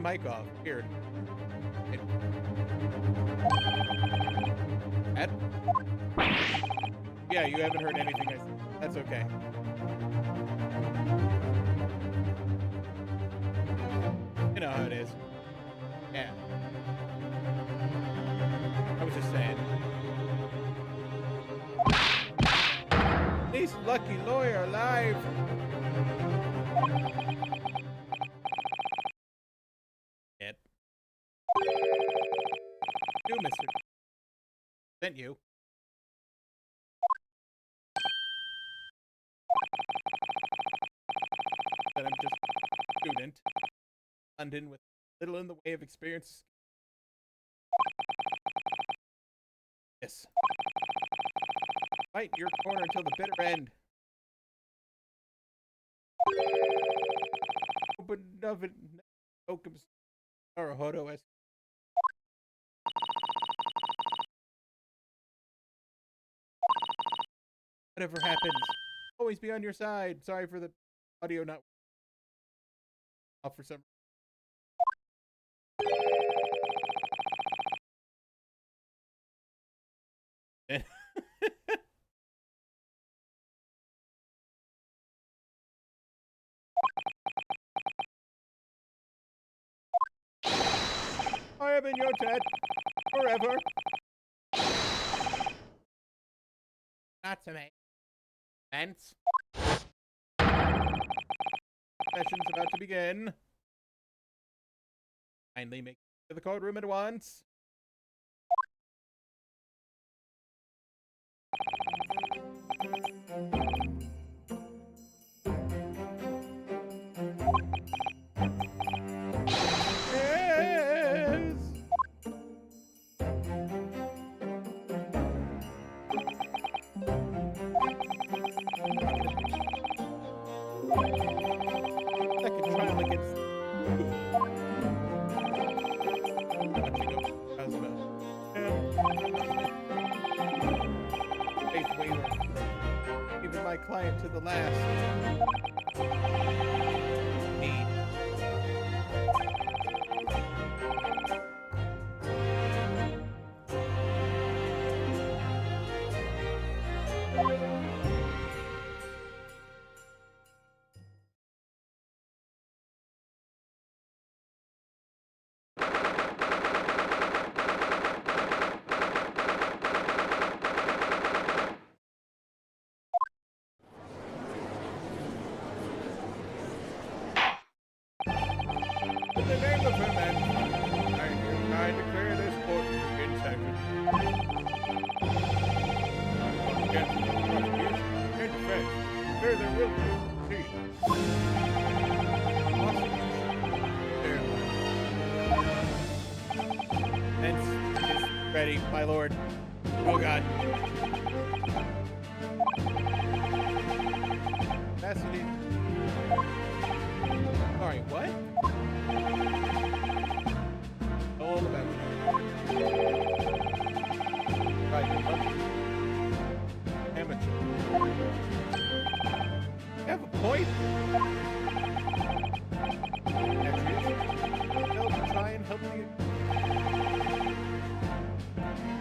mic off. Weird. Ed? Yeah, you haven't heard anything I said. That's okay. You know how it is. Yeah. I was just saying. Least lucky lawyer alive. Yep. You, mister. Sent you. That I'm just a student. London with little in the way of experience. Yes. Fight in your corner until the bitter end. Open oven. Oakum. Sarahodo. Whatever happens, always be on your side. Sorry for the audio not off for some. I am in your debt forever. Not to me. Fence. Session's about to begin. Kindly make it to the courtroom at once. Yes. Second trial against faith waiver. Even my client to the last. Me. In the name of her man, I declare this court in session. Against the prosecution and defense, there will be prosecution. Defense is ready, my lord. Oh God. Cassidy. Sorry, what? All about it. Right, amateur. You have a point. They'll try and help you.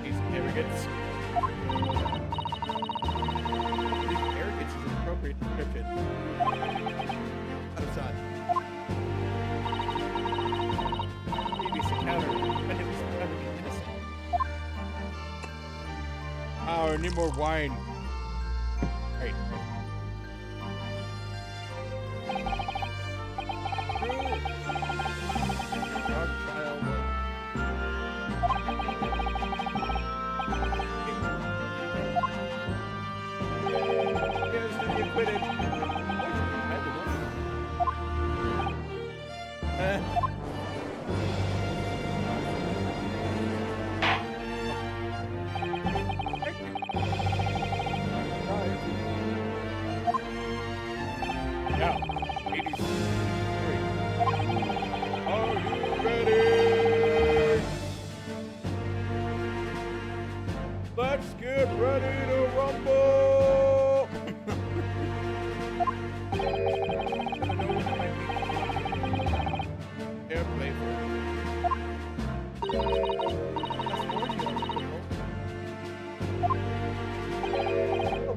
These arrogance. These arrogance is an appropriate description. Outside. Oh, I need more wine. Right. Yes, to be acquitted. Let's get ready to rumble! Fair play for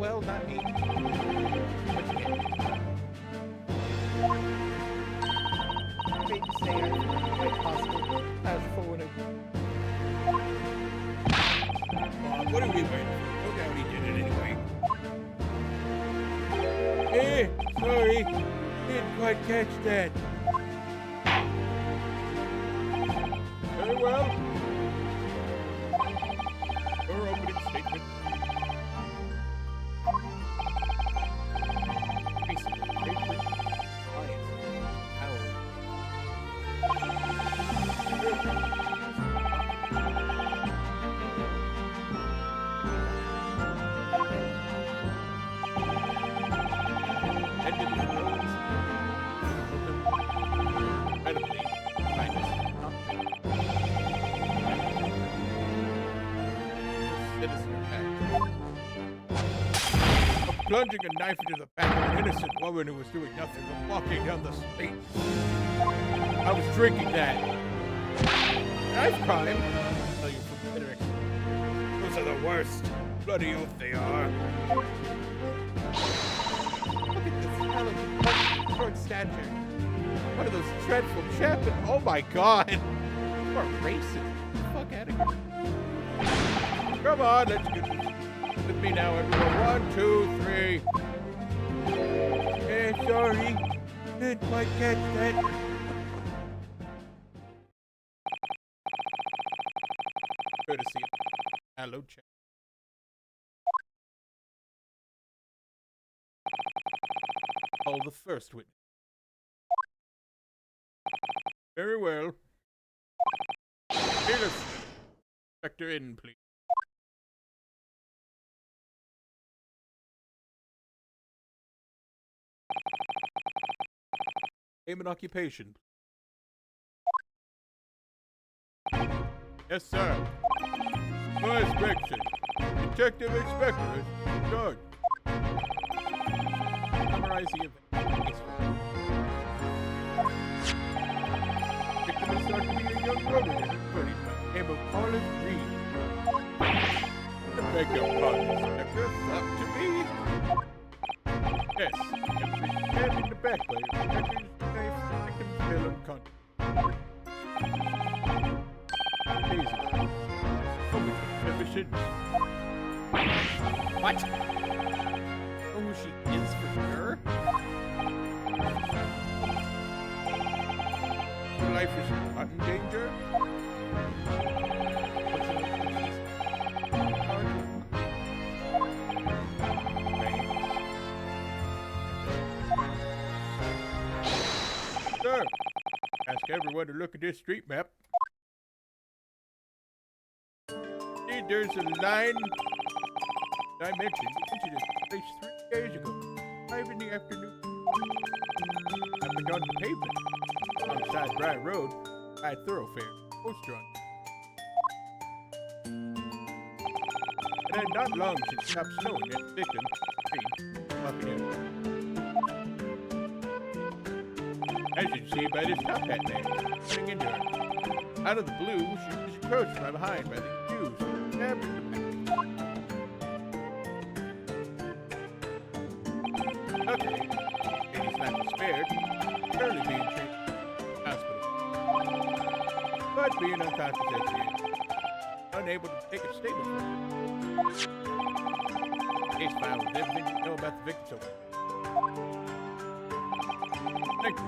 well, not me. What you get? Maybe say I quite possible. As for when it. What are we waiting for? No doubt he did it anyway. Eh, sorry. Didn't quite catch that. Very well. Your opening statement. Basically, great with science, power. Plunging a knife into the back of an innocent woman who was doing nothing but walking down the street. I was drinking that. Knife crime? I'll tell you from bitter experience. Those are the worst. Bloody oath they are. Look at this elegant, short stature. One of those dreadful Chapman. Oh my god. You are racist. Get the fuck out of here. Come on, let's get this. With me now, everyone. 1, 2, 3. Eh, sorry. Didn't quite catch that. Courtesy. Hello, chat. Call the first witness. Very well. Fearless. Inspector in, please. Name and occupation. Yes, sir. Vice Gregson. Detective Inspector. Charge. Summarizing event. Victim is thought to be a young woman in her 30s by the name of Olive Reed. I beg your pardon, Inspector. Thought to be? Yes. Stabbed in the back by a detective's knife. Victim fell unconscious. Amazing. Ever since. What? Oh, who she is for sure? Her life is not in danger? What's in the Sir, ask everyone to look at this street map. See, there's a line I mentioned. She just placed 3 days ago, 5 in the afternoon. Happened on the pavement, alongside Briar Road, side thoroughfare, poster on. It had not long since it stopped snowing at the victim, walking in. As you can see by this top hat man, running into her. Out of the blue, she was approached from behind by the accused, stabbed in the back. Luckily, Katie's life was spared, currently being treated in the hospital. But being unconscious as she is, unable to take a statement from her. Case filed with everything you know about the victim. Thank you.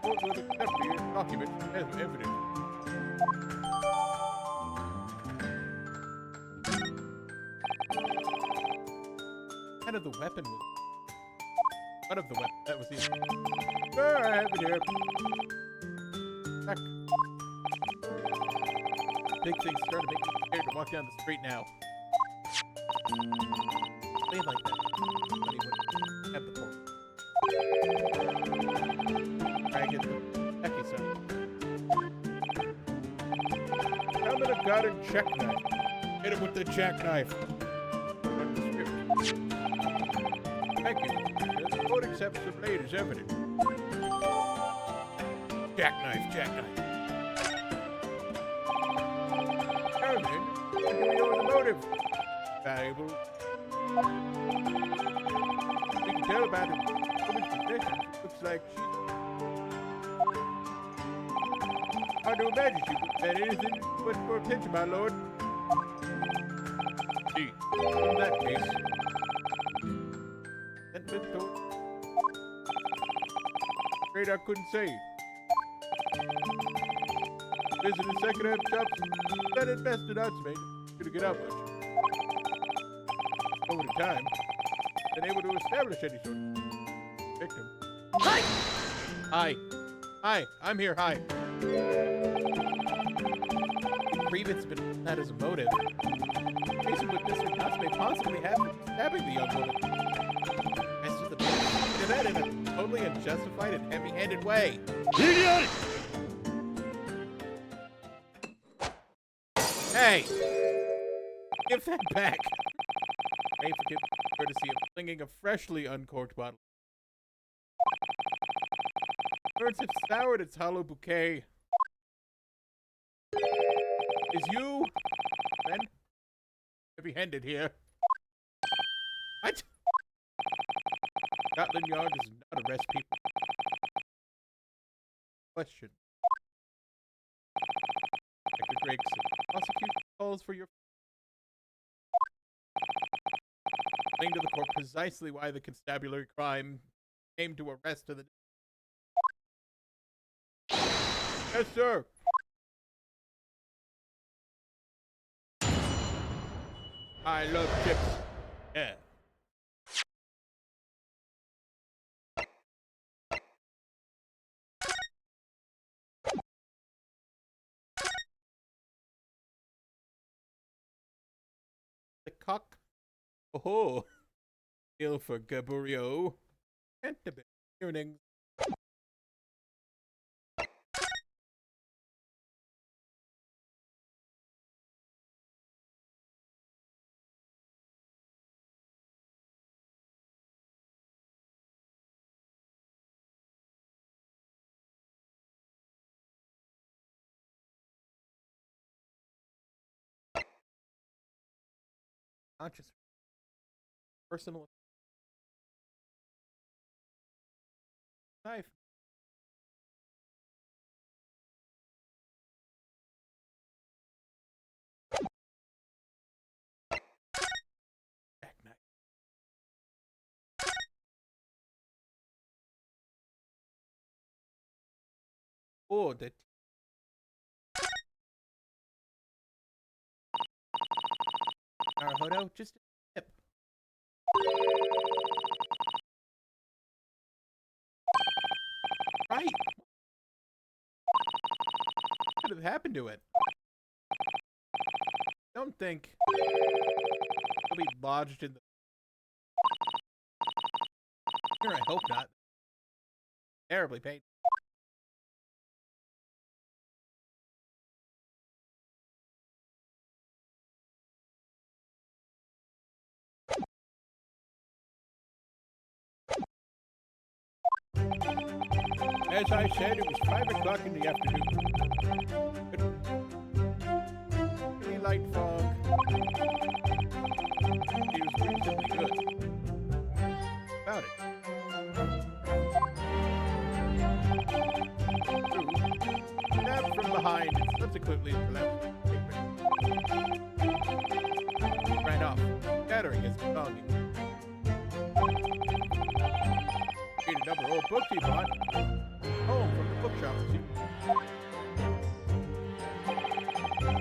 Court will accept the documents as evidence. Kind of the weapon was. One of the weapons. That was the. Sir, I have it here. Back. Big things starting to make me scared to walk down the street now. Play like that. Somebody would have the point. I get the hecky son. Come in a garden jackknife. Hit him with the jackknife. Thank you. The court accepts the blade as evidence. Jackknife, jackknife. Now then, what do we know the motive? Valuable. can tell by the woman's possession, it looks like she's hard to imagine she would have had anything but for attention, my lord. Gee, in that case, afraid I couldn't say. Visiting second-hand shops, done it best in odds, mate. Couldn't get out much. Over the time, been able to establish any sort of victim. Hi! Hi. Hi, I'm here, hi. Grievance been that as a motive. Reason what Mr. Nuts may possibly have for stabbing the young woman. As to the did that in a totally unjustified and heavy-handed way. Idiotic! Hey! Give that back! May forgive the courtesy of flinging a freshly uncorked bottle. Birds have soured its hollow bouquet. Is you, Ben, heavy-handed here? What? Scotland Yard does not arrest people. Question. Dr. Gregson, prosecution calls for your... Explain to the court precisely why the constabulary crime came to arrest of the... Yes, sir. I love chips. Yeah. The cock. Oh, ill for Gaburio. Canterbury earnings. Conscious. Personal. Knife. Jackknife. Oh, that. Naruhodo, just a tip. Right. What could have happened to it? Don't think it'll be lodged in the... Here, I hope not. Terribly painful. As I said, it was 5 o'clock in the afternoon. Pretty light fog. He was reasonably good. About it. True. Stabbed from behind and subsequently collapsed. Ran off, scattering his belongings. Read a number of old books he bought. Home from the bookshop.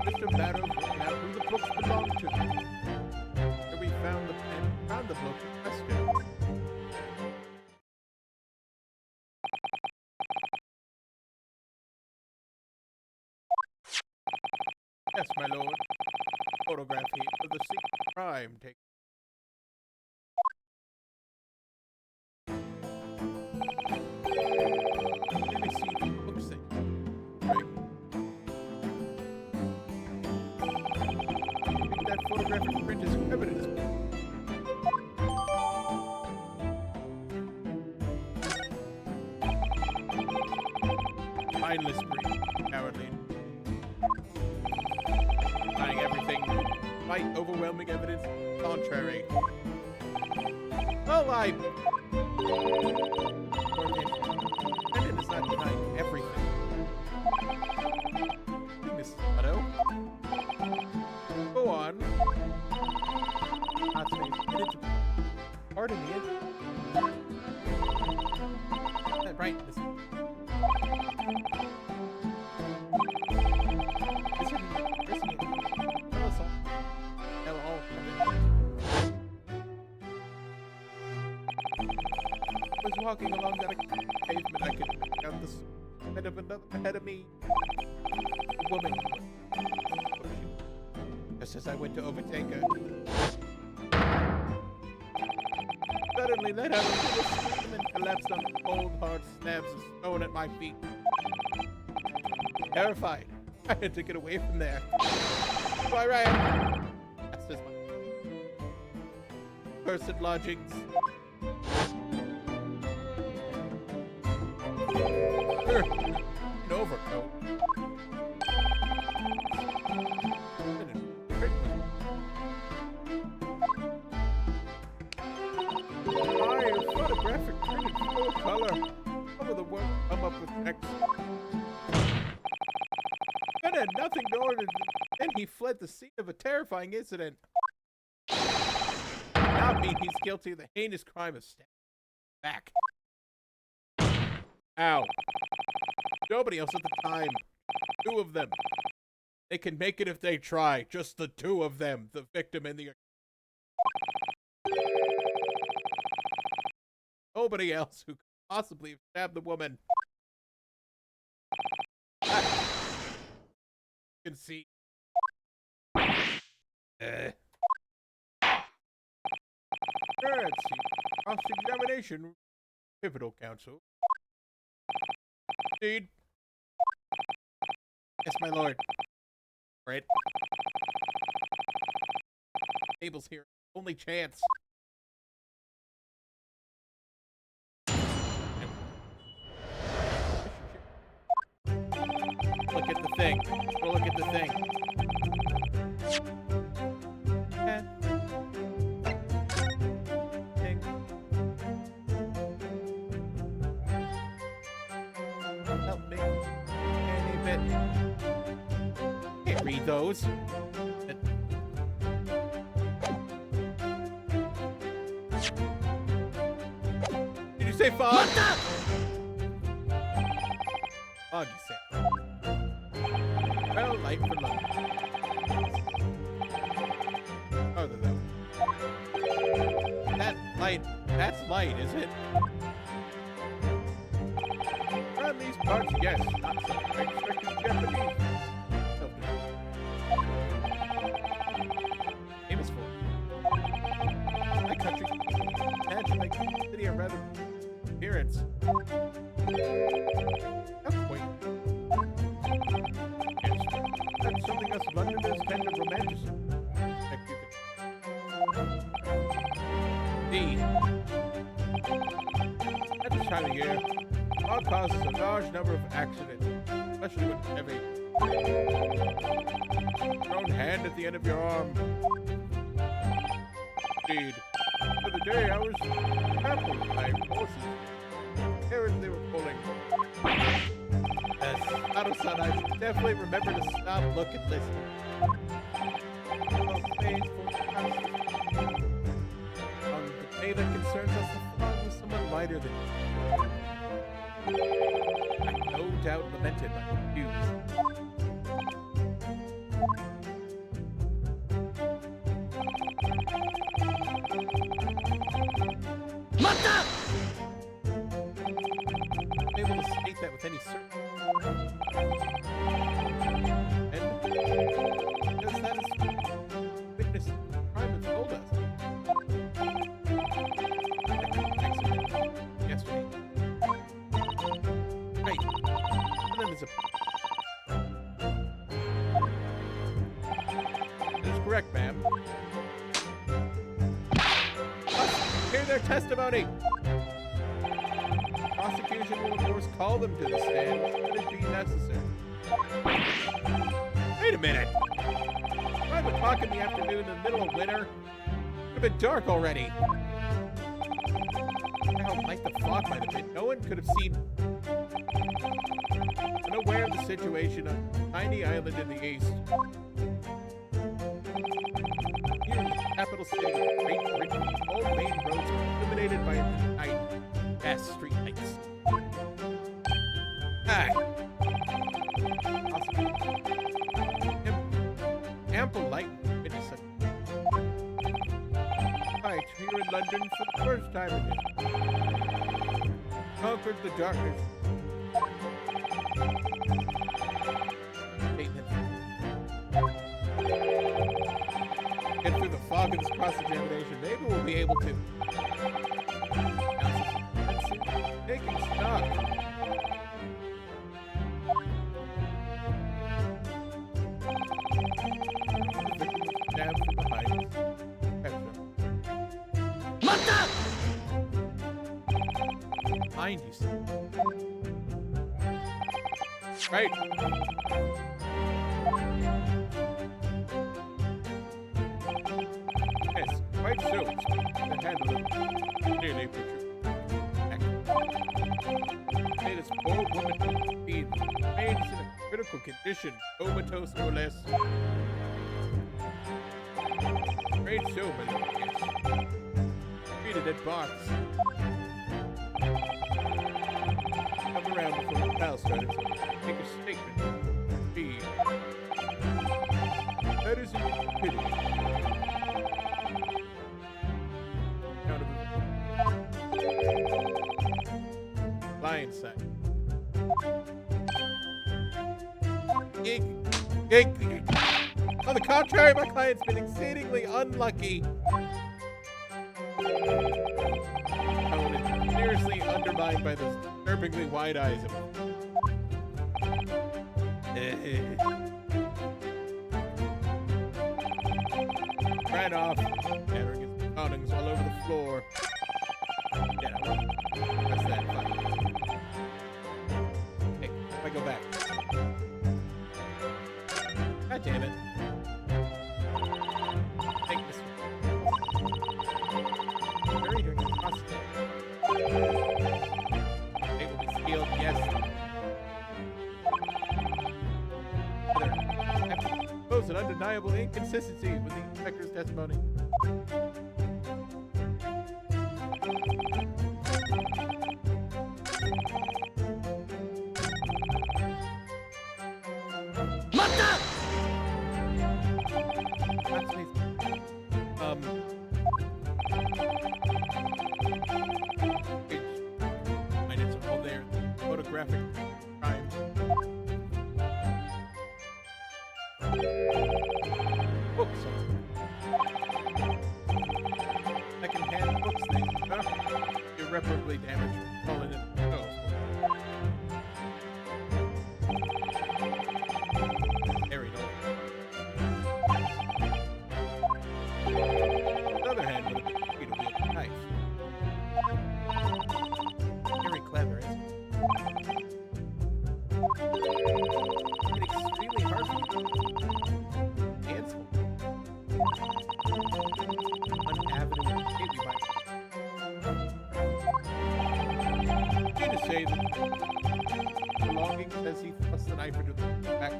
Just a matter of working out who the books belong to. So we found the pen, found the book, pressed it. Yes, my lord. Photograph here of the secret crime taken. Let me see the books that you bring. I think that photographic print is evidence. Mindless greed, cowardly. Denying everything, despite overwhelming evidence contrary. Well, Brendan is not denying everything. Miss Otto. Go on. Not saying pardon me. Right, Miss. Was walking along that pavement, I could count this ahead of me. A woman. Just as I went to overtake her, suddenly let out a little scream and collapsed on the cold, hard slabs of stone at my feet. Terrified, I had to get away from there. So I ran. That's just my cursed lodgings. An overcoat. Photographic printed full color. Some of the work come up with text. Ben had nothing to order, then he fled the scene of a terrifying incident. Not mean he's guilty of the heinous crime of stabbing back. Ow. Nobody else at the time. Two of them. They can make it if they try. Just the two of them. The victim and the... Nobody else who could possibly have stabbed the woman. You can see. Cross-examination. Pivotal counsel. Indeed. Yes, my lord. Right. Table's here. Only chance. Look at the thing. Go look at the thing. Help me. Any bit. Can't read those. Did you say fog? Fog, you said. Well, light for love. Oh, that light, that's light, is it? Around these parts, yes. Not something I expected Japanese. Famous for. My country, imagine like city or rather appearance. How quaint. That's something us Londoners tend to romanticize. At this time of year, fog causes a large number of accidents, especially when heavy. Your own hand at the end of your arm. Indeed. The other day I was careful with my horses. There they were pulling. Yes, Otto-san, I should definitely remember to stop, look, and listen. On the day that concerns us, the fog was somewhat lighter than I no doubt lamented my views. Mata! I'm able to state that with any certainty. And because that is witness crime has told us. Yesterday. Right. One of them is a... That is correct, ma'am. Hear their testimony! Prosecution will, of course, call them to the stand should it be necessary. Wait a minute! 5 o'clock in the afternoon in the middle of winter? It would have been dark already. How light the fog might have been, no one could have seen. Unaware of the situation on a tiny island in the east. Here in the capital city of Great Britain, all main roads are illuminated by night gas street lights. Ample light witness it. Right, here in London for the first time in history. Conquered the darkness. Get through the fog of this cross-examination. Maybe we'll be able to. Taking stock. Stab from behind. Behind you. Right. Yes, quite so. The handle of nearly picture. This poor woman remains in a critical condition, comatose no less. Great show, my lord, yes. Treated at box. Come around before the pal started, so make a statement. B. That is a pity. Lion side. On the contrary, my client's been exceedingly unlucky. Tone is seriously undermined by those disturbingly wide eyes of him. Ran off, scattering his awnings all over the floor. Yeah, that's that. Fine. Hey, if I go back. God damn it. Take this one. Very during the process. Able to steal, yes. There. An undeniable inconsistency with the inspector's testimony. It's all there. Photographic crime. Books. Second-hand books thing. Huh? Irreparably damaged. Fallen in the nose. Buried over. Another hand would have been free to wield a knife. Very clever, isn't it? It's extremely hard for you. Handsome. Unavided maybe by you to say that belonging as he thrust the knife into the back.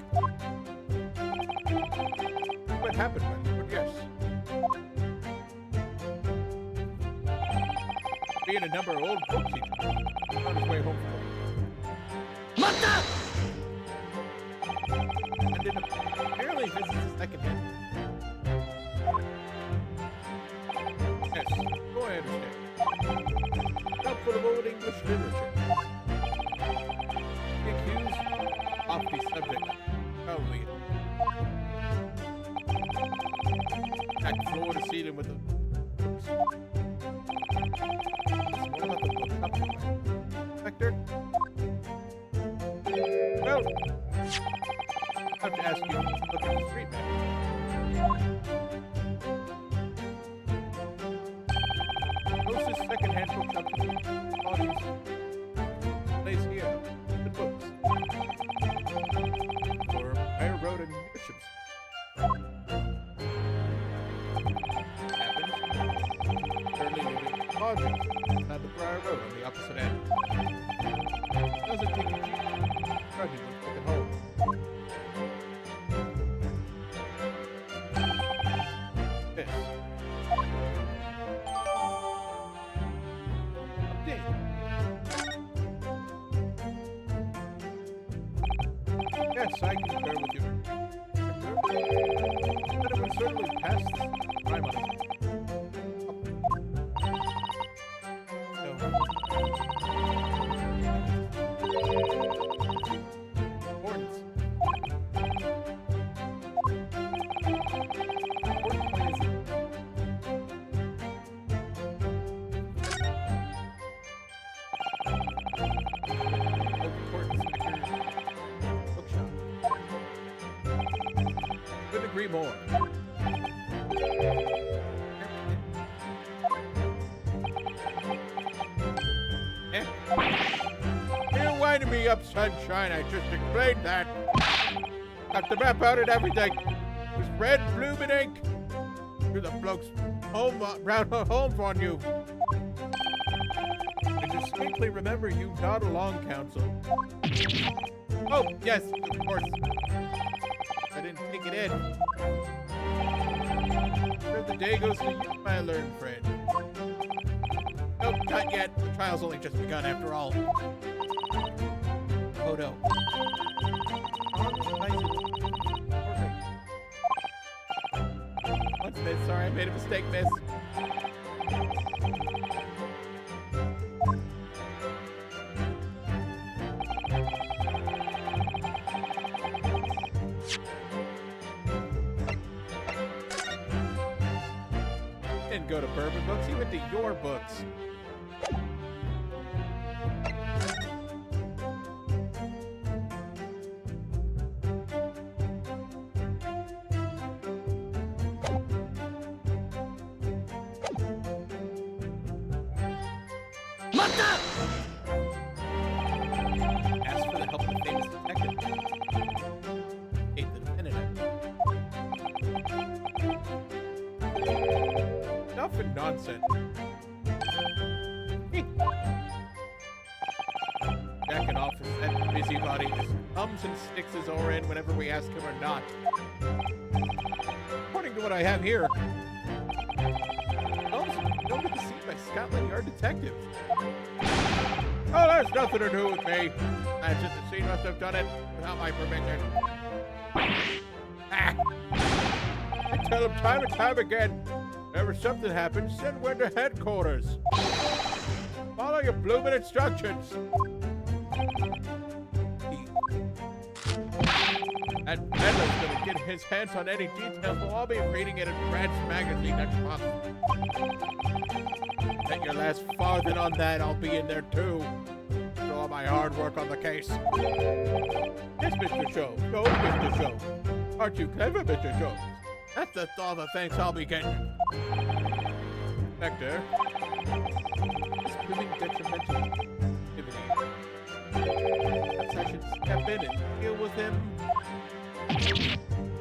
What happened, my lord? Yes. Being a number of old book teachers on his way home from work. And then apparently visits his second hand. Yes, so I understand. Not full of old English literature. The accused, off the subject, probably. Back floor to see him with the books. What about the book up there? Inspector? Well, I have to ask you to look at the street map. Closest second-hand bookshop to the audience. Place here. The books. Or Fire Road and Bishops. Happens. Currently living in lodging. down the Briar Road on the opposite end. Doesn't take a jeep. Driving will take it home. This. Update. Yes, I concur with you. But it would certainly pass this time on it. Couldn't agree more. You're winding me up, sunshine. I just explained that. Got the map out and everything. It was red, blue, and ink. You're the bloke's home, round home on you. I distinctly remember you not along, Council. Oh, yes, of course. I didn't take it in. Sure, the day goes to you, my learned friend. Nope, not yet. The trial's only just begun, after all. Oh, no. Perfect. Once, miss. Sorry, I made a mistake, miss. Didn't go to Bourbon Books, he went to your books. Ask for the help of the famous detective. Hate the defendant. Enough and nonsense. Jack in office, that busybody just comes and sticks his oar in whenever we ask him or not. According to what I have here, Holmes was known to the scene by Scotland Yard detectives. Oh, that's nothing to do with me. I just the scene must have done it without my permission. Ah. I tell him time and time again, whenever something happens, send word to headquarters. Follow your blooming instructions. That peddler's gonna get his hands on any details, so I'll be reading it in Brad's magazine next month. Bet your last farthing on that, I'll be in there too. After all my hard work on the case. Yes, Mr. Show. No, Mr. Show. Aren't you clever, Mr. Show? That's all the thanks I'll be getting. Hector. It's proving detrimental activity. Perhaps I should step in and deal with him.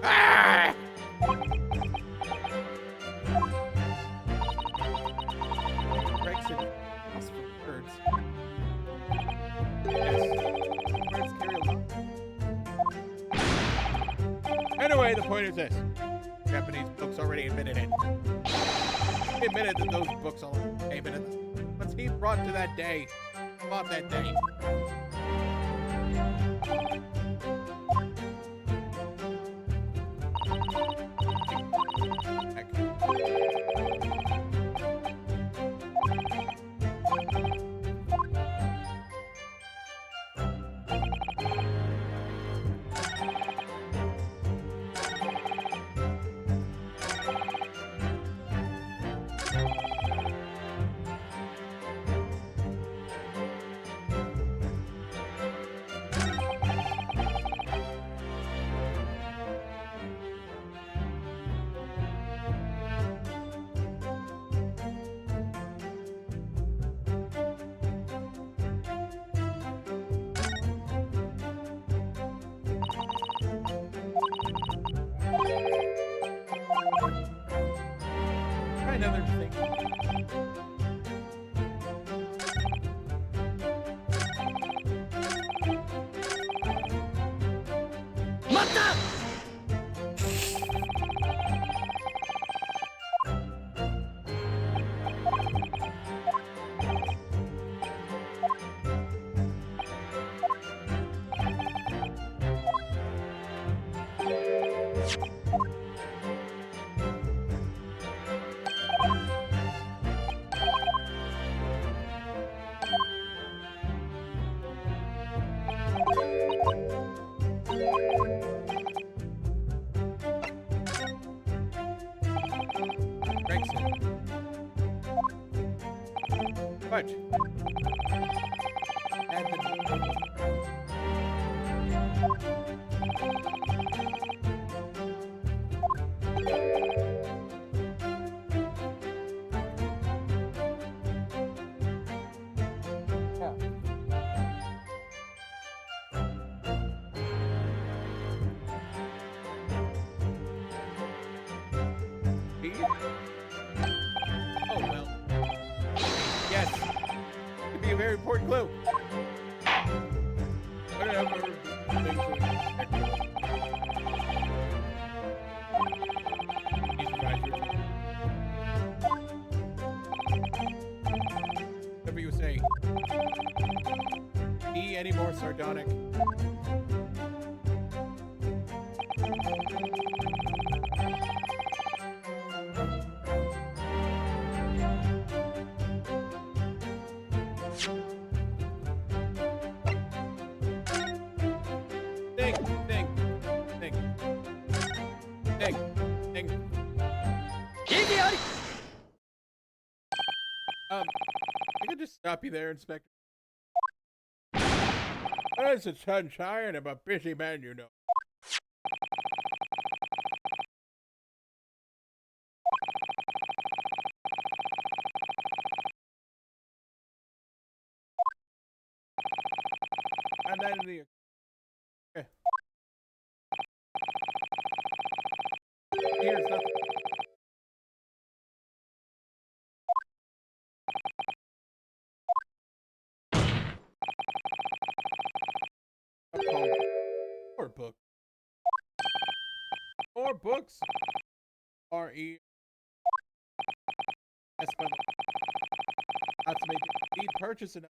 Ah! Gregson, us for birds. Yes. Birds carry a lot. Anyway, the point is this. Japanese books already admitted it. He admitted that those books all came in. Once he brought to that day, fought that day. Another thing. What? Add the B? Oh well. Yes. Could be a very important clue. Whatever. Whatever you say. Be any more sardonic? I could just stop you there, Inspector. It's a sunshine. I'm a busy man, you know. And then the... Okay. Here's nothing. Or book. Or books. R-E. That's fun. Not to make need purchase enough.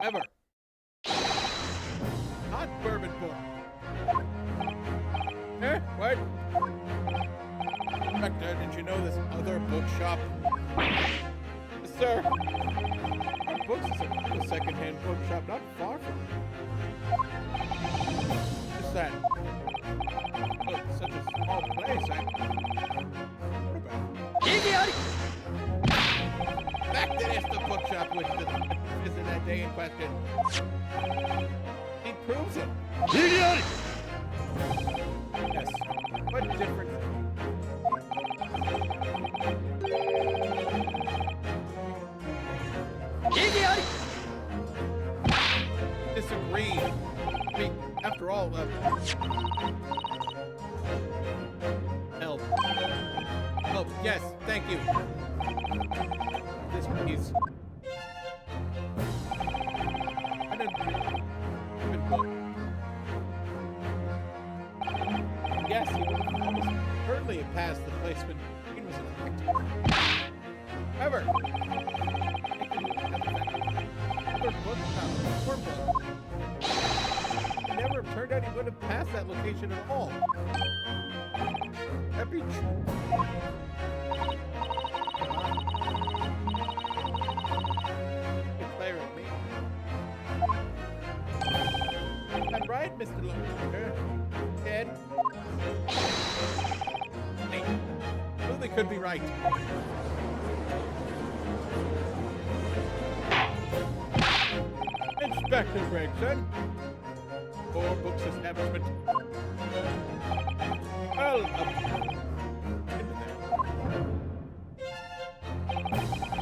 Ever. Not bourbon book. Eh? What? Inspector, did you know this other bookshop? Yes, sir. Our books is a second-hand bookshop not far from here. What's that? Look, such a small place. What about it? Back to this, the bookshop which is in that day in question. He proves it. Yes. What difference? Disagree. I mean, after all, help. Help, yes, thank you. This please. I didn't even book. Yes, he would almost certainly have passed the placement. He was an actor. However, it never turned out he would have passed that location at all. That'd be true. Declare at me. I'm right, Mr. Longer. Dead. Hey, really could be right. Inspector Gregson. Four books establishment. Well, into there.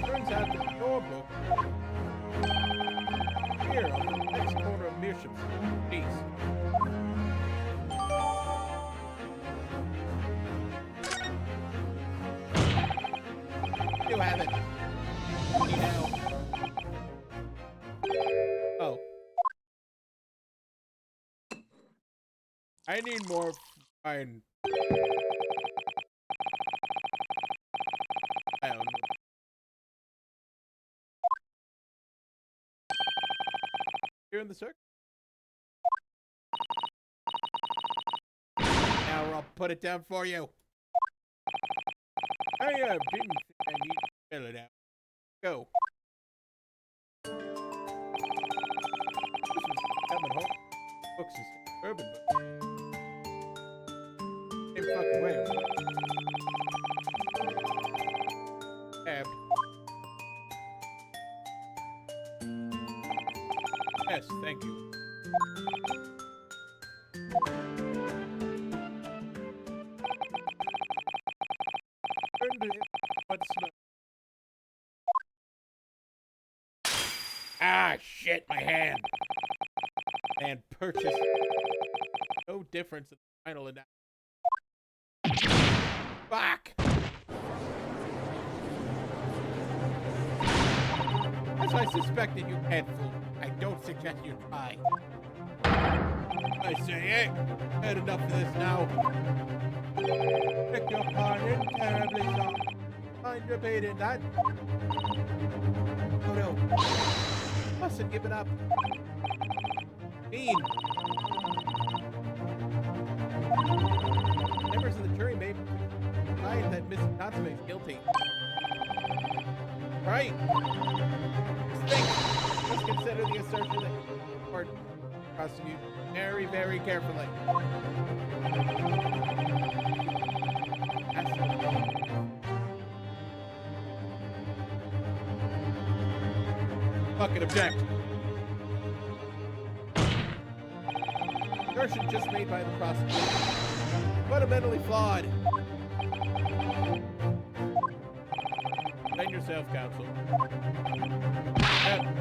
Turns out that your book here on the next corner of Meersham East. You have it. You know. Oh. I need more fine. I don't know. Here in the circle. Now I'll put it down for you. I didn't think I need to fill it out. Go. This is coming home. Books is urban book. Same fucking way. Tab. Yes, thank you. Turn to what's the... Ah, shit, my hand. And purchase. No difference in the final announcement. Fuck! As I suspected, you can't fool. I don't suggest you try. I say, hey, had enough of this now. Pick your pardon, terribly sorry. Mind repeating that. Oh no. Mustn't give it up. Mean. Members of the jury may find that Miss Natsume is guilty. Right. Think. Let's consider the assertion that the court prosecute very, very carefully. Fucking object. Assertion just made by the prosecutor. Fundamentally flawed. Defend yourself, counsel.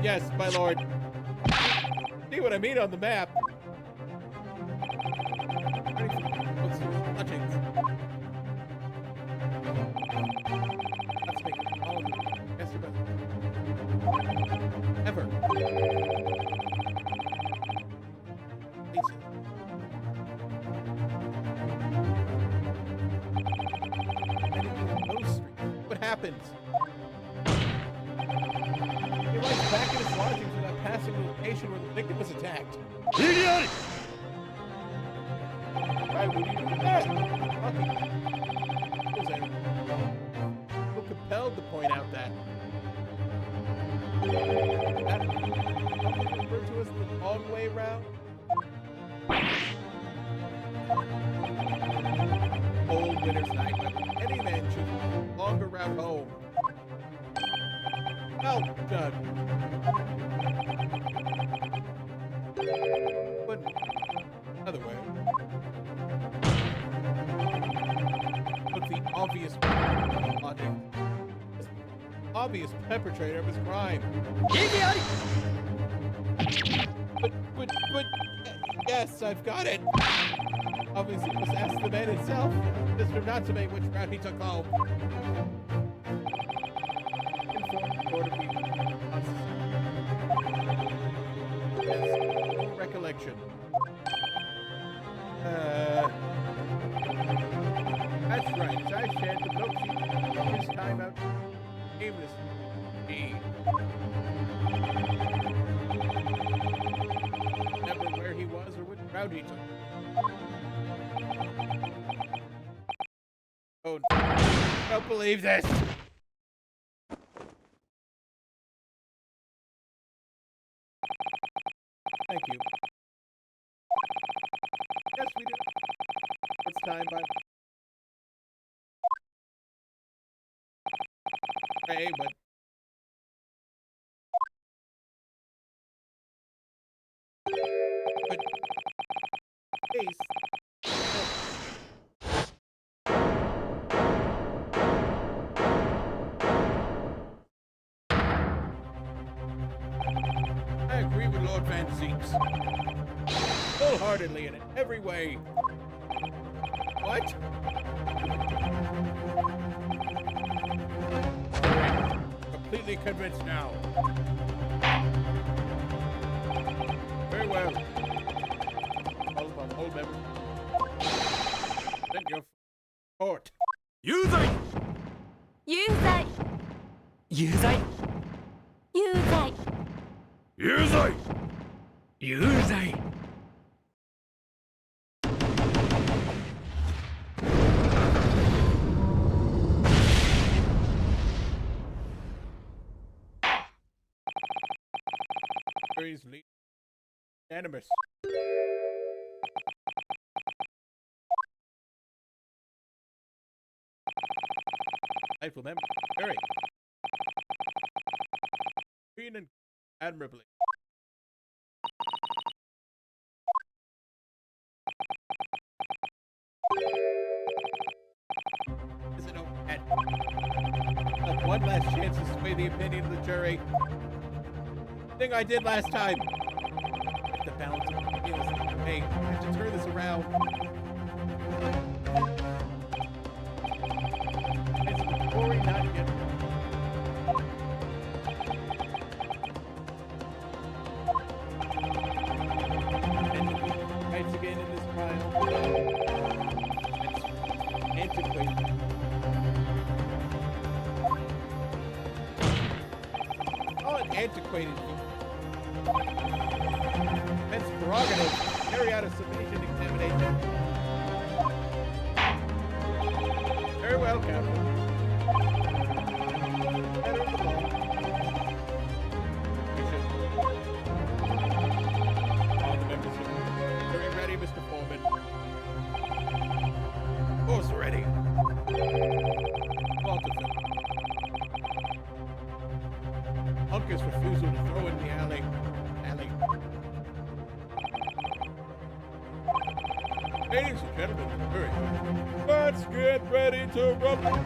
Yes, my lord. See what I mean on the map. What's the touchings? Let's make it all of you. Yes, you better. Ever. What happens? He lies back in his lodgings without passing the location where the victim was attacked. Why would he do that? Lucky. Was I so compelled to point out that? That referred to as the long way round? Cold winter's night, but any man chooses a longer route home. Well done. But other way. Look, the obvious logic. Obvious perpetrator of his crime. But, yes, I've got it. Obviously, must ask the man himself, Mr. Natsume, which route he took home. Informed court of yes, no recollection. That's right. As I shared the note sheet from his time out aimless. Never where he was or which route he took. Oh, I don't believe this. Thank you. Yes, we do. It's time, but... Hey, but... But... Ace... I agree with Lord Van Zeeks. Wholeheartedly in every way. What? Completely convinced now. Very well. All of our whole members. Then your court. 有罪有罪有罪有罪有罪有罪 Jury's unanimous. Delightful memory. Jury. Queen and admirably. Is it okay? Like one last chance to sway the opinion of the jury. Thing I did last time. With the balance of the feels. Hey, I have to turn this around. It's Corey not yet. And fights again in this trial. It's antiquated. Call it antiquated. Defense prerogative. Carry out a summation examination. Very well, Captain. Better of the law. You should. All the members are very ready, Mr. Foreman. Of course, ready. Walterson. Hunker's refusal to throw in the alley. Ladies and gentlemen, hurry. Let's get ready to rumble.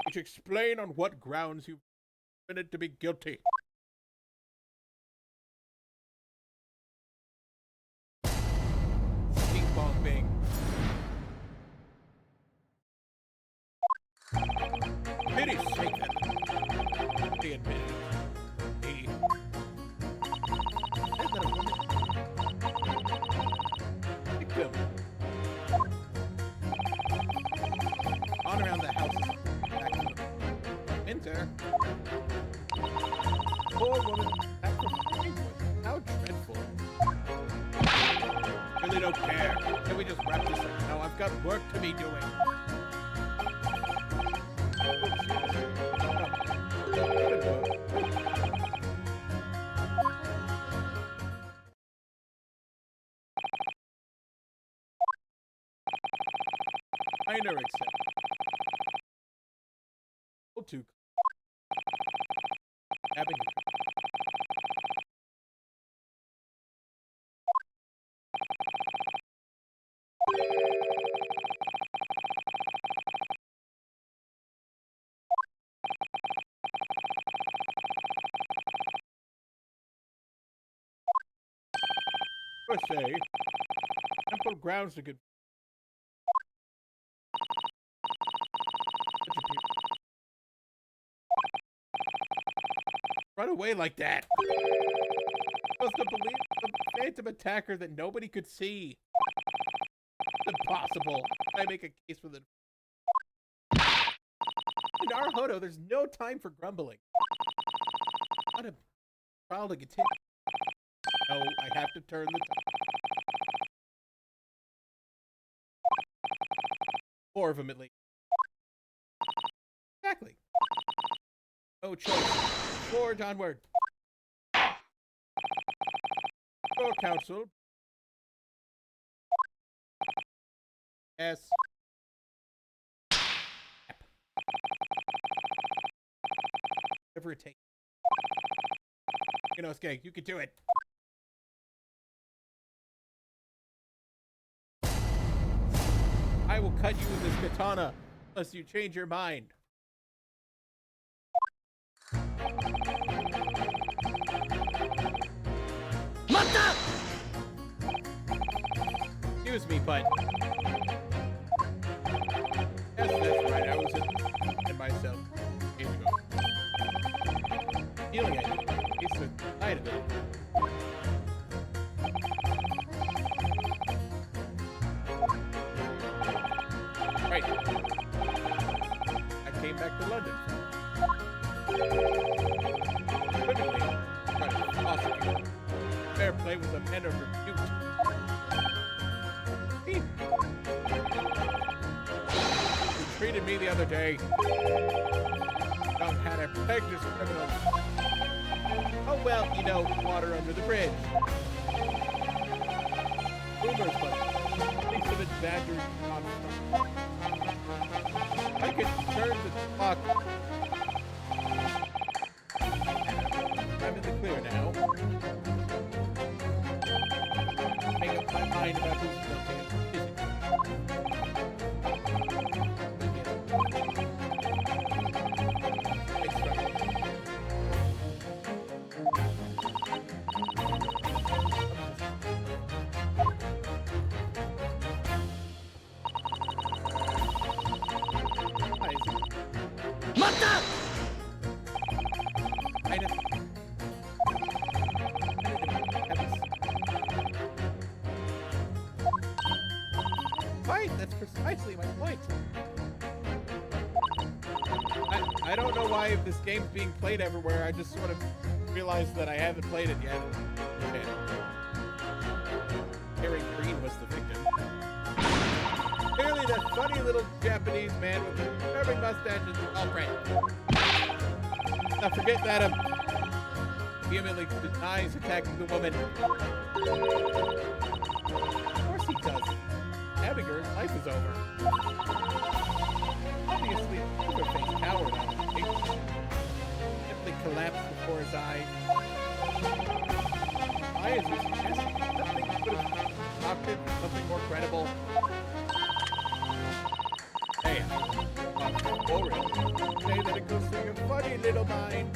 Each explain on what grounds you've been admitted to be guilty. Ping pong bing. Pity's sake, then. He admitted. He. Is that a woman? Victim. On around the house. Back to the enter. Poor woman. Back from England. How dreadful. Really don't care. Can we just wrap this up now? I've got work to be doing. Minor accept. To Avenue. Per se, ample grounds to get. Run away like that. Supposed to believe the phantom attacker that nobody could see. It's impossible. I make a case for the. In Arhodo, there's no time for grumbling. Not a trial to continue. No, I have to turn the. Four of them at least. Exactly. No choice. Forge onward. Your counsel. Yes. Whatever it takes. You know, Skeg, you can do it. I will cut you with this katana unless you change your mind. Excuse me, but yes, that's right. I was in myself. Here you go. Feeling it. It's the side of it. Typically, trying to prosecute. Fair play was a matter of repute. He treated me the other day. Young had a pegged as criminal. Oh well, you know, water under the bridge. Rumors, but thinks of exaggerated construct. I can turn the clock. I'm in the clear now. Make up my mind about who's guilty and isn't. Right, that's precisely my point. I don't know why this game's being played everywhere. I just sort of realized that I haven't played it yet. Okay. Harry Green was the victim. Clearly that funny little Japanese man with the curving mustache is the culprit. Now forget that vehemently denies attacking the woman. Of course he does. Abigail's life is over. Obviously, Poker-faced coward, he simply collapsed before his eyes. Why is he suggesting nothing could have stopped it? Something more credible? Hey, for real. Say that it goes through your funny little mind.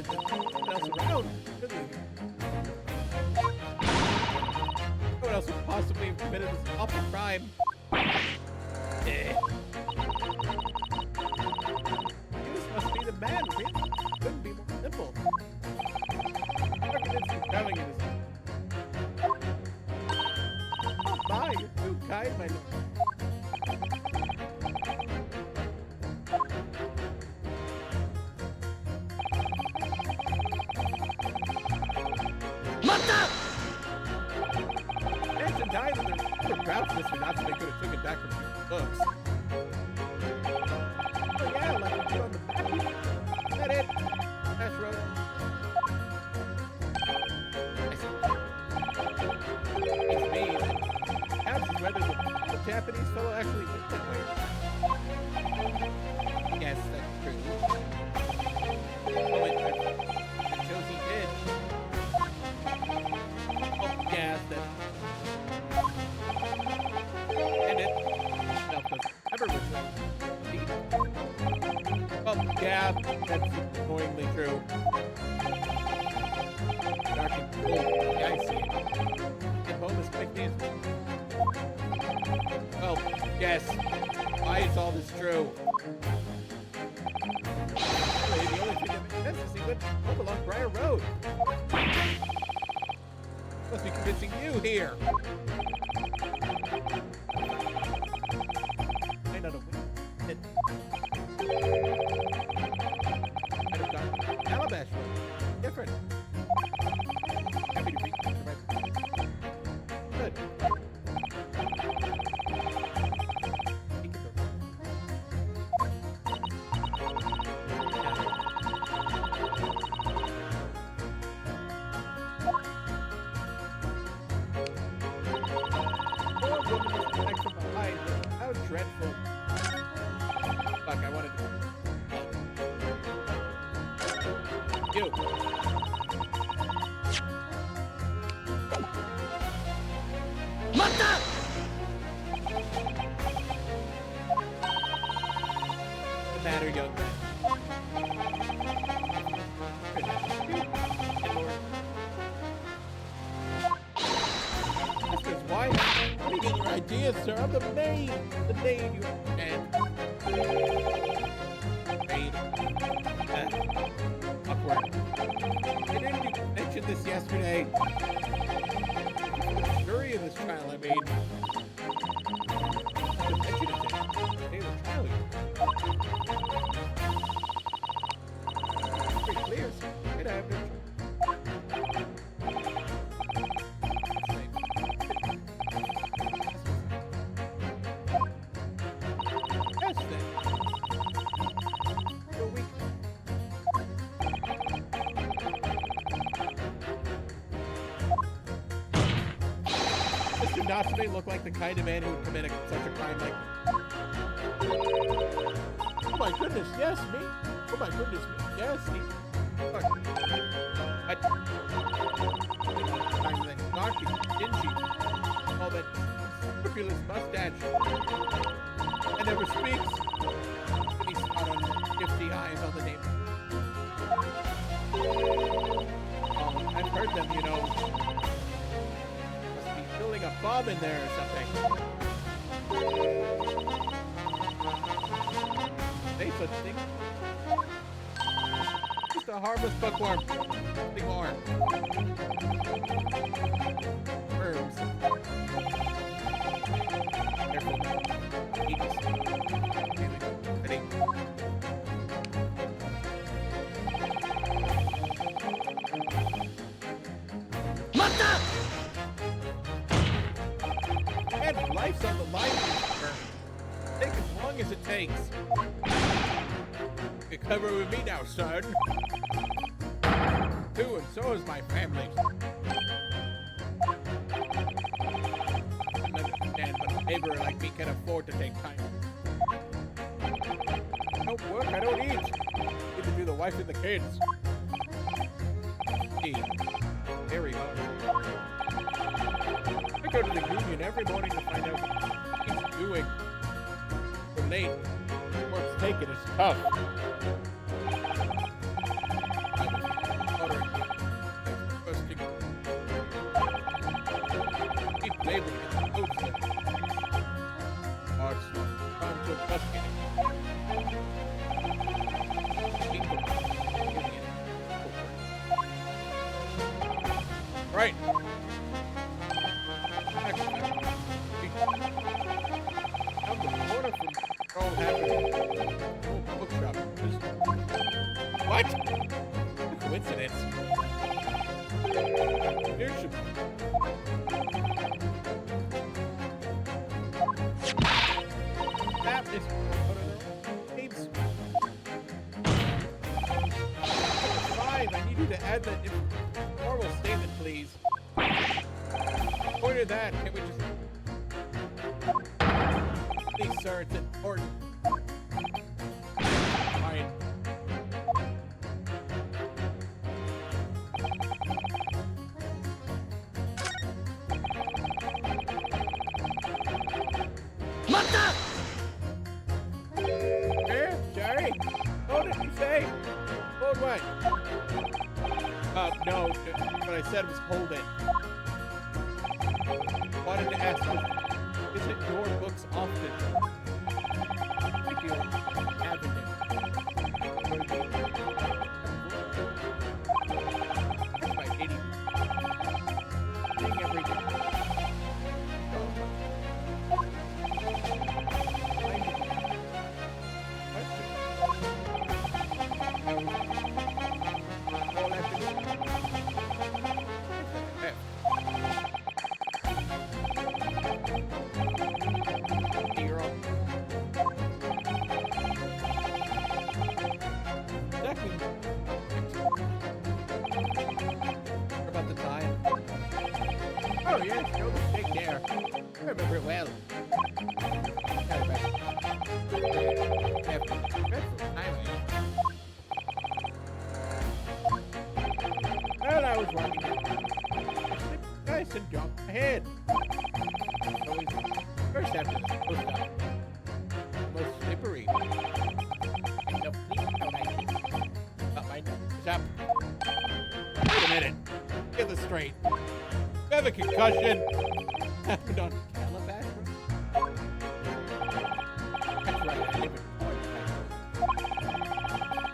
No one else would possibly have committed this awful crime. This must be the man, really. Couldn't be more simple. Arguments compelling it is. Oh my, you're too kind, my lord. This or not, so they could have took it back from people's books. Oh yeah, like we did on the back. Is that it? Ash Road. It's me. Perhaps is whether the Japanese fellow actually went that way. Yes, that's true. Oh, it shows he did. Oh, yeah, that's... Yeah, that's annoyingly true. Dark and cold. Yeah, I see it. Get home as quickly as... Well, yes. Why is all this true? Really, the only thing that makes sense is he went home along Briar Road. Must be convincing you here. Might not have waited. Ashe. Different. Happy to read the right. Good. How dreadful. Fuck, I wanted to... You. Mata! What's the matter, young man? That's why. Where do you get your ideas, sir? I'm the maid. The maid, you understand. Maid. Awkward. Didn't you mention this yesterday. The story of this trial I made. The mention of it. They were trialing. Pretty clear. So it happened. Yes, then. For a week. Mr. Natsume looked like the kind of man who would commit such a crime like... Oh my goodness, yes, me? Oh my goodness, me? Yes, me? Look. But... I'm that snarky, dingy, all that scrupulous mustache. And never speaks. And he's got on 50 eyes on the name. I've heard them, you know... building a bomb in there or something. Say such thing. Just a harmless bookworm. Nothing more. Worms. Careful. Eats. Ready. And life's on the line here. Take as long as it takes. You cover with me now, son. Too, and so is my family. I understand, but a neighbor like me can afford to take time. I don't work, I don't eat. Either do the wife and the kids. Eat. Very hard. I go to the union every morning to find out what he's doing. We're late. Work's taken is tough. Keep laboring at the coach that arts to busking. Right. I'm the corner from Carl Haver's old bookshop. What? Coincidence. Here should that is tapes. 5. I need you to add that formal statement, please. Point of that, can we just... Please, sir, it's important. Fine. Eh? Sorry? What did you say? Hold what? No, what I said was hold it. Wanted to ask you, visit your books often? Thank you, Avenue. That's my idiot. Reading every day. About the time. Oh yes, no mistake there. I remember it well. Well, I was walking in. I slipped nice and jumped ahead. Always first after the post stop. Most slippery. And no clean out I got my nose up. Wait a minute. Get this straight. I have a concussion. Happened on Calabash Road. That's right, I live in Florida.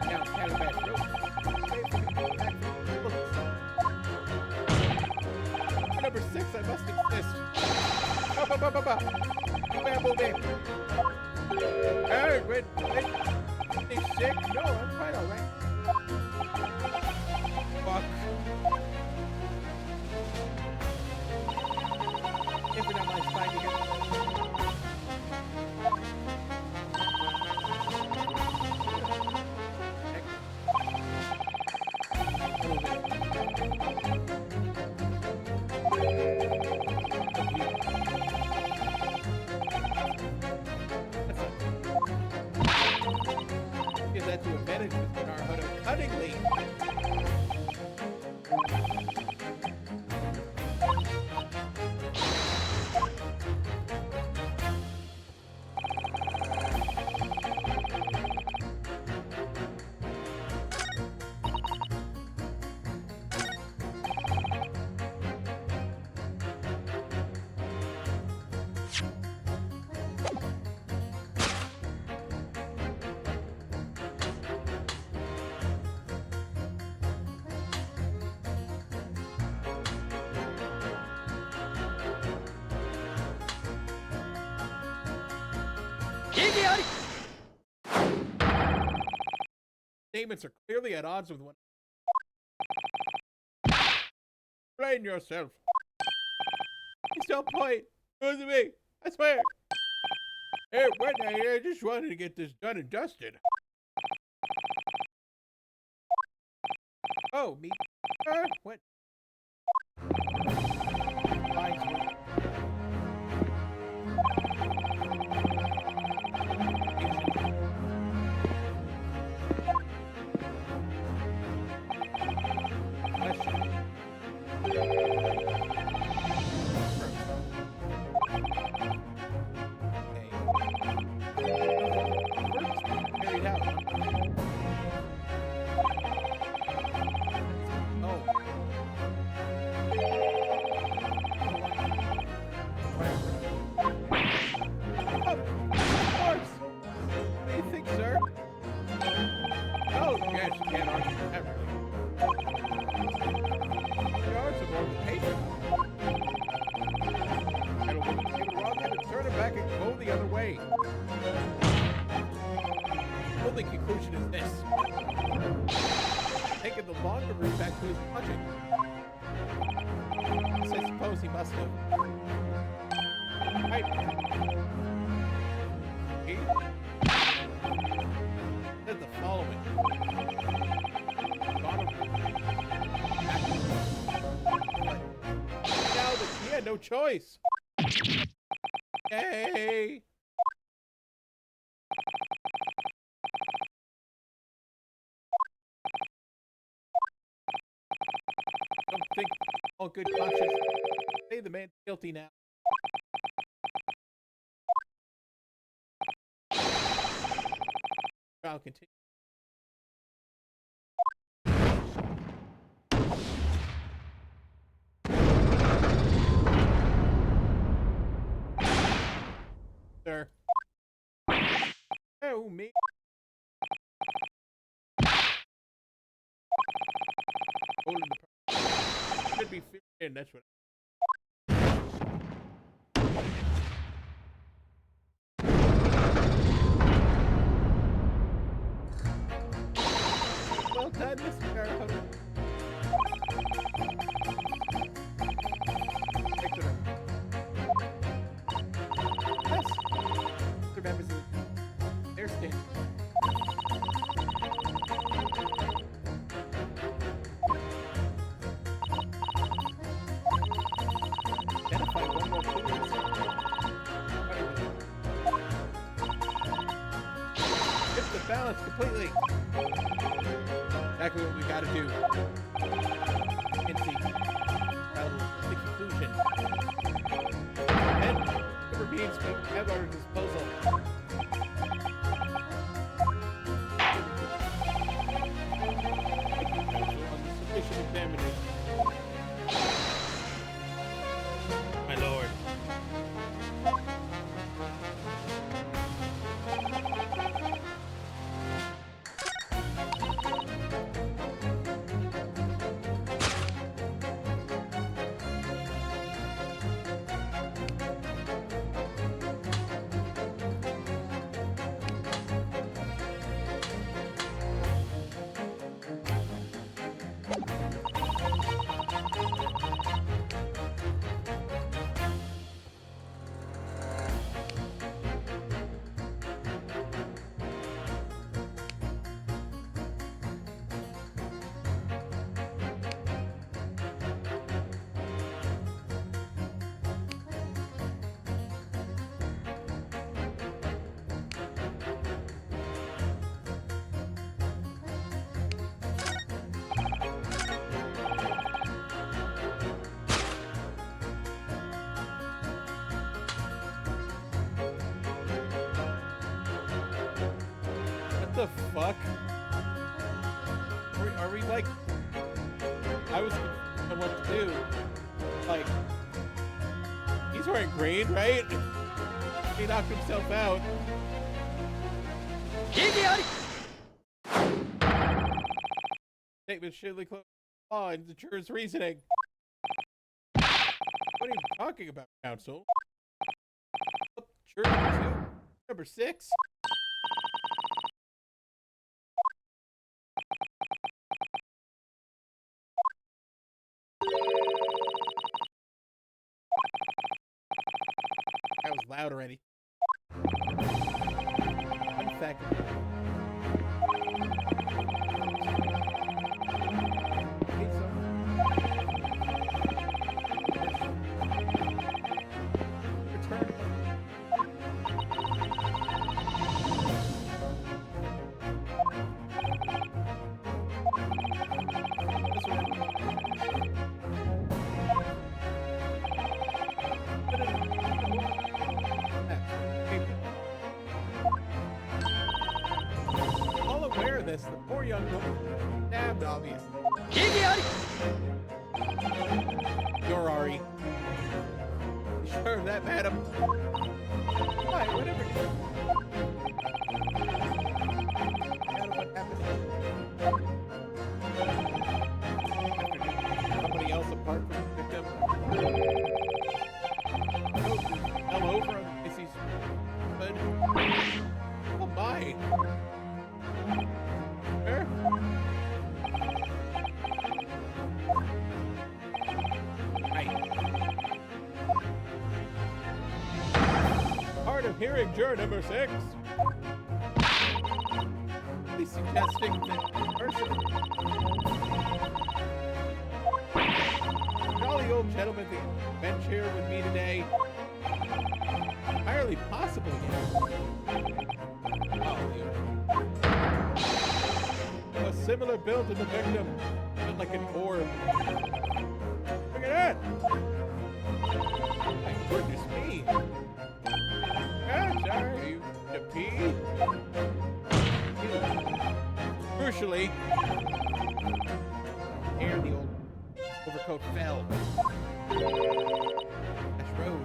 Down Calabash Road. number 6, I must exist. Bamboo baby. Hey, wait. Is sick? No, I'm fine, alright. Fuck. If not my spine again. Give that to advantage with Naruto cunningly. Statements are clearly at odds with one. Explain yourself. Please don't point. It wasn't me. I swear. Hey, wait, I just wanted to get this done and dusted. Oh, me? What? Lines were- Carried out. Oh. Of course. What do you think, sir? Oh, yes, you can't argue with that, really. Yards of more paper. It'll wrong and turn it back and go the other way. The only conclusion is this. Taking the longer route back to his project. So I suppose he must have. Right. He said the following. Now that he had no choice. Yay! Don't think all good conscience. Say the man's guilty now. Trial continue. Sir. Oh, me. Holding the should be figured in, that's what. Well done, Mr. Naruto. Excellent. Yes. Mr. Members of their stand. Identify one more clue. Shift the balance completely. Exactly what we gotta do. Empty. The conclusion. And whatever beings we have at our disposal. On the sufficient examination. My lord. the fuck? Are we like... I was confused on what to do. Like... He's wearing green, right? He knocked himself out. Statement shittily close law and the juror's reasoning. What are you talking about, counsel? Juror number 2. Number 6. That was loud already. One second. Need some? Return. This one. All aware of this, the poor young woman stabbed, obviously. You're Ari. You sure of that, madam? Why, whatever. What happened? Somebody else apart from the victim. Fell over on Missy's bed. Oh my! Where? Right. Hard of hearing, juror number 6. He's suggesting that person. Jolly old gentleman the bench here with me today. Entirely possible, yes. Oh, yeah. A similar build to the victim, built like an orb. Look at that! My goodness me! Ah, sorry, you to pee? Crucially, here the old overcoat fell. Ash Road.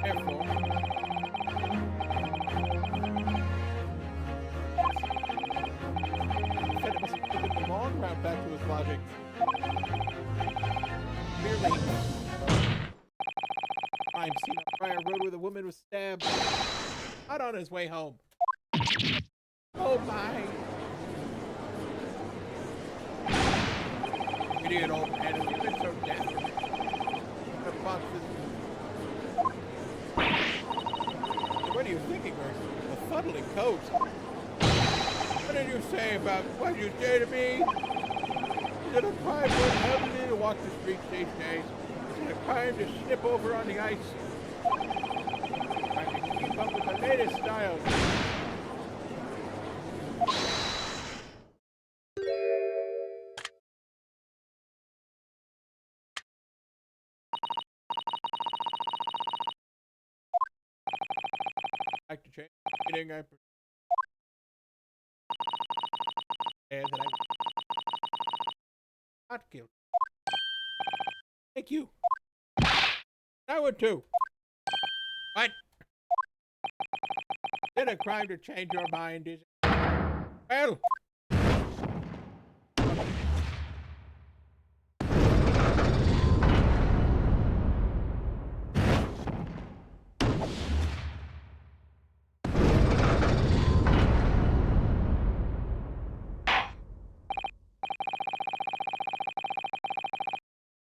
Careful. Said it must have taken the long route back to his lodgings. Clearly, crime scene on Prior Road where the woman was stabbed. Out on his way home. Oh my! Idiot old man, you've been so desperate. The boxes. What are you thinking, Mercy? A fuddling coat. What did you say about what you say to me? Is it a crime for an elderly to walk the streets these days? Is it a crime to snip over on the ice? Trying to keep up with the latest styles. Like to change anything I and that I'm not guilty. Thank you. I would too. What? Is it a crime to change your mind, is it? Well,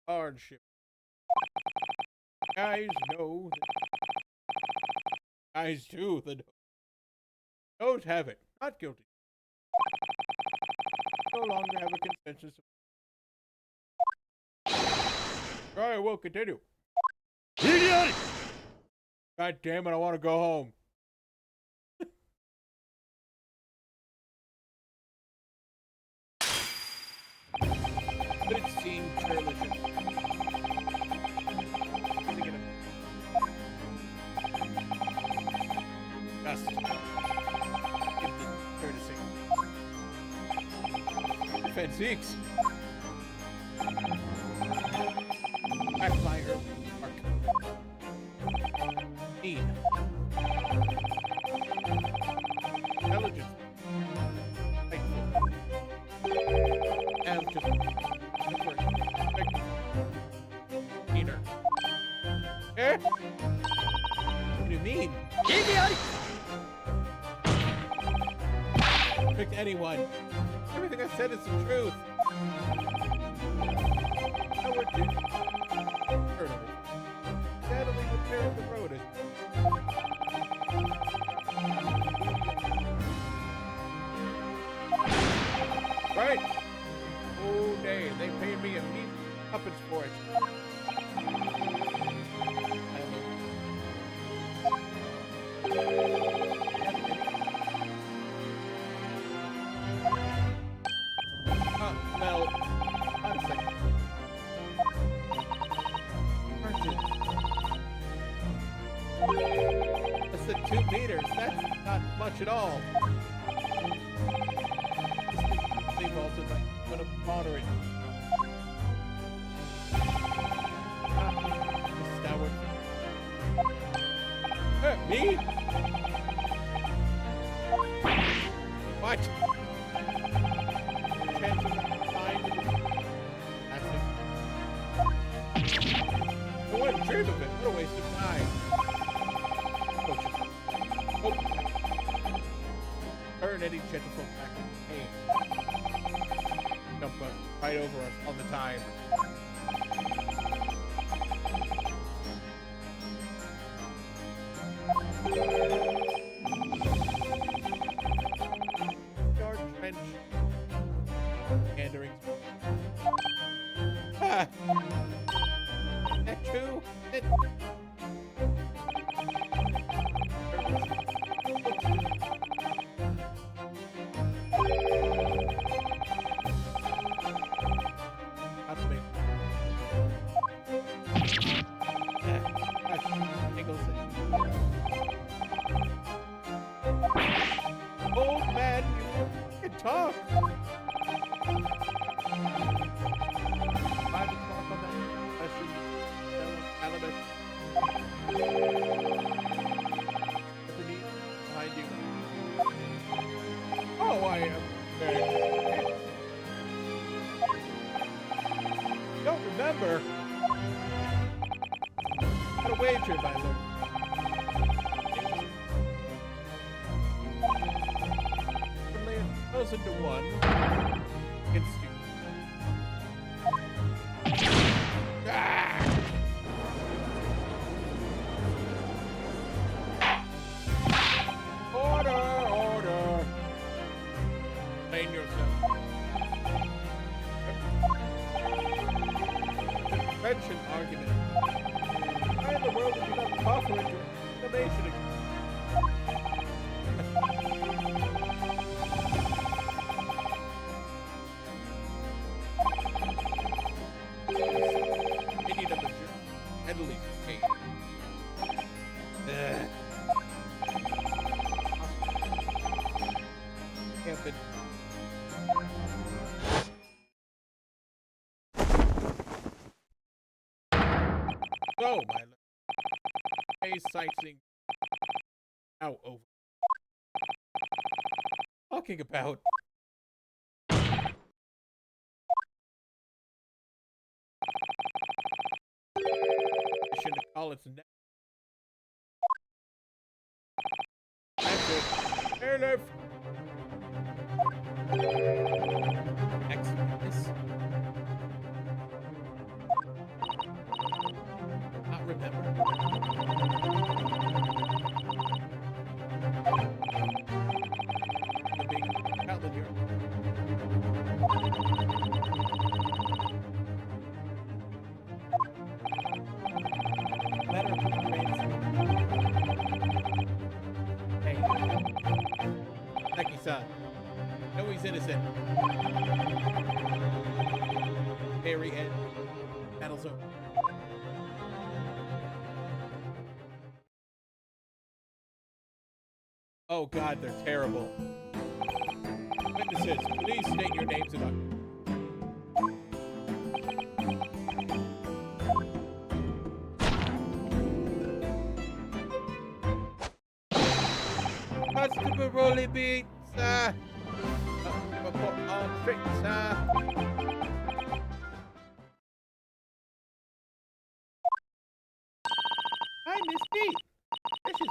hardship. Guys know that. Guys too, the don't have it. Not guilty. No longer have a consensus. I will continue. God damn it, I want to go home. But it seemed churlish. Dust. Give the seeks. Backfire. Mark. Need. Intelligence. Thankful. And just. Meaner. Eh? What do you mean? Pick anyone. Everything I said is the truth. How would you? Heard of it. Steadily repairing the road is. Right. Oh, day. They paid me a meat tuppence for it. Well, honestly. Less than 2 meters. That's not much at all. This vaulted like I'm gonna monitor it. Stalwart. Me? What? Chance of dying to I wouldn't dream of it. What a waste of time. Oh. Turn any gentlefolk back in pain. Jump us right over us all the time. Dark trench. Pandering. Ah! That true? Not to me. Old man, you can talk. 5 o'clock on that question. Halibut. Behind you. Oh, I am very. Don't remember. What a wager, my lord. Only 1,000 to 1 against you. Ah! Order, order. Explain yourself. Convention argument. Why in the world would you not offer into exclamation again? Opinion of the jury. Heavily paid. Hampton. So, my lord. Hey, sightseeing. Now over. Talking about. Mission to call its name. That's it. Airlift. Ex-witness. Not remember. The big outlet here. Letter of ransom. Hey. Neki-san. No, he's innocent. Very end. Battle's over. Oh god, they're terrible. Witnesses, please state your names and Constable Rolly Beats. Report on strict, sir. Hi, Miss Beat. This is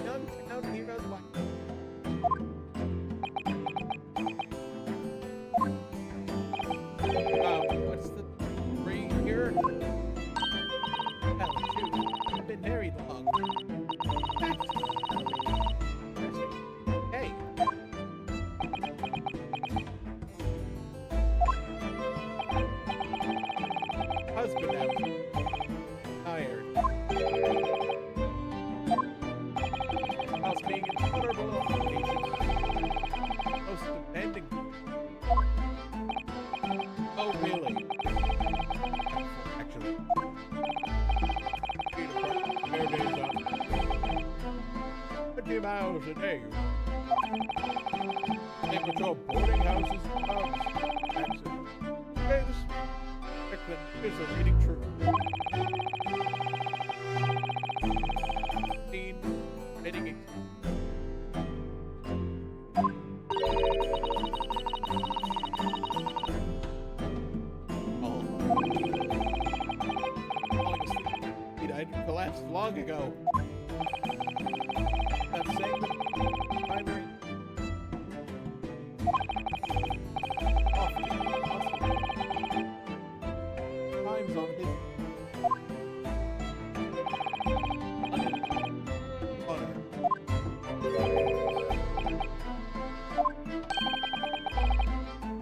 young town heroes wife. What's the ring here? Hell, shoot. I've been married long. Hey. Husband out. Tired. Whilst being in honorable occupation. Close to bending. Oh, really? Actually. Fair days up. 20 miles a day. They patrol boarding houses and pubs. Accident. This Strickland is a reading true. Scene. Reading I collapsed long ago. I'm saying the primary. Time's on his honor.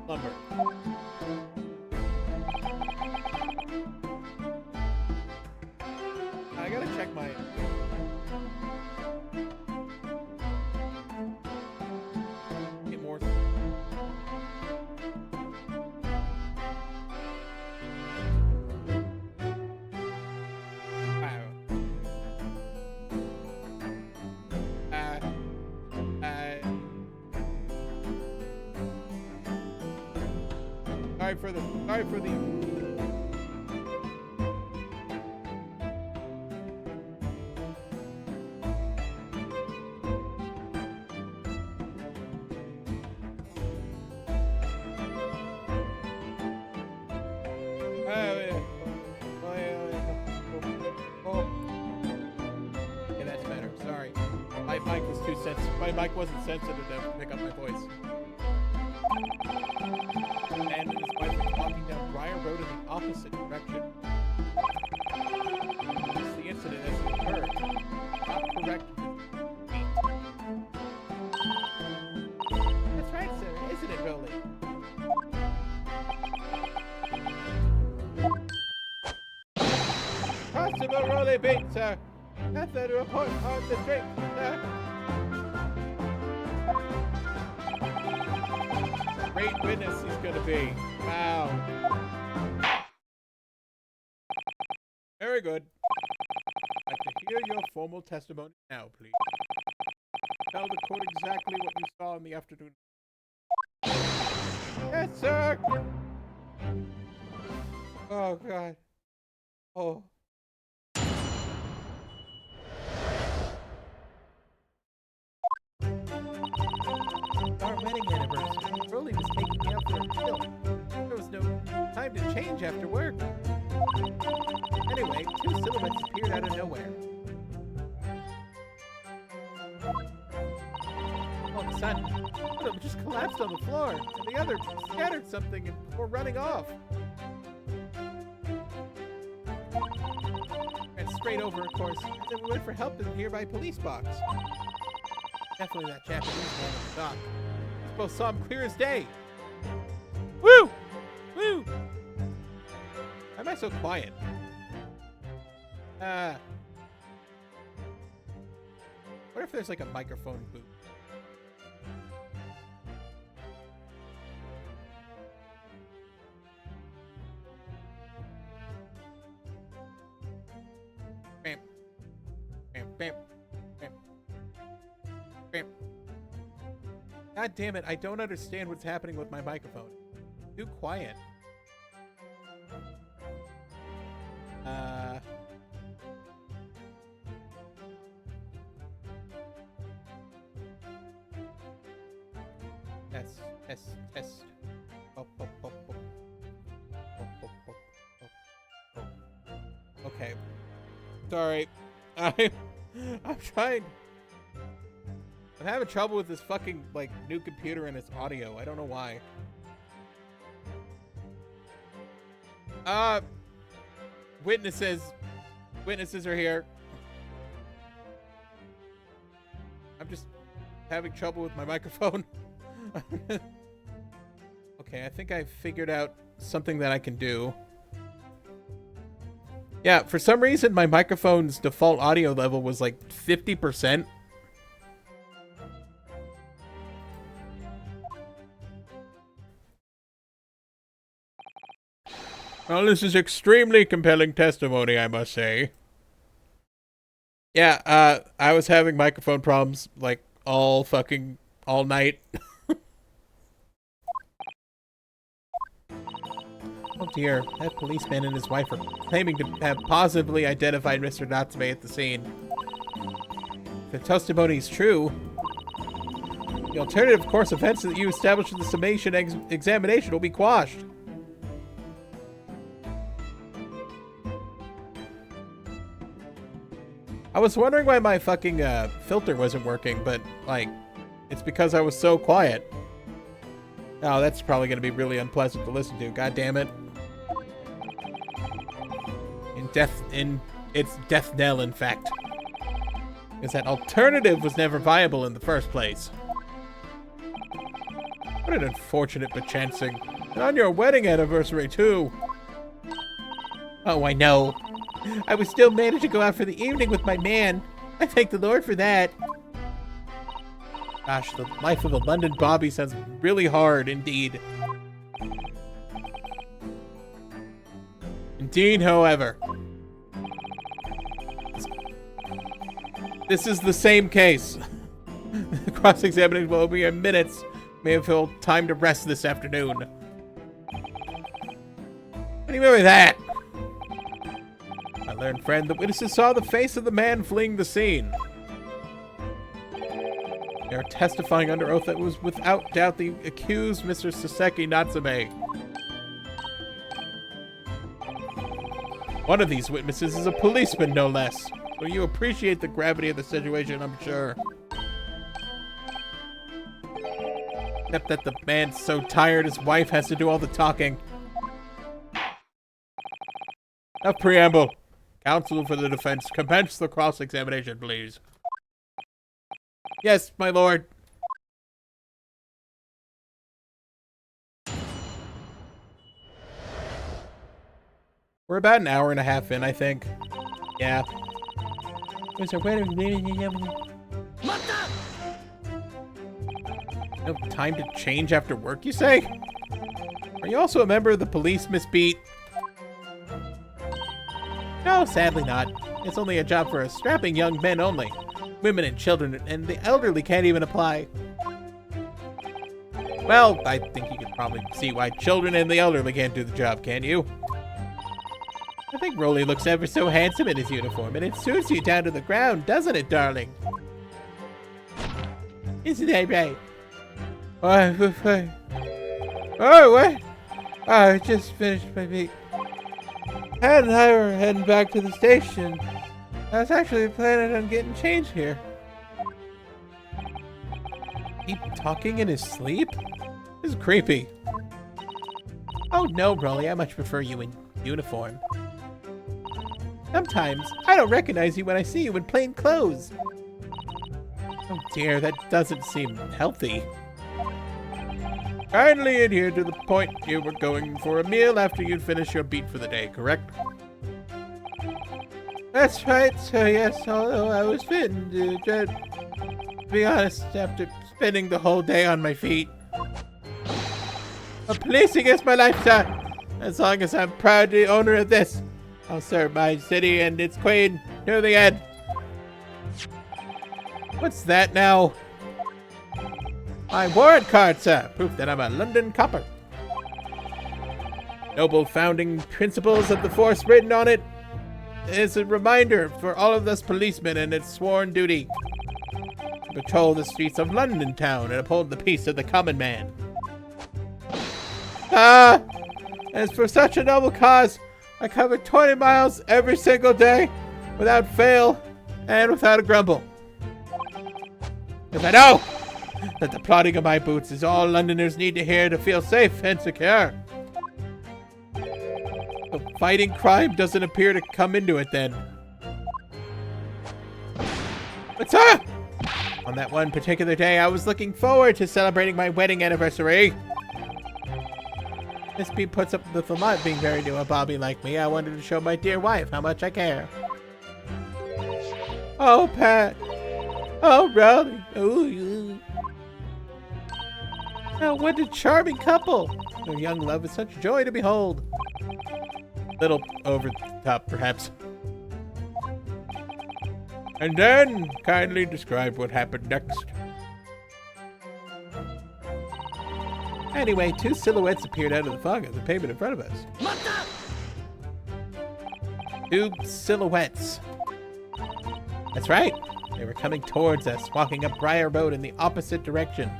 Lumber. I gotta check my. Get more. Wow. Sorry for the. Okay, that's better. Sorry. My mic was too sensitive. My mic wasn't sensitive enough to pick up my voice. And his wife was walking down Briar Road in the opposite direction. It's the incident as it occurred. Not correct. That's right, sir. Isn't it, Rolly? Constable Rolly Beat, sir. That's a report on the street, sir. Great witness he's gonna be. Wow. Very good. I'd like to hear your formal testimony now, please. Tell the court exactly what you saw in the afternoon. Yes, sir. Oh, God. Oh. Our wedding anniversary. Rolly was taking me out for a meal. There was no time to change after work. Anyway, two silhouettes appeared out of nowhere. All of a sudden, one of them just collapsed on the floor, and the other scattered something and before running off. Ran straight over, of course, and then we went for help in the nearby police box. Definitely that Japanese man on the dock. We both saw him clear as day. Woo! Woo! Why am I so quiet? What if there's like a microphone booth? Bam. Bam, bam, bam. Bam. God damn it, I don't understand what's happening with my microphone. Too quiet. Test. Oh. Okay. Sorry. I'm trying. I'm having trouble with this fucking, like, new computer and its audio. I don't know why. Witnesses. Witnesses are here. I'm just having trouble with my microphone. Okay, I think I figured out something that I can do. Yeah, for some reason, my microphone's default audio level was like 50%. Well, this is extremely compelling testimony, I must say. Yeah, I was having microphone problems, like, all night. Oh dear, that policeman and his wife are claiming to have positively identified Mr. Natsume at the scene. If the testimony is true, the alternative course of events that you established in the summation examination will be quashed. I was wondering why my fucking filter wasn't working, but, like, it's because I was so quiet. Oh, that's probably going to be really unpleasant to listen to. God damn it. It's death knell, in fact. Because that alternative was never viable in the first place. What an unfortunate bechancing. And on your wedding anniversary, too. Oh, I know. I was still managed to go out for the evening with my man. I thank the Lord for that. Gosh, the life of a London Bobby sounds really hard indeed. Indeed, however. This is the same case. The cross-examination will be in minutes. May have felt time to rest this afternoon. What do you mean by that? My learned friend, the witnesses saw the face of the man fleeing the scene. They are testifying under oath that it was without doubt the accused Mr. Saseki Natsume. One of these witnesses is a policeman, no less. So you appreciate the gravity of the situation, I'm sure. Except that the man's so tired his wife has to do all the talking. Enough preamble. Counsel for the defense, commence the cross-examination, please. Yes, my lord. We're about an hour and a half in, I think. Yeah. No time to change after work, you say? Are you also a member of the police, Miss Beat? No, sadly not. It's only a job for strapping young men only. Women and children and the elderly can't even apply. Well, I think you can probably see why children and the elderly can't do the job, can't you? I think Rolly looks ever so handsome in his uniform, and it suits you down to the ground, doesn't it, darling? Isn't that right? Oh, what? Oh, I just finished my meet. Dad and I were heading back to the station. I was actually planning on getting changed here. Keep talking in his sleep? This is creepy. Oh no, Rolly, I much prefer you in uniform. Sometimes, I don't recognize you when I see you in plain clothes. Oh dear, that doesn't seem healthy. Kindly adhere to the point. You were going for a meal after you'd finished your beat for the day, correct? That's right, so yes, although I was fitting to be honest, after spending the whole day on my feet. But policing is my lifestyle. As long as I'm proud to be owner of this, I'll serve my city and its queen to the end. What's that now? My warrant card, sir. Proof that I'm a London copper. Noble founding principles of the force written on it is a reminder for all of us policemen and its sworn duty. to patrol the streets of London town and uphold the peace of the common man. As for such a noble cause, I cover 20 miles every single day, without fail and without a grumble. Because I know that the plodding of my boots is all Londoners need to hear to feel safe and secure. So fighting crime doesn't appear to come into it then. But sir, on that one particular day, I was looking forward to celebrating my wedding anniversary. Miss B puts up with a lot being married to a Bobby like me. I wanted to show my dear wife how much I care. Oh, Pat. Oh, Raleigh. Ooh. Oh, what a charming couple. Their young love is such joy to behold. Little over the top, perhaps. And then, kindly describe what happened next. Anyway, two silhouettes appeared out of the fog of the pavement in front of us. Two silhouettes. That's right. They were coming towards us, walking up Briar Road in the opposite direction.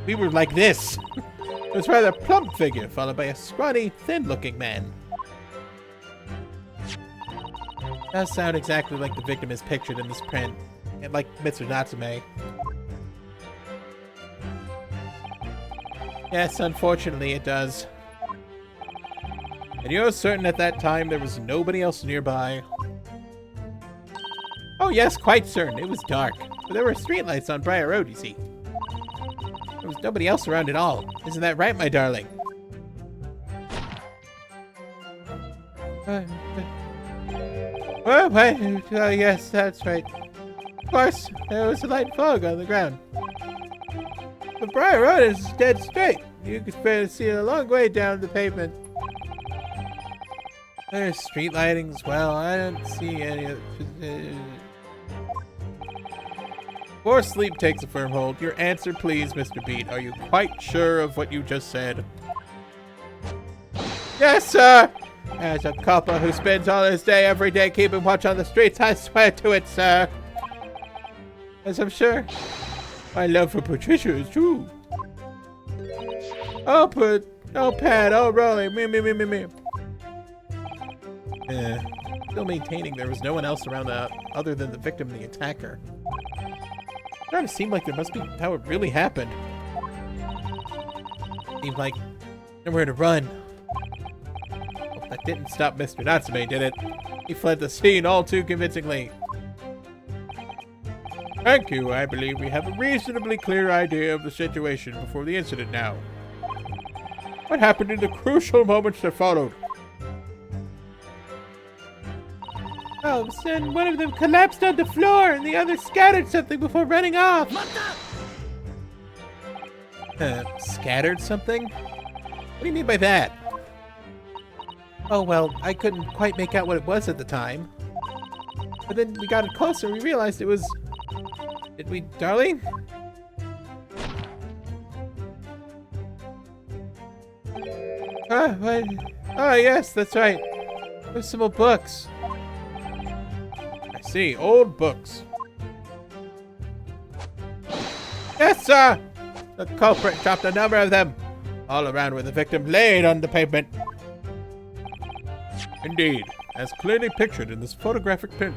We were like this. It was rather a plump figure, followed by a scrawny, thin-looking man. Does sound exactly like the victim is pictured in this print, and like Mr. Natsume. Yes, unfortunately it does. And you're certain at that time there was nobody else nearby? Oh yes, quite certain. It was dark. But there were streetlights on Briar Road, you see. There was nobody else around at all. Isn't that right, my darling? Yes, that's right. Of course, there was a light fog on the ground. The Briar Road is dead straight. You can barely see it a long way down the pavement. There's street lighting as well. I don't see any of it. Before sleep takes a firm hold, your answer please, Mr. Beat. Are you quite sure of what you just said? Yes, sir! As a copper who spends all his day every day keeping watch on the streets, I swear to it, sir. As I'm sure my love for Patricia is true. Oh, Pat, oh, Rolly, me. Still maintaining there was no one else around other than the victim and the attacker. It kind of seemed like there must be how it really happened. Seemed like nowhere to run. Well, that didn't stop Mr. Natsume, did it? He fled the scene all too convincingly. Thank you. I believe we have a reasonably clear idea of the situation before the incident now. What happened in the crucial moments that followed? Oh, then one of them collapsed on the floor and the other scattered something before running off. Scattered something? What do you mean by that? Oh, well, I couldn't quite make out what it was at the time. But then we got it closer and we realized it was... Did we, darling? What? Oh, yes, that's right. There's some old books. I see, old books. Yes, sir! The culprit dropped a number of them, all around where the victim laid on the pavement. Indeed, as clearly pictured in this photographic print.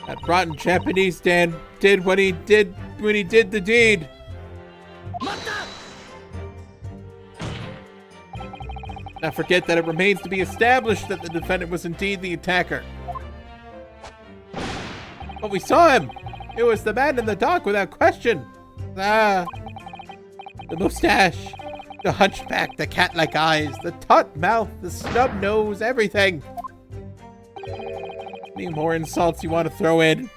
That rotten Japanese Dan did what he did when he did the deed. Now forget that it remains to be established that the defendant was indeed the attacker. But we saw him! It was the man in the dock without question! The mustache, the hunchback, the cat-like eyes, the taut mouth, the snub nose, everything! Any more insults you want to throw in?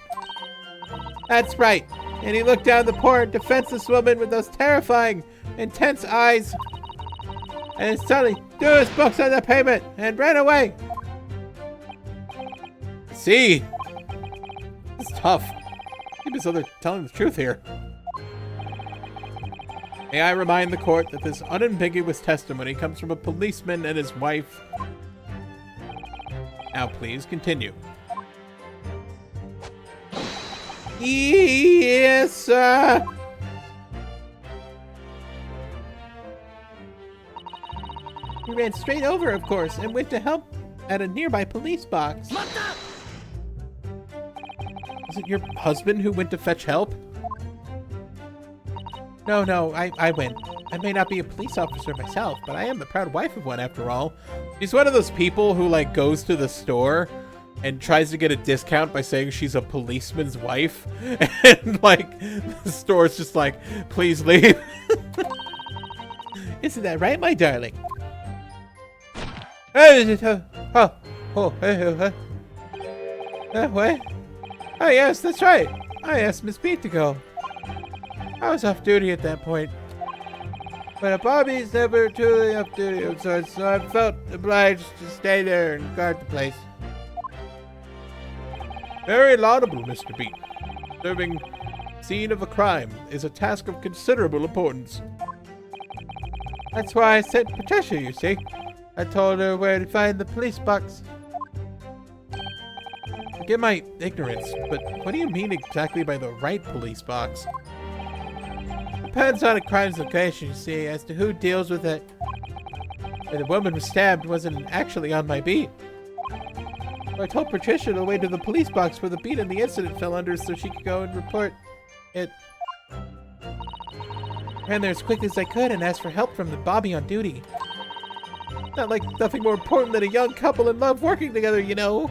That's right! And he looked down the poor, defenseless woman with those terrifying, intense eyes, and suddenly threw his books on the pavement and ran away. See, it's tough. Maybe so they're telling the truth here. May I remind the court that this unambiguous testimony comes from a policeman and his wife. Now, please continue. Yes, sir. We ran straight over, of course, and went to help at a nearby police box. Is it your husband who went to fetch help? No, I went. I may not be a police officer myself, but I am the proud wife of one after all. She's one of those people who, like, goes to the store and tries to get a discount by saying she's a policeman's wife. And, like, the store's just like, please leave. Isn't that right, my darling? What? Oh, yes, that's right. I asked Miss Pete to go. I was off duty at that point. But Bobby's never truly off duty of sorts, so I felt obliged to stay there and guard the place. Very laudable, Mr. Pete. Serving scene of a crime is a task of considerable importance. That's why I sent Patricia, you see. I told her where to find the police box. Forgive my ignorance, but what do you mean exactly by the right police box? Depends on a crime's location, you see, as to who deals with it. Where the woman was stabbed wasn't actually on my beat. So I told Patricia to wait to the police box where the beat and the incident fell under so she could go and report it. Ran there as quickly as I could and asked for help from the Bobby on duty. Not like nothing more important than a young couple in love working together, you know.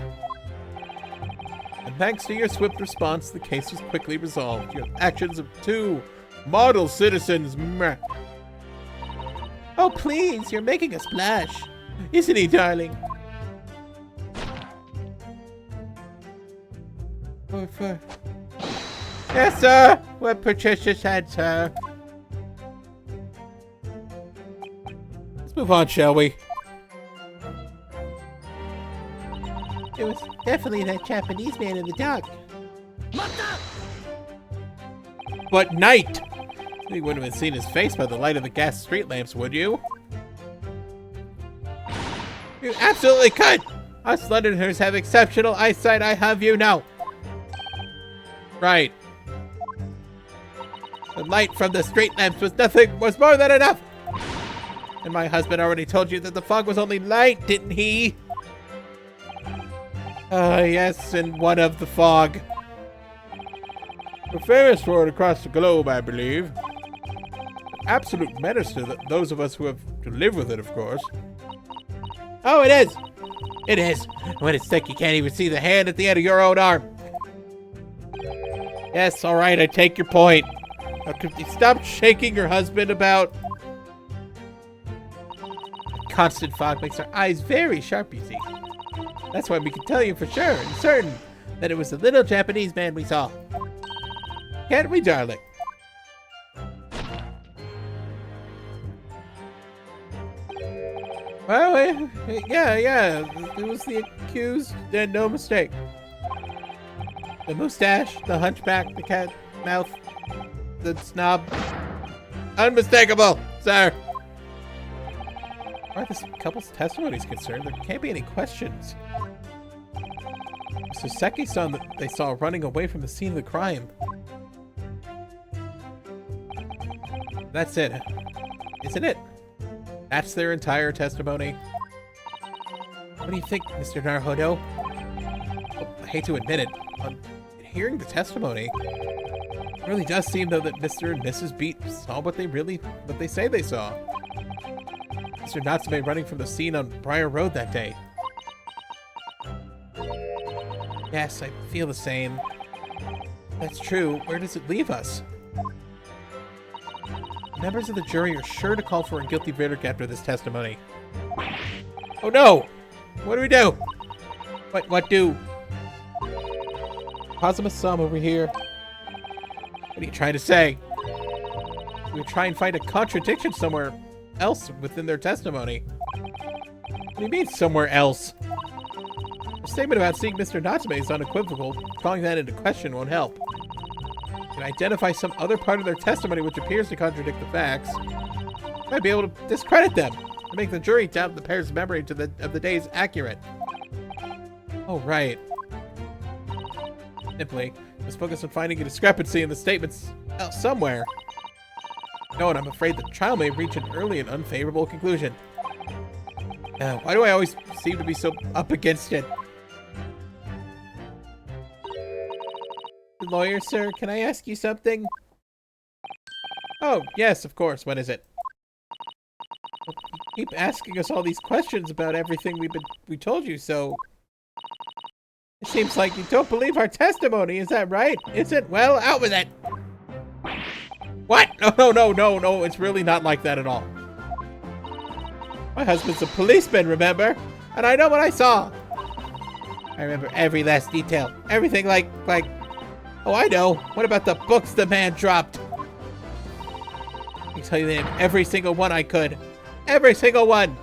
And thanks to your swift response, the case was quickly resolved. Your actions of two model citizens. Meh. Oh, please, you're making a splash. Isn't he, darling? For. Yes, sir. What Patricia said, sir. Let's move on, shall we? It was definitely that Japanese man in the dock. But night! You wouldn't have seen his face by the light of the gas street lamps, would you? You absolutely could! Us Londoners have exceptional eyesight, I have you know. Right. The light from the street lamps was more than enough! And my husband already told you that the fog was only light, didn't he? Yes, and one of the fog. We're famous for it across the globe, I believe. Absolute menace to those of us who have to live with it, of course. Oh, it is! It is. When it's thick, you can't even see the hand at the end of your own arm. Yes, all right, I take your point. Now, could you stop shaking your husband about? Constant fog makes our eyes very sharp, you see. That's why we can tell you for sure and certain that it was the little Japanese man we saw. Can't we, darling? Well, yeah, it was the accused, and no mistake. The mustache, the hunchback, the cat mouth, the snob. Unmistakable, sir. As far as this couple's testimony is concerned, there can't be any questions. Mr. Seki's-san that they saw running away from the scene of the crime. That's it, isn't it? That's their entire testimony. What do you think, Mr. Naruhodo? Well, I hate to admit it, on hearing the testimony, it really does seem though that Mr. and Mrs. Beat saw what they say they saw. Mr. Natsume running from the scene on Briar Road that day. Yes, I feel the same. That's true. Where does it leave us? Members of the jury are sure to call for a guilty verdict after this testimony. Oh no! What do we do? What do? Kazuma-san over here. What are you trying to say? We try and find a contradiction somewhere else within their testimony. What do you mean, somewhere else? The statement about seeing Mr. Natsume is unequivocal. Calling that into question won't help. Can identify some other part of their testimony which appears to contradict the facts. Might be able to discredit them and make the jury doubt the pair's memory of the day is accurate. Oh, right. Simply, let's focus on finding a discrepancy in the statements somewhere. No, and I'm afraid the trial may reach an early and unfavorable conclusion. Why do I always seem to be so up against it? Lawyer, sir, can I ask you something? Oh, yes, of course. What is it? You keep asking us all these questions about everything we told you, so... It seems like you don't believe our testimony, is that right? Is it? Well, out with it! What? No, it's really not like that at all. My husband's a policeman, remember? And I know what I saw. I remember every last detail. Everything like... Oh, I know. What about the books the man dropped? I can tell you the name of every single one I could. Every single one!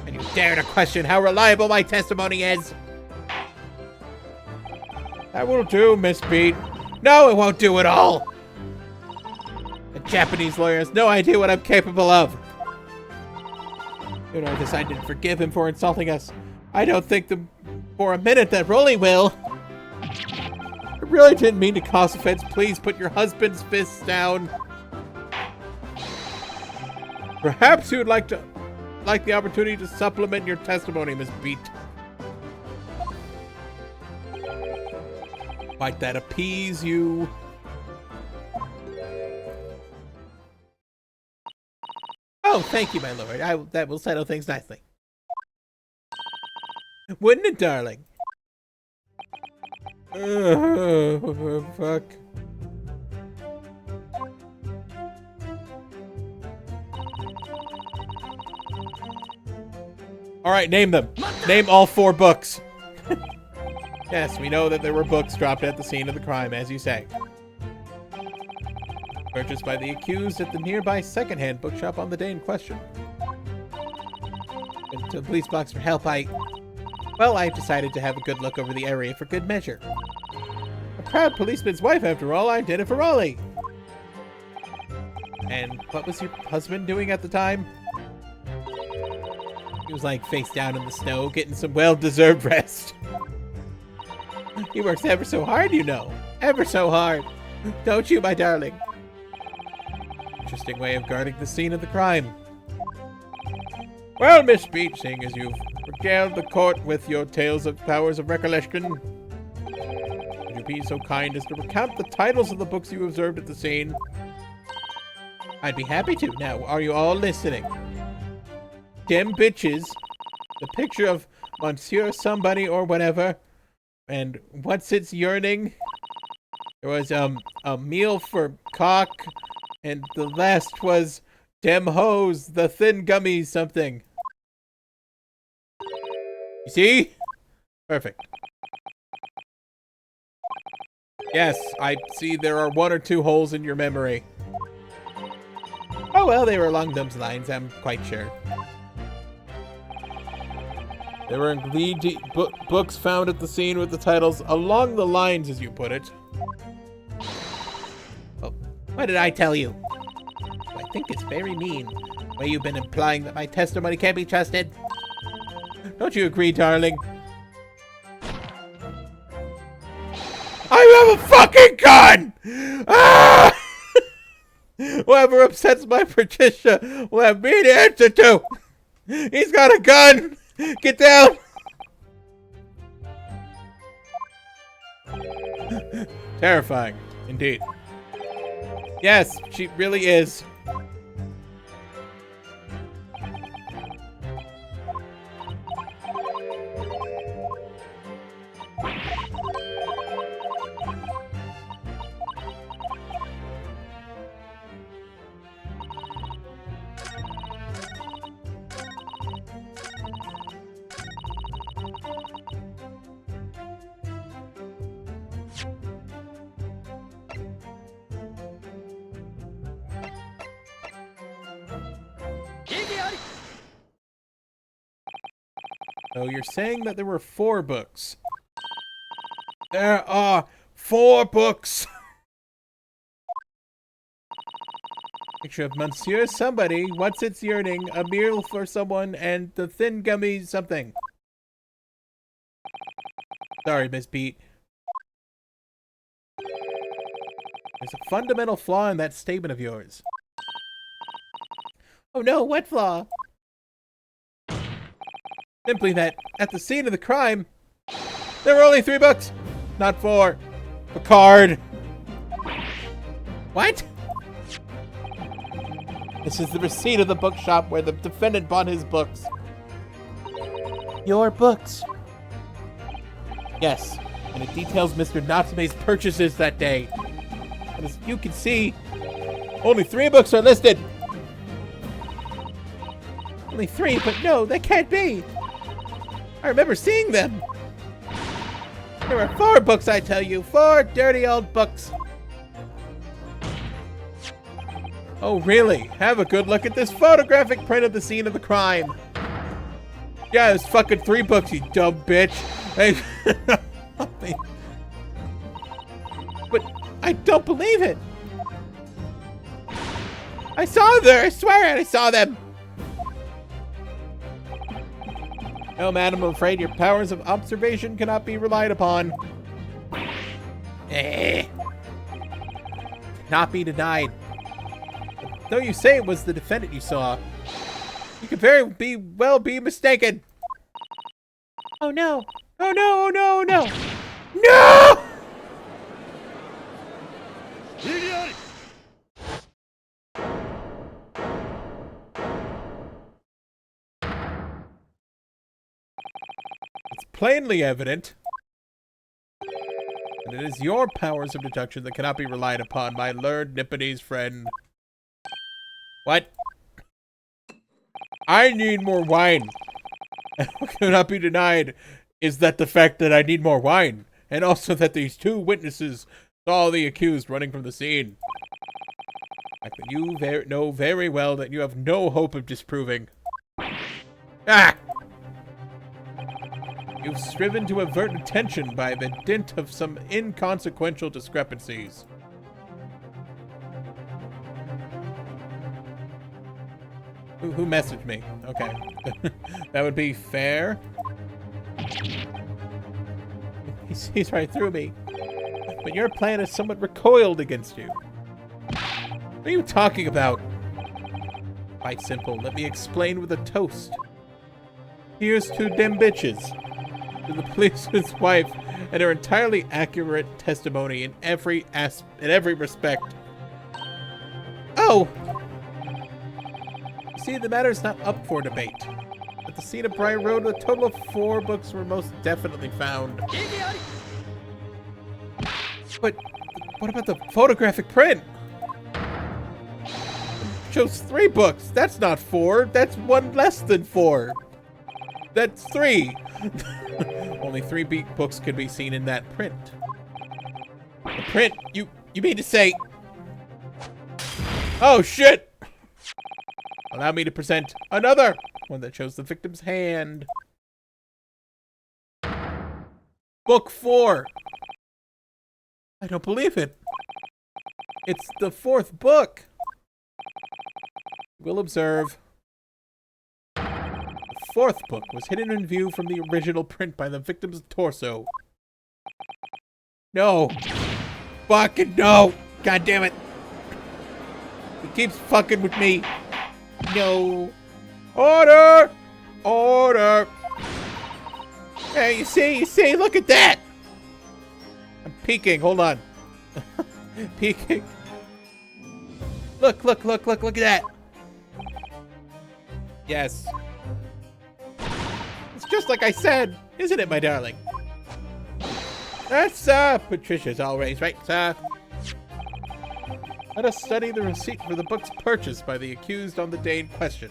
And you dare to question how reliable my testimony is? That will do, Miss Beat. No, it won't do at all! A Japanese lawyer has no idea what I'm capable of. You know, I decided to forgive him for insulting us. I don't think for a minute that Rolly will. I really didn't mean to cause offense. Please put your husband's fists down. Perhaps you would like the opportunity to supplement your testimony, Miss Beat. Might that appease you? Oh, thank you, my lord. That will settle things nicely. Wouldn't it, darling? Fuck. All right, name them. Name all 4 books. Yes, we know that there were books dropped at the scene of the crime, as you say. Purchased by the accused at the nearby secondhand bookshop on the day in question. Went to the police box for help. Well, I've decided to have a good look over the area for good measure. A proud policeman's wife, after all. I did it for Ollie. And what was your husband doing at the time? He was like face down in the snow, getting some well-deserved rest. He works ever so hard, you know. Ever so hard. Don't you, my darling? Interesting way of guarding the scene of the crime. Well, Miss Beach, seeing as you've regaled the court with your tales of powers of recollection, would you be so kind as to recount the titles of the books you observed at the scene? I'd be happy to. Now, are you all listening? Dem Bitches, the picture of Monsieur Somebody or whatever, and What's It's Yearning? There was a meal for cock, and the last was Dem Hose, the thin gummy something. You see? Perfect. Yes, I see there are 1 or 2 holes in your memory. Oh well, they were along those lines, I'm quite sure. There were indeed books found at the scene with the titles along the lines, as you put it. Oh, what did I tell you? I think it's very mean, the way you've been implying that my testimony can't be trusted. Don't you agree, darling? I have a fucking gun! Ah! Whoever upsets my Patricia will have me to answer to! He's got a gun! Get down! Terrifying, indeed. Yes, she really is. So you're saying that there were 4 books. There are 4 books! Picture of Monsieur Somebody, What's It's Yearning, a meal for someone, and the thin gummy something. Sorry, Miss Pete. There's a fundamental flaw in that statement of yours. Oh no, what flaw? Simply that, at the scene of the crime, there were only 3 books, not 4. A card. What? This is the receipt of the bookshop where the defendant bought his books. Your books. Yes, and it details Mr. Natsume's purchases that day. And as you can see, only 3 books are listed. Only 3, but no, that can't be. I remember seeing them. There were 4 books, I tell you. 4 dirty old books. Oh, really? Have a good look at this photographic print of the scene of the crime. Yeah, it's fucking 3 books, you dumb bitch. Hey. But I don't believe it. I saw them there, I swear I saw them. No, madam, I'm afraid your powers of observation cannot be relied upon. Not be denied. Though you say it was the defendant you saw, you could very well be mistaken. Oh no. Oh no, oh no, oh no. No! It's plainly evident that it is your powers of deduction that cannot be relied upon, my learned Nipponese friend. What? I need more wine. And what cannot be denied is that the fact that I need more wine, and also that these 2 witnesses saw the accused running from the scene. Like that you know very well that you have no hope of disproving. Ah! You've striven to avert attention by the dint of some inconsequential discrepancies. Who messaged me? Okay. That would be fair. He sees right through me. But your plan is somewhat recoiled against you. What are you talking about? Quite simple. Let me explain with a toast. Here's to them bitches. To the policeman's wife and her entirely accurate testimony in every respect. Oh! You see, the matter is not up for debate. At the scene of Briar Road, a total of 4 books were most definitely found. But what about the photographic print? It shows 3 books. That's not 4. That's 1 less than 4. That's 3. Only 3 books can be seen in that print. The print? You mean to say... Oh, shit! Allow me to present another one that shows the victim's hand. Book 4. I don't believe it. It's the 4th book. We'll observe. The 4th book was hidden in view from the original print by the victim's torso. No. Fucking no. God damn it. He keeps fucking with me. No. Order! Order! Hey, you see, look at that! I'm peeking, hold on. Peeking. Look at that. Yes. It's just like I said, isn't it, my darling? That's, Patricia's always right, sir. Let us study the receipt for the books purchased by the accused on the day in question.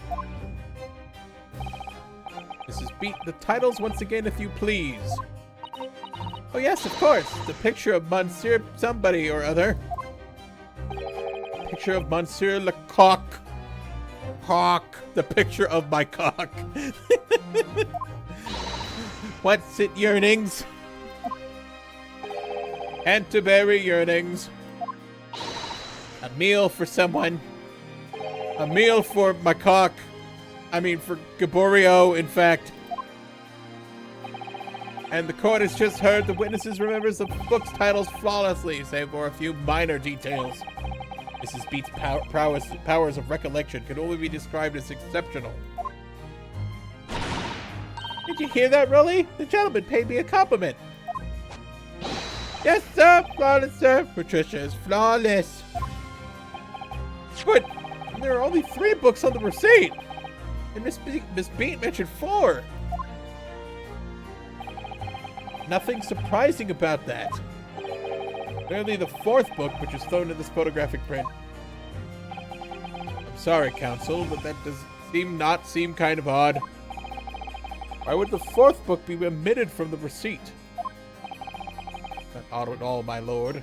Mrs. Beat, the titles once again, if you please. Oh yes, of course. The picture of Monsieur somebody or other. Picture of Monsieur Lecoq. Cock. The picture of my cock. What's it, yearnings? Canterbury yearnings. A meal for someone. A meal for my cock. I mean, for Gaborio, in fact. And the court has just heard the witnesses remembers the book's titles flawlessly, save for a few minor details. Mrs. Beat's powers of recollection can only be described as exceptional. Did you hear that, Rolly? The gentleman paid me a compliment. Yes, sir. Flawless, sir. Patricia is flawless. But there are only 3 books on the receipt. And Miss Beat mentioned 4. Nothing surprising about that. Merely the 4th book, which is thrown in this photographic print. I'm sorry, Counsel, but that does seem kind of odd. Why would the 4th book be omitted from the receipt? Not odd at all, my lord.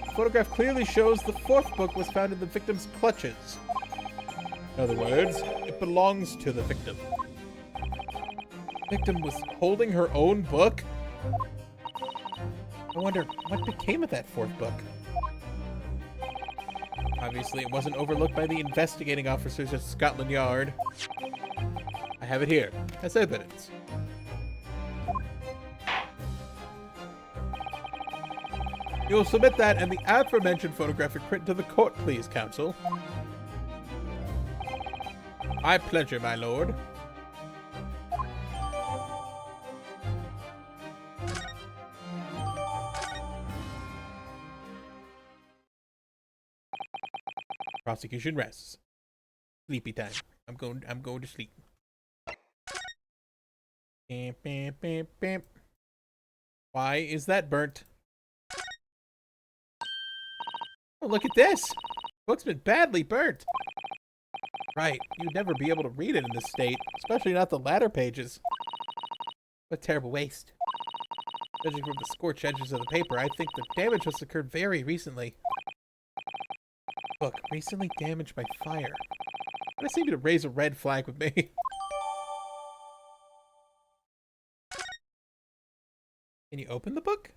The photograph clearly shows the 4th book was found in the victim's clutches. In other words, it belongs to the victim. The victim was holding her own book? I wonder what became of that 4th book. Obviously, it wasn't overlooked by the investigating officers at Scotland Yard. I have it here as evidence. You will submit that and the aforementioned photographic print to the court, please, Counsel. My pleasure, my lord. Prosecution rests. Sleepy time. I'm going to sleep. Bam, bam, bam, bam. Why is that burnt? Oh, look at this. The book's been badly burnt. Right, you'd never be able to read it in this state, especially not the latter pages. What terrible waste. Judging from the scorched edges of the paper, I think the damage must have occurred very recently. Book recently damaged by fire. That seemed to raise a red flag with me. Can you open the book?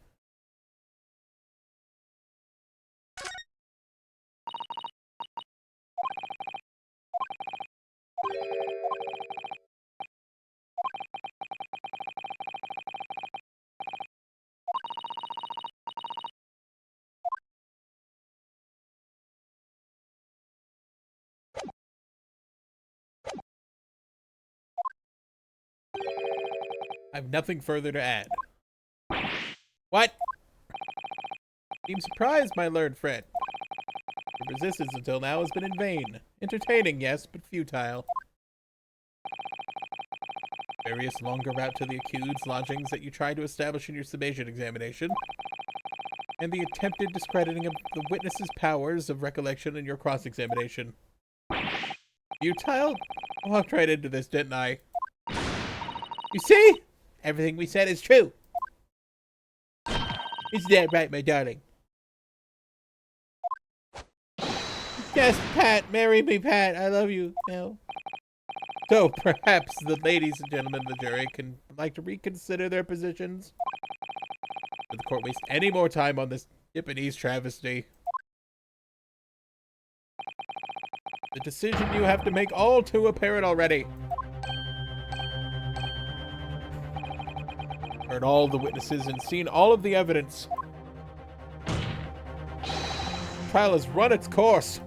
I have nothing further to add. What? Seem surprised, my learned friend. Your resistance until now has been in vain. Entertaining, yes, but futile. Various longer route to the accused's lodgings that you tried to establish in your summation examination, and the attempted discrediting of the witness's powers of recollection in your cross-examination. Futile? I walked right into this, didn't I? You see? Everything we said is true. Is that right, my darling? Yes, Pat. Marry me, Pat. I love you. No. So, perhaps the ladies and gentlemen of the jury can like to reconsider their positions. Did the court waste any more time on this Japanese travesty? The decision you have to make all too apparent already. Heard all the witnesses and seen all of the evidence. The trial has run its course.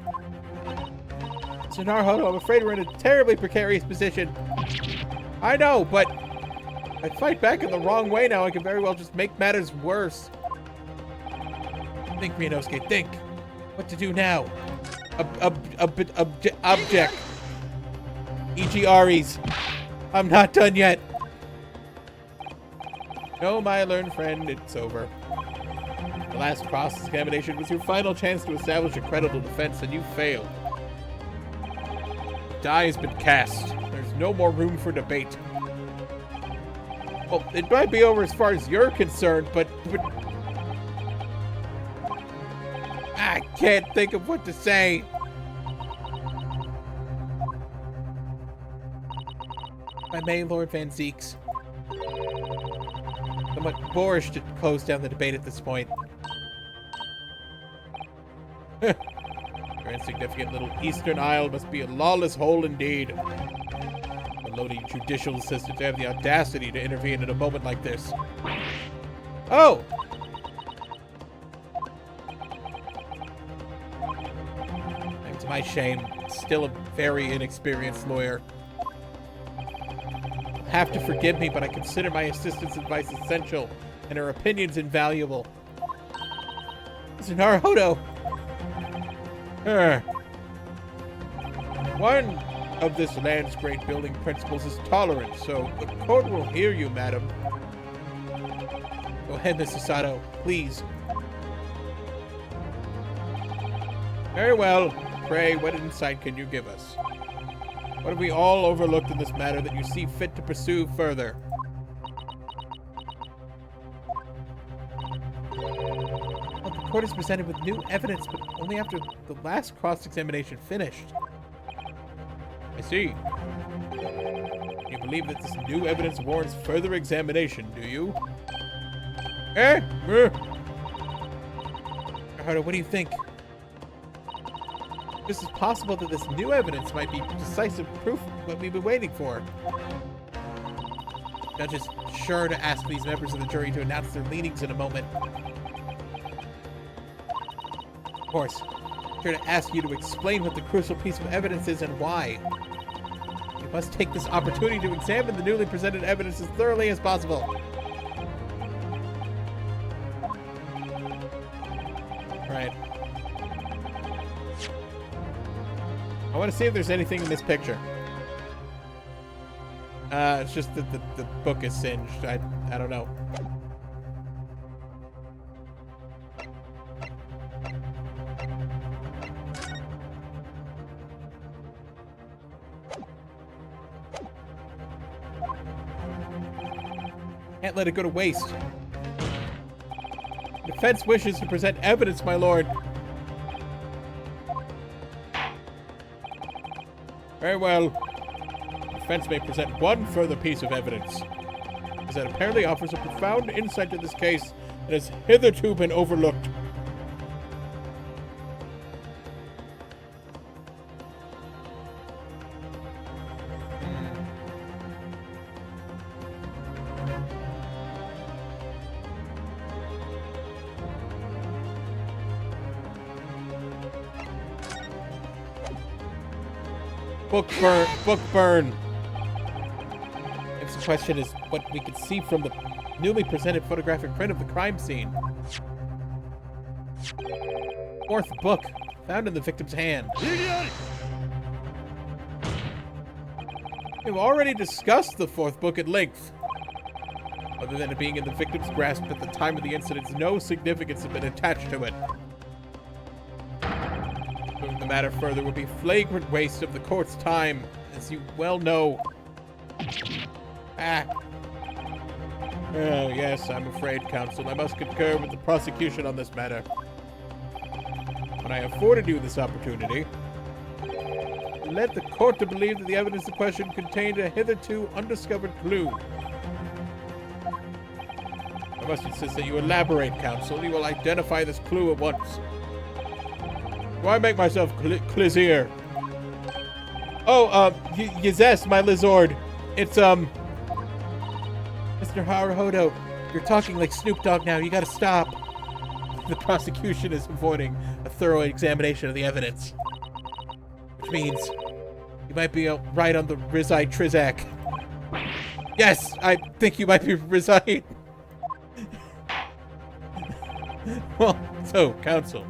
Mr. Naruhodo, I'm afraid we're in a terribly precarious position. I know, but if I fight back in the wrong way now, I can very well just make matters worse. Think, Ryunosuke, think. What to do now? Object. E.g. Ari's. I'm not done yet. No, my learned friend, it's over. The last cross-examination was your final chance to establish a credible defense, and you failed. The die has been cast. There's no more room for debate. Well, it might be over as far as you're concerned, but I can't think of what to say. If I may, Lord Van Zeeks. Somewhat boorish to close down the debate at this point. Your insignificant little Eastern Isle must be a lawless hole indeed. The baloney judicial assistant to have the audacity to intervene in a moment like this. Oh! And to my shame, still a very inexperienced lawyer. You'll have to forgive me, but I consider my assistant's advice essential and her opinions invaluable. Mr. Naruhodo! One of this land's great building principles is tolerance, so the court will hear you, madam. Go ahead, Mr. Sato, please. Very well. Pray, what insight can you give us? What have we all overlooked in this matter that you see fit to pursue further? Well, the court is presented with new evidence, but only after the last cross-examination finished. I see. You believe that this new evidence warrants further examination, do you? Naruhodo, what do you think? This is possible that this new evidence might be decisive proof of what we've been waiting for. The judge is sure to ask these members of the jury to announce their leanings in a moment. Of course, sure to ask you to explain what the crucial piece of evidence is and why. You must take this opportunity to examine the newly presented evidence as thoroughly as possible. Right. I want to see if there's anything in this picture. It's just that the book is singed. I don't know. Can't let it go to waste. The defense wishes to present evidence, my lord. Very well. The defense may present one further piece of evidence, as that apparently offers a profound insight to this case that has hitherto been overlooked. Book burn. Book burn. Next question is what we can see from the newly presented photographic print of the crime scene. Fourth book, found in the victim's hand. We've already discussed the fourth book at length. Other than it being in the victim's grasp at the time of the incident, no significance has been attached to it. Moving the matter further would be flagrant waste of the court's time, as you well know. Oh, yes, I'm afraid, counsel. I must concur with the prosecution on this matter. When I afforded you this opportunity, you led the court to believe that the evidence in question contained a hitherto undiscovered clue. I must insist that you elaborate, counsel. You will identify this clue at once. Do I make myself clear? Oh, yes, my lizard. It's, Mr. Naruhodo, you're talking like Snoop Dogg now. You gotta stop. The prosecution is avoiding a thorough examination of the evidence. Which means you might be right on the Rizai Trizak. Yes, I think you might be Rizai. Well, so, counsel.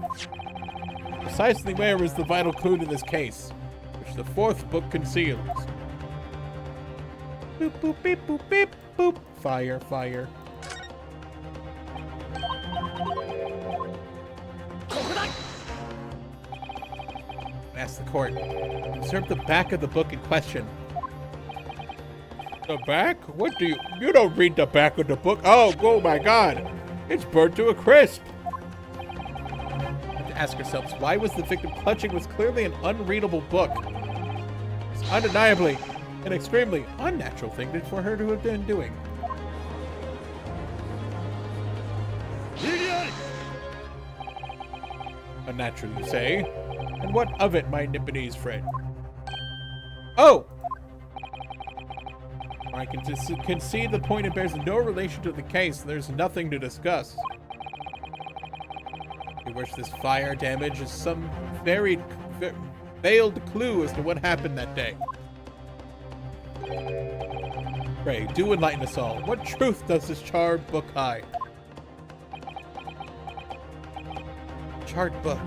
Precisely where is the vital clue to this case, which the fourth book conceals? Boop, boop, beep, boop, beep, boop. Fire, fire. Ask the court. Observe the back of the book in question. The back? What do you... You don't read the back of the book. Oh my god. It's burnt to a crisp. Ask ourselves, why was the victim clutching what's clearly an unreadable book? It's undeniably an extremely unnatural thing for her to have been doing. Unnatural, you say? And what of it, my Nipponese friend? Oh! I can just concede the point. It bears no relation to the case. There's nothing to discuss. I wish this fire damage is some veiled clue as to what happened that day. Pray, do enlighten us all. What truth does this charred book hide? Charred book.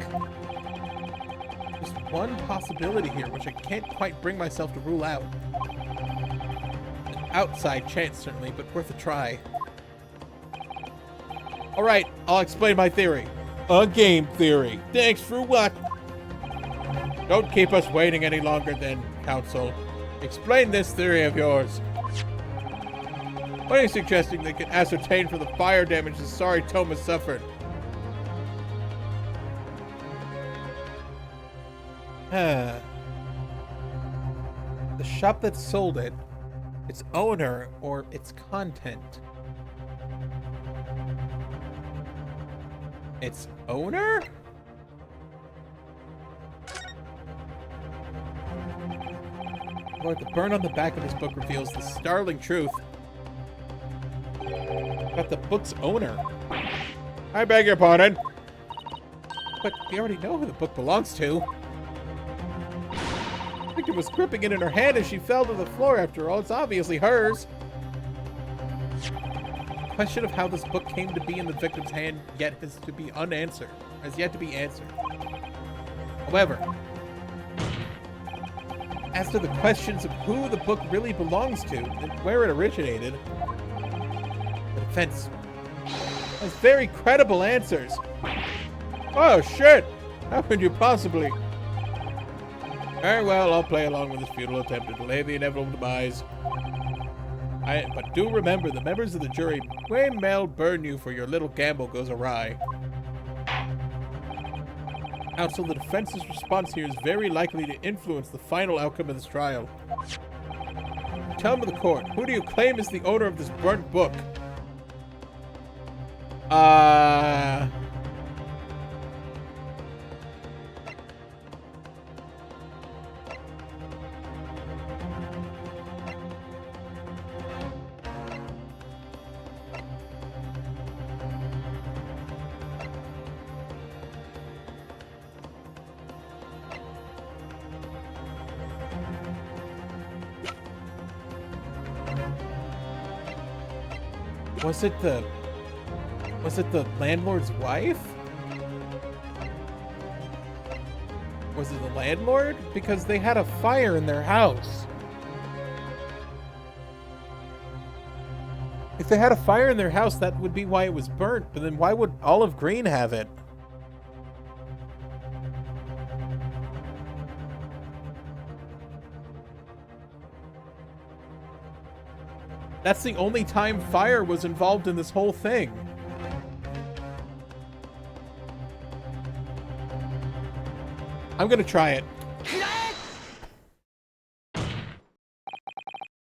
There's one possibility here, which I can't quite bring myself to rule out. An outside chance, certainly, but worth a try. Alright, I'll explain my theory. A game theory. Thanks for what? Don't keep us waiting any longer then, Council. Explain this theory of yours. What are you suggesting they can ascertain from the fire damage the sorry tome has suffered? The shop that sold it, its owner, or its content? Its owner? Lord, the burn on the back of this book reveals the startling truth about the book's owner. I beg your pardon. But we already know who the book belongs to. The victim was gripping it in her hand as she fell to the floor. After all, it's obviously hers. The question of how this book came to be in the victim's hand yet has to be unanswered. Has yet to be answered. However, as to the questions of who the book really belongs to and where it originated, the defense has very credible answers. Oh shit! How could you possibly? Very well, I'll play along with this futile attempt to delay the inevitable demise. But do remember, the members of the jury may burn you for your little gamble goes awry. Counsel, the defense's response here is very likely to influence the final outcome of this trial. Tell me the court, who do you claim is the owner of this burnt book? Was it the landlord's wife? Was it the landlord? Because they had a fire in their house. If they had a fire in their house, that would be why it was burnt. But then why would Olive Green have it? That's the only time fire was involved in this whole thing. I'm gonna try it.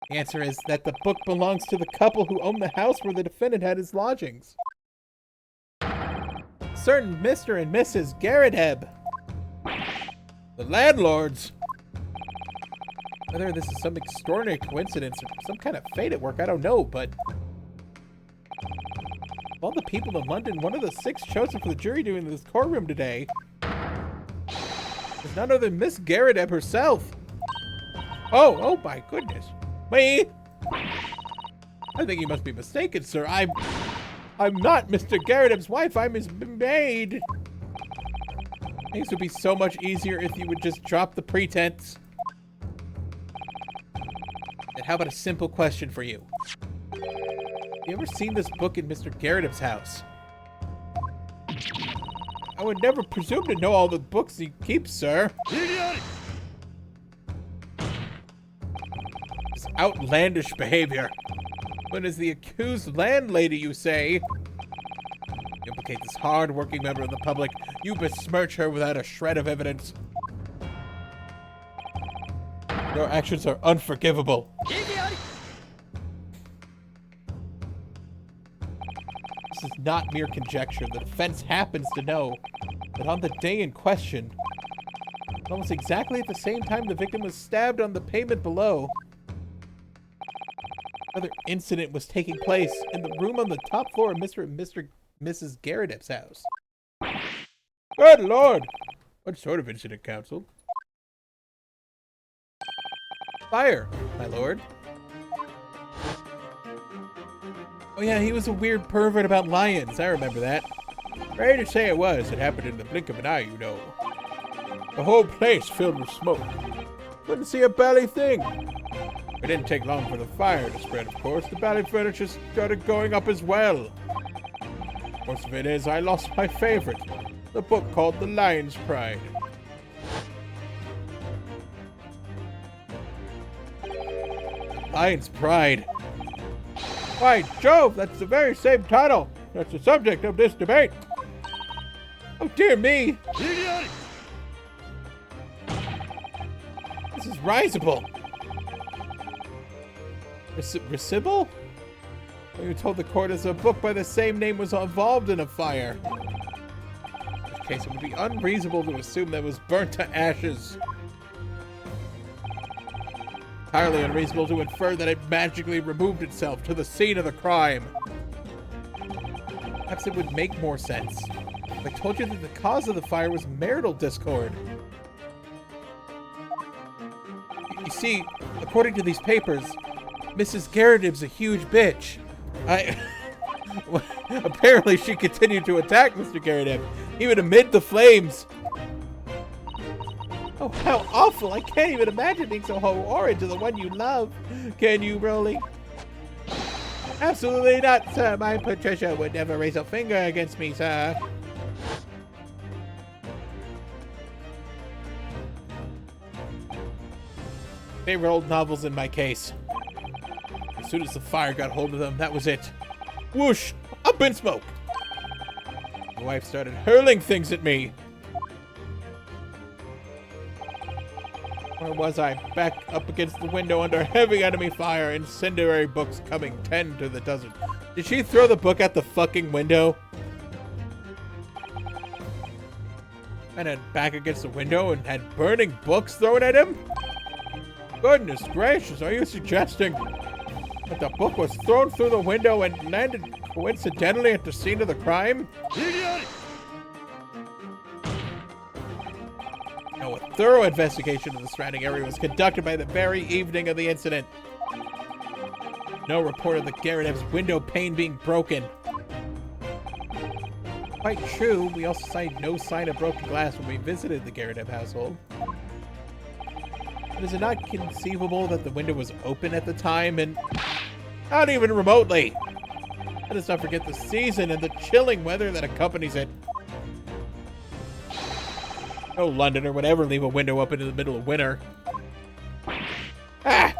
The answer is that the book belongs to the couple who owned the house where the defendant had his lodgings. Certain Mr. and Mrs. Garadeb. The landlords. Whether this is some extraordinary coincidence or some kind of fate at work, I don't know, but of all the people in London, one of the 6 chosen for the jury duty in this courtroom today is none other than Miss Garadeb herself. Oh my goodness. Me? I think you must be mistaken, sir. I'm not Mr. Garadeb's wife. I'm his maid. Things would be so much easier if you would just drop the pretense. And how about a simple question for you? Have you ever seen this book in Mr. Garadeb's house? I would never presume to know all the books he keeps, sir. This outlandish behavior. When is the accused landlady, you say? You implicate this hard-working member of the public. You besmirch her without a shred of evidence. Your actions are unforgivable. This is not mere conjecture. The defense happens to know that on the day in question, almost exactly at the same time the victim was stabbed on the pavement below, Another incident was taking place in the room on the top floor of Mrs. Garredip's house. Good lord! What sort of incident, Counsel? Fire, my lord. Oh yeah, he was a weird pervert about lions. I remember that. Ready to say it was. It happened in the blink of an eye, you know. The whole place filled with smoke. Couldn't see a bally thing. It didn't take long for the fire to spread, of course. The bally furniture started going up as well. Most of it is, I lost my favorite. The book called The Lion's Pride. Lion's Pride. By Jove, that's the very same title. That's the subject of this debate. Oh dear me. This is risible. Risible? Well, you told the court as a book by the same name was involved in a fire. In which case, it would be unreasonable to assume that it was burnt to ashes. Entirely unreasonable to infer that it magically removed itself to the scene of the crime. Perhaps it would make more sense if I told you that the cause of the fire was marital discord. You see, according to these papers, Mrs. Garredib's a huge bitch. Apparently she continued to attack Mr. Garredib, even amid the flames. Oh, how awful. I can't even imagine being so horrid to the one you love. Can you, Broly? Absolutely not, sir. My Patricia would never raise a finger against me, sir. Favorite old novels in my case. As soon as the fire got hold of them, that was it. Whoosh! Up in smoke! My wife started hurling things at me. Where was I? Back up against the window under heavy enemy fire, incendiary books coming 10 to the dozen. Did she throw the book at the fucking window? And then back against the window and had burning books thrown at him? Goodness gracious, are you suggesting that the book was thrown through the window and landed coincidentally at the scene of the crime? No, a thorough investigation of the surrounding area was conducted by the very evening of the incident. No report of the Garredib's window pane being broken. Quite true, we also saw no sign of broken glass when we visited the Garredib household. But is it not conceivable that the window was open at the time and not even remotely? Let us not forget the season and the chilling weather that accompanies it. No Londoner would ever leave a window open in the middle of winter. Ah!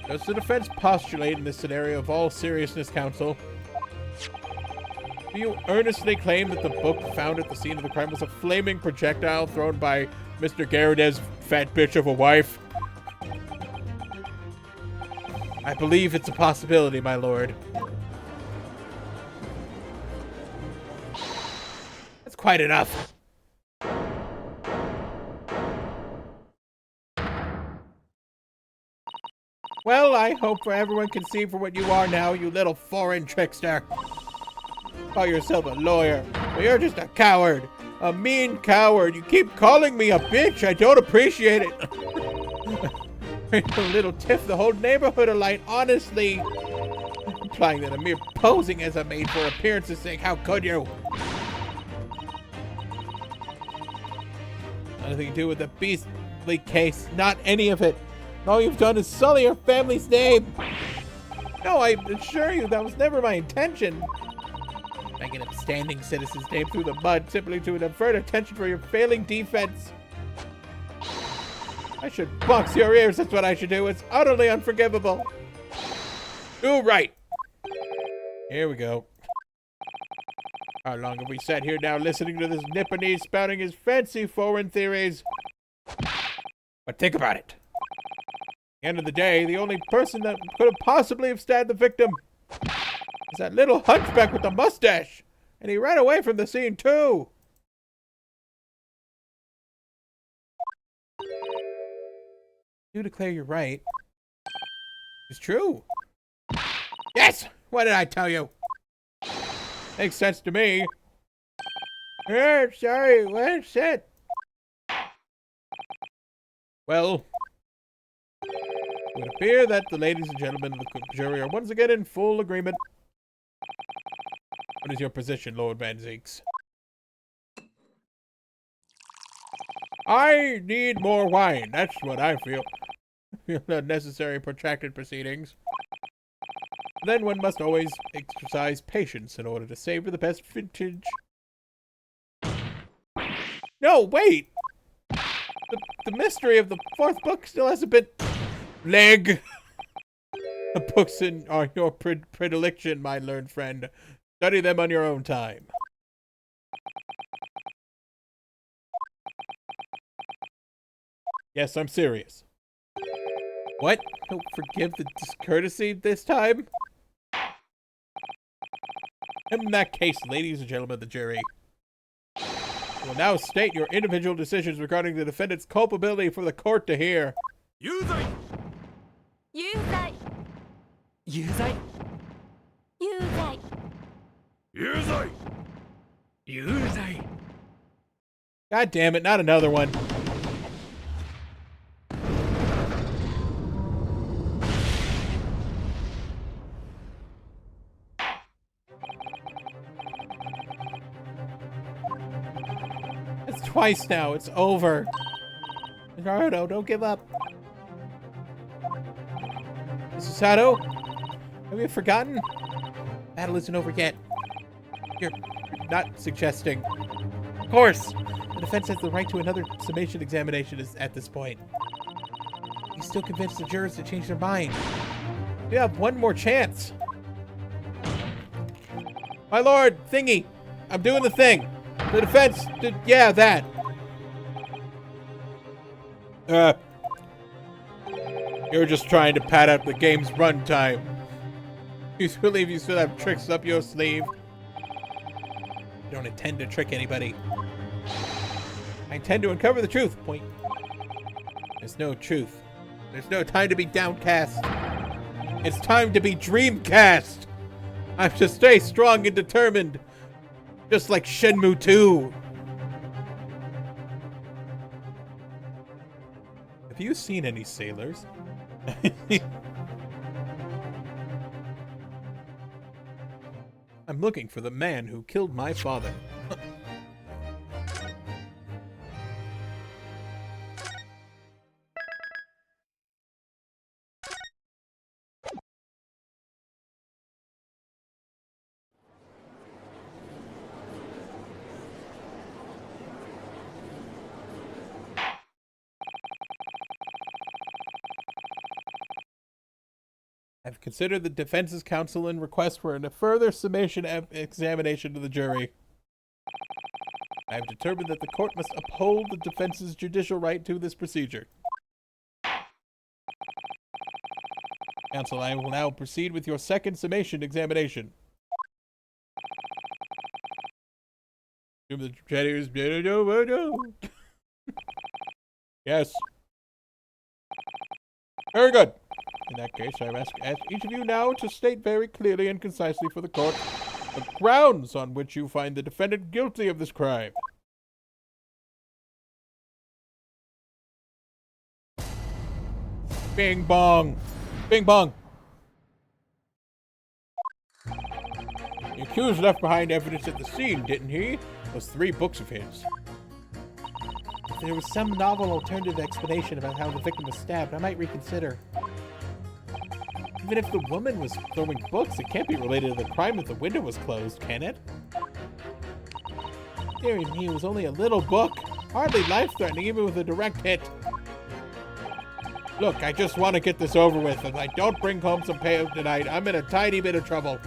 Does the defense postulate in this scenario of all seriousness, counsel? Do you earnestly claim that the book found at the scene of the crime was a flaming projectile thrown by Mr. Garredib's fat bitch of a wife? I believe it's a possibility, my lord. That's quite enough. Well, I hope everyone can see for what you are now, you little foreign trickster. Call yourself a lawyer, but you're just a coward. A mean coward. You keep calling me a bitch. I don't appreciate it. A little tiff the whole neighborhood alight, honestly. Implying that a mere posing as a maid for appearance's sake. How could you? Nothing to do with the beastly case. Not any of it. All you've done is sully your family's name. No, I assure you that was never my intention. Dragging an upstanding citizen's name through the mud simply to divert attention for your failing defense. I should box your ears, that's what I should do. It's utterly unforgivable. Too right. Here we go. How long have we sat here now listening to this Nipponese spouting his fancy foreign theories? But think about it. At the end of the day, the only person that could have possibly have stabbed the victim is that little hunchback with the mustache. And he ran away from the scene too. You declare you're right. It's true. Yes! What did I tell you? Makes sense to me. Sorry, what's it? Well, it would appear that the ladies and gentlemen of the jury are once again in full agreement. What is your position, Lord Van Zeeks? I need more wine. That's what I feel. The necessary protracted proceedings. Then one must always exercise patience in order to savor the best vintage. No, wait! The mystery of the fourth book still hasn't been... Leg! The books are your predilection, my learned friend. Study them on your own time. Yes, I'm serious. What? Don't forgive the discourtesy this time? In that case, ladies and gentlemen of the jury, you will now state your individual decisions regarding the defendant's culpability for the court to hear. 有罪 有罪 有罪 有罪 有罪有罪 God damn it, not another one. It's twice now. It's over. Naruto, don't give up. Mrs. Sato, have you forgotten? Battle isn't over yet. You're not suggesting. Of course. The defense has the right to another summation examination at this point. You still convince the jurors to change their mind. You have one more chance. My lord, thingy. I'm doing the thing. The defense did, yeah, that. You're just trying to pad out the game's runtime. You believe you still have tricks up your sleeve? You don't intend to trick anybody. I intend to uncover the truth. Point. There's no truth. There's no time to be downcast. It's time to be dreamcast. I have to stay strong and determined. Just like Shenmue 2. Have you seen any sailors? I'm looking for the man who killed my father. I've considered the defense's counsel and request for a further summation examination to the jury. I have determined that the court must uphold the defense's judicial right to this procedure. Counsel, I will now proceed with your second summation examination. Yes. Very good. In that case, I ask each of you now to state very clearly and concisely for the court the grounds on which you find the defendant guilty of this crime. Bing bong. Bing bong. The accused left behind evidence at the scene, didn't he? Those 3 books of his. If there was some novel alternative explanation about how the victim was stabbed, I might reconsider. Even if the woman was throwing books, it can't be related to the crime if the window was closed, can it? Dearie me, it was only a little book. Hardly life-threatening, even with a direct hit. Look, I just want to get this over with. If I don't bring home some payout tonight, I'm in a tiny bit of trouble.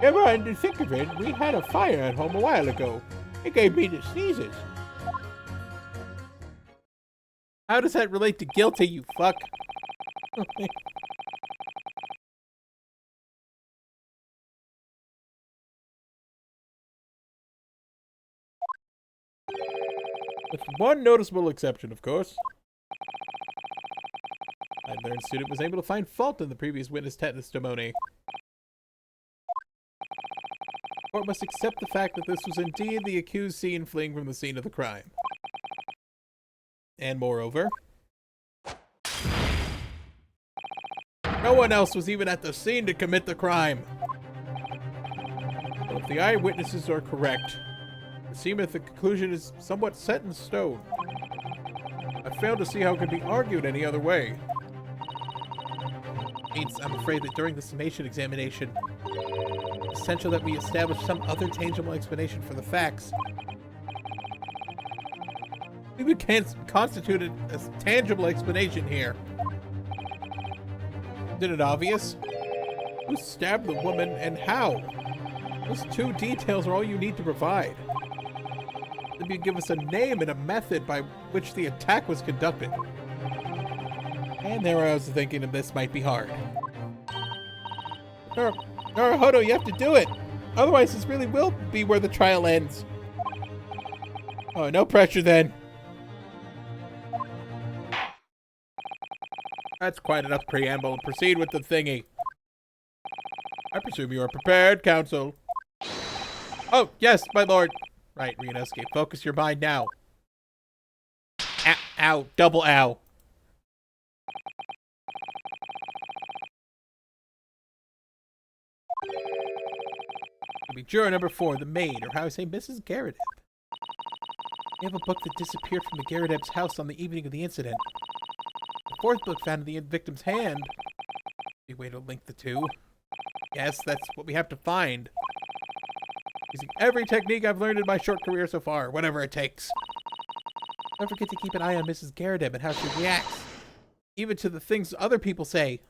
Never mind to think of it, we had a fire at home a while ago. It gave me the sneezes. How does that relate to guilty, you fuck? With one noticeable exception, of course. I learned student was able to find fault in the previous witness testimony. The court must accept the fact that this was indeed the accused seen fleeing from the scene of the crime. And moreover, no one else was even at the scene to commit the crime. Well, if the eyewitnesses are correct, it seemeth the conclusion is somewhat set in stone. I fail to see how it could be argued any other way. Means I'm afraid that during the summation examination, it's essential that we establish some other tangible explanation for the facts. We can't constitute a tangible explanation here. Isn't it obvious? Who stabbed the woman and how? Those two details are all you need to provide. Maybe you give us a name and a method by which the attack was conducted. And there I was thinking that this might be hard. Naruhodo, you have to do it! Otherwise this really will be where the trial ends. Oh, no pressure then. That's quite enough preamble. Proceed with the thingy. I presume you are prepared, counsel. Oh, yes, my lord. Right, Ryunosuke. Focus your mind now. Ow, ow, double ow. It'll be juror number 4, the maid, or how I say Mrs. Garrett. We have a book that disappeared from the Garrett house on the evening of the incident. The 4th book found in the victim's hand. A way to link the two. Yes, that's what we have to find. Using every technique I've learned in my short career so far, whatever it takes. Don't forget to keep an eye on Mrs. Garrett and how she reacts. Even to the things other people say.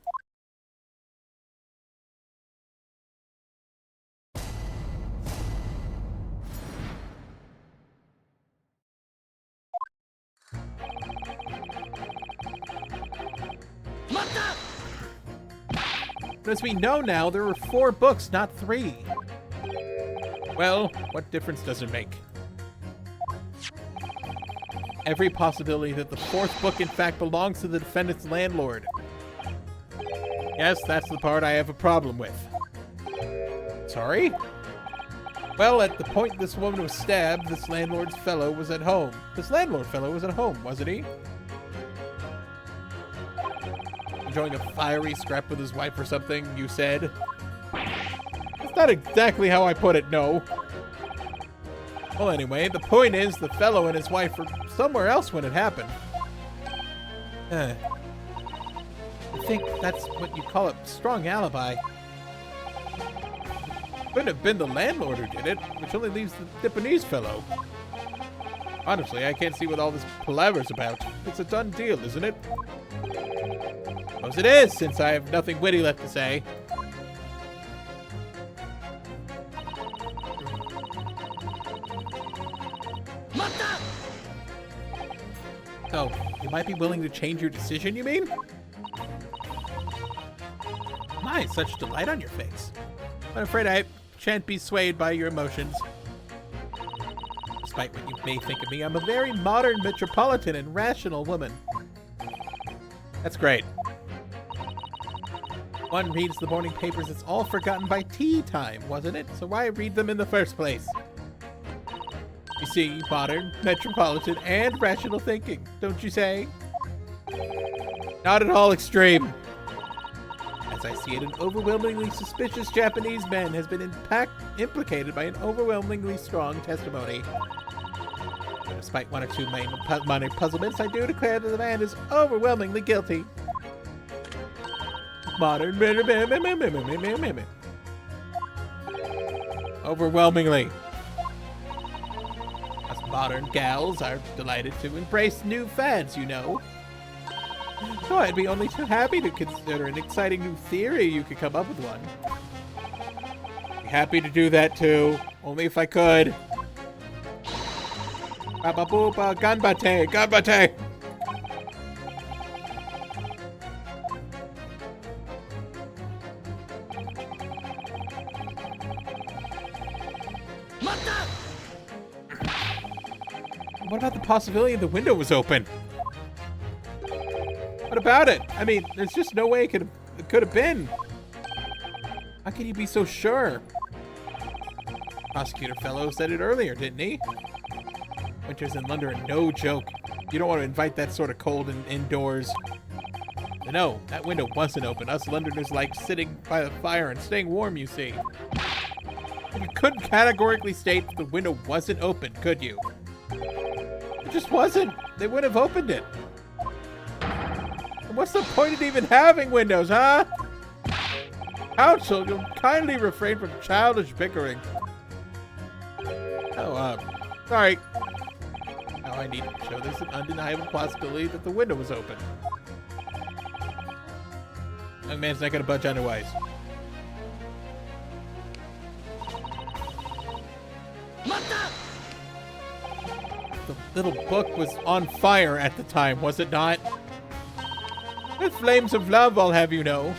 But as we know now, there were 4 books, not 3. Well, what difference does it make? Every possibility that the 4th book in fact belongs to the defendant's landlord. Yes, that's the part I have a problem with. Sorry? Well, at the point this woman was stabbed, this landlord fellow was at home. This landlord fellow was at home, wasn't he? Enjoying a fiery scrap with his wife or something, you said? That's not exactly how I put it, no. Well, anyway, the point is the fellow and his wife were somewhere else when it happened. I think that's what you call a strong alibi. Couldn't have been the landlord who did it, which only leaves the Japanese fellow. Honestly, I can't see what all this palaver's about. It's a done deal, isn't it? Suppose it is, since I have nothing witty left to say. So, you might be willing to change your decision, you mean? My, such delight on your face. I'm afraid I shan't be swayed by your emotions. Despite what you may think of me, I'm a very modern, metropolitan, and rational woman. That's great. One reads the morning papers, it's all forgotten by tea time, wasn't it? So why read them in the first place? You see, modern, metropolitan, and rational thinking, don't you say? Not at all extreme. As I see it, an overwhelmingly suspicious Japanese man has been implicated by an overwhelmingly strong testimony. But despite one or two minor puzzlements, I do declare that the man is overwhelmingly guilty. Modern, overwhelmingly. Us modern gals are delighted to embrace new fads, you know. So I'd be only too happy to consider an exciting new theory you could come up with one. Be happy to do that too, only if I could. Ba-ba-boo-ba, ganbate, ganbate! What about the possibility the window was open? What about it? I mean, there's just no way it could have been. How can you be so sure? Prosecutor fellow said it earlier, didn't he? Winters in London are no joke. You don't want to invite that sort of cold indoors. But no, that window wasn't open. Us Londoners like sitting by the fire and staying warm, you see. And you couldn't categorically state the window wasn't open, could you? It just wasn't. They would have opened it. And what's the point of even having windows, huh? Counsel, you'll kindly refrain from childish bickering. Oh, sorry. Now I need to show there's an undeniable possibility that the window was open. Young man's not gonna budge otherwise. The little book was on fire at the time, was it not? With flames of love, I'll have you know.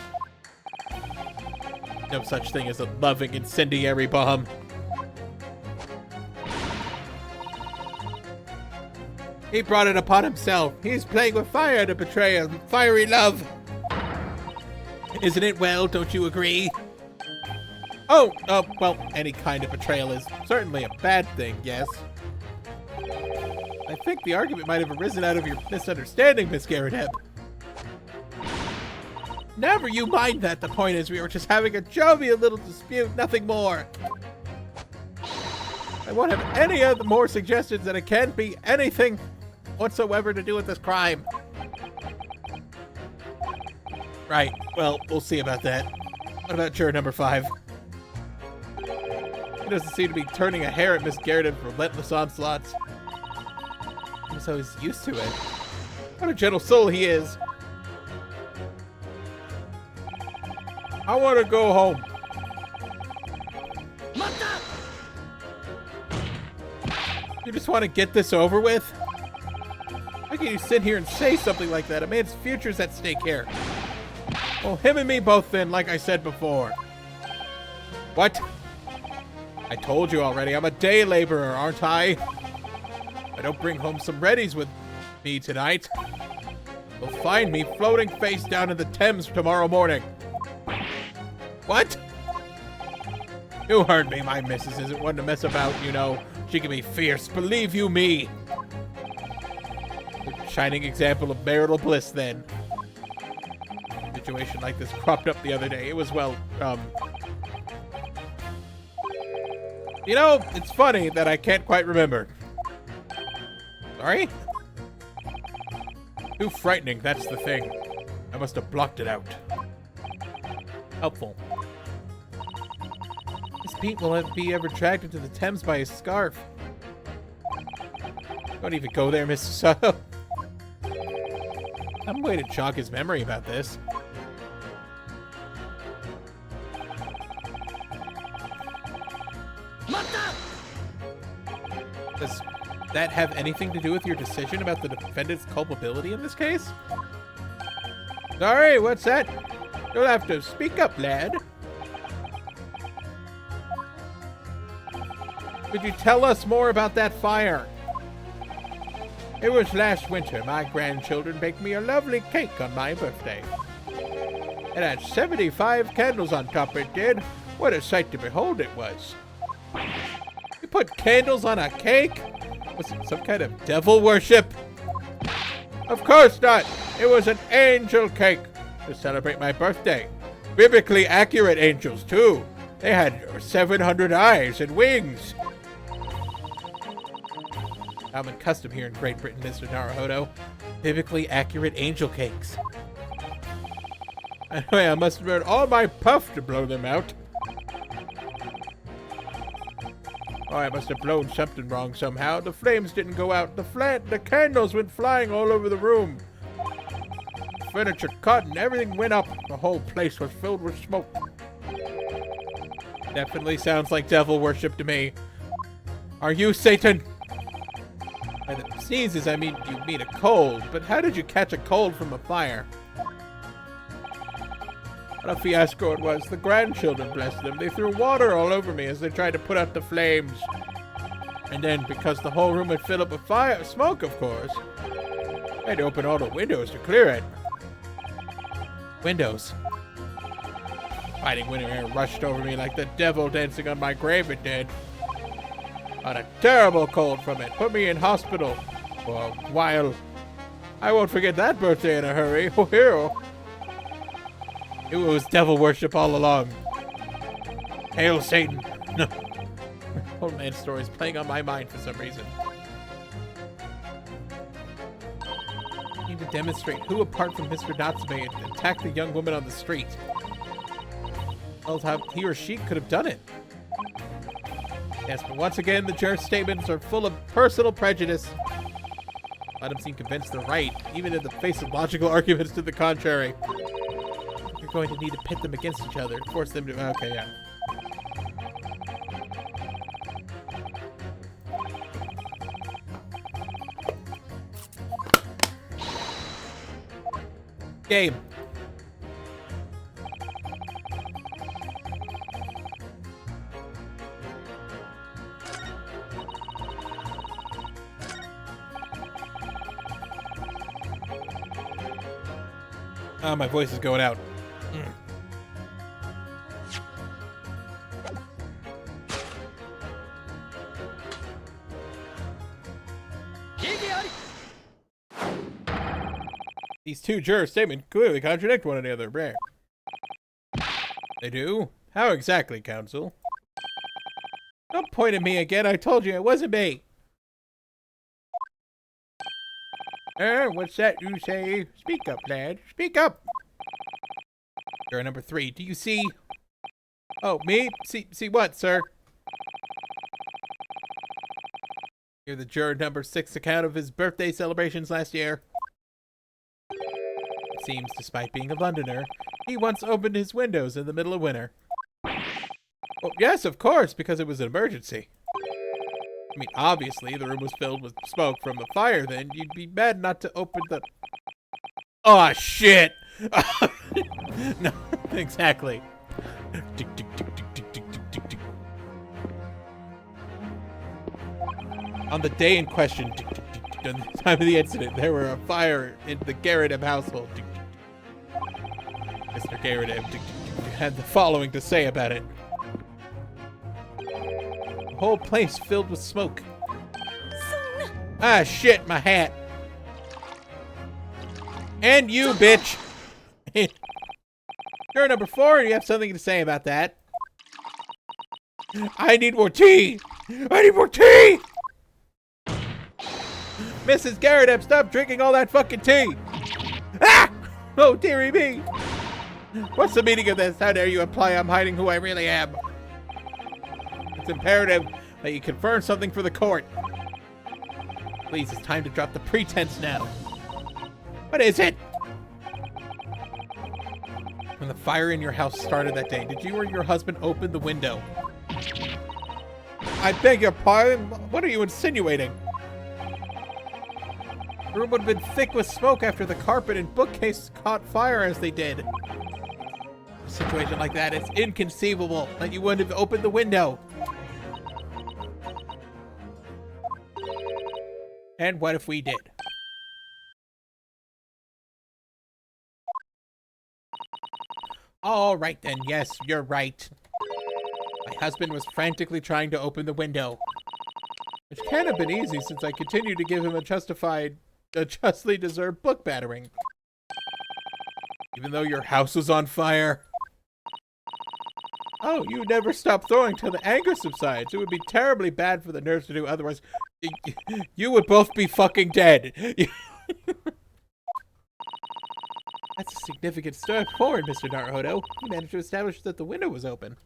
No such thing as a loving incendiary bomb. He brought it upon himself. He's playing with fire to betray a fiery love. Isn't it well, don't you agree? Oh, well, any kind of betrayal is certainly a bad thing, yes. I think the argument might have arisen out of your misunderstanding, Miss Garrett. Never you mind that. The point is we were just having a jovial little dispute, nothing more. I won't have any other more suggestions that it can't be anything whatsoever to do with this crime. Right, well, we'll see about that. What about juror number 5? He doesn't seem to be turning a hair at Miss Garrett's relentless onslaughts. I'm so he's used to it. What a gentle soul he is. I want to go home. You just want to get this over with? How can you sit here and say something like that? A man's future's at stake here. Well, him and me both then, like I said before. What? I told you already, I'm a day laborer, aren't I? I don't bring home some readies with me tonight. You'll find me floating face down in the Thames tomorrow morning. What? You heard me, my missus isn't one to mess about, you know. She can be fierce, believe you me. A shining example of marital bliss, then. A situation like this cropped up the other day. It was, well, you know, it's funny that I can't quite remember. Sorry? Too frightening, that's the thing. I must have blocked it out. Helpful. Miss Pete will be ever dragged into the Thames by his scarf. Don't even go there, Mr. Soto. Some way to jog his memory about this. Does that have anything to do with your decision about the defendant's culpability in this case? Sorry, what's that? You'll have to speak up, lad. Could you tell us more about that fire? It was last winter. My grandchildren baked me a lovely cake on my birthday. It had 75 candles on top, it did. What a sight to behold it was. You put candles on a cake? Was it some kind of devil worship? Of course not. It was an angel cake to celebrate my birthday. Biblically accurate angels, too. They had 700 eyes and wings. Common custom here in Great Britain, Mr. Naruhodo. Biblically accurate angel cakes. Anyway, I must have burned all my puff to blow them out. Oh, I must have blown something wrong somehow. The flames didn't go out. The candles went flying all over the room. The furniture caught and everything went up. The whole place was filled with smoke. Definitely sounds like devil worship to me. Are you Satan? By the sneezes, I mean you mean a cold. But how did you catch a cold from a fire? What a fiasco it was. The grandchildren, bless them, they threw water all over me as they tried to put out the flames. And then, because the whole room had filled up with smoke, of course, I had to open all the windows to clear it. Windows. Fighting wind and air rushed over me like the devil dancing on my grave it did. Got a terrible cold from it. Put me in hospital for a while. I won't forget that birthday in a hurry. Oh, hero. It was devil worship all along. Hail Satan. No. Old man story is playing on my mind for some reason. I need to demonstrate who, apart from Mr. Natsume, attacked the young woman on the street. Tells how he or she could have done it. Yes, but once again, the juror's statements are full of personal prejudice. Let them seem convinced they're right, even in the face of logical arguments to the contrary. You're going to need to pit them against each other, force them to... Okay, yeah. Game. Oh, my voice is going out. These two jurors' statements clearly contradict one another. Rare. They do? How exactly, counsel? Don't point at me again. I told you it wasn't me. What's that you say? Speak up, lad. Speak up. Juror number 3. Do you see? Oh, me? See what, sir? Hear the juror number 6 account of his birthday celebrations last year. It seems, despite being a Londoner, he once opened his windows in the middle of winter. Well, yes, of course, because it was an emergency. I mean, obviously, the room was filled with smoke from a fire, then you'd be mad not to open the... Oh, shit! No, exactly. On the day in question, during the time of the incident, there were a fire in the Garrett household. Mr. Garrett had the following to say about it. The whole place filled with smoke. Ah, shit, my hat. And you, bitch. You're number 4, and you have something to say about that. I need more tea. I need more tea. Mrs. Garrett, stop drinking all that fucking tea. Ah! Oh, dearie me. What's the meaning of this? How dare you imply I'm hiding who I really am? It's imperative that you confirm something for the court. Please, it's time to drop the pretense now. What is it? When the fire in your house started that day, did you or your husband open the window? I beg your pardon? What are you insinuating? The room would have been thick with smoke after the carpet and bookcase caught fire as they did. A situation like that, it's inconceivable that you wouldn't have opened the window. And what if we did? All right then, yes, you're right. My husband was frantically trying to open the window. Which can't have been easy since I continued to give him a justly deserved book battering. Even though your house was on fire. Oh, you never stop throwing till the anger subsides. It would be terribly bad for the nerves to do otherwise. You would both be fucking dead. That's a significant step forward, Mr. Naruhodo. You managed to establish that the window was open.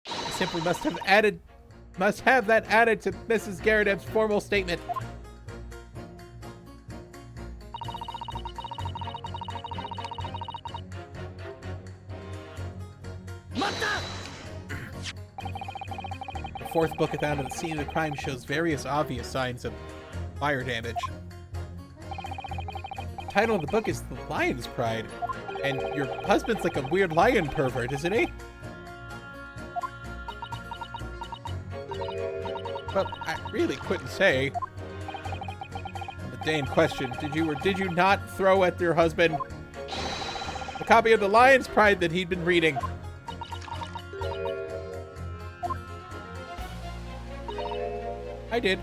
You simply must have that added to Mrs. Garrett's formal statement. The 4th book found at the scene of the crime shows various obvious signs of fire damage. The title of the book is The Lion's Pride, and your husband's like a weird lion pervert, isn't he? Well, I really couldn't say. On the day in question, did you or did you not throw at your husband? A copy of the Lion's Pride that he'd been reading. I did.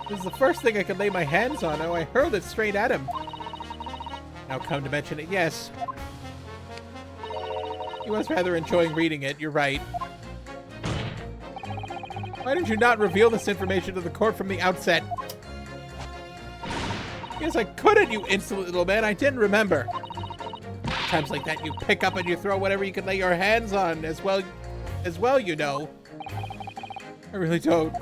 This is the first thing I could lay my hands on. Oh, I hurled it straight at him. Now come to mention it, yes. He was rather enjoying reading it, you're right. Why did you not reveal this information to the court from the outset? Yes, I couldn't, you insolent little man. I didn't remember. Times like that, you pick up and you throw whatever you can lay your hands on as well, you know. I really don't.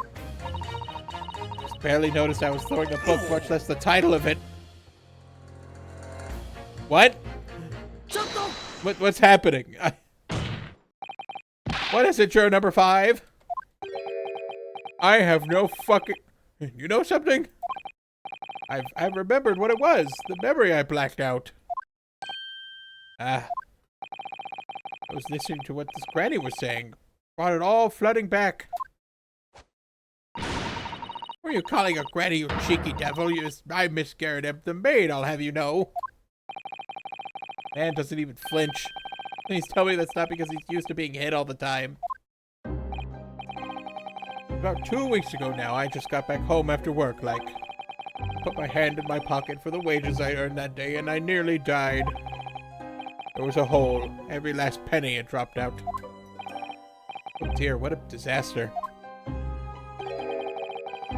Just barely noticed I was throwing a book, much less the title of it. What? What's happening? What is it, juror number 5? I have no fucking... You know something? I've remembered what it was. The memory I blacked out. I was listening to what this granny was saying. Brought it all flooding back. What are you calling a granny, you cheeky devil? I'm Miss Garrett, the maid, I'll have you know. Man doesn't even flinch. Please tell me that's not because he's used to being hit all the time. About 2 weeks ago now, I just got back home after work, like. Put my hand in my pocket for the wages I earned that day, and I nearly died. There was a hole. Every last penny had dropped out. Oh dear, what a disaster.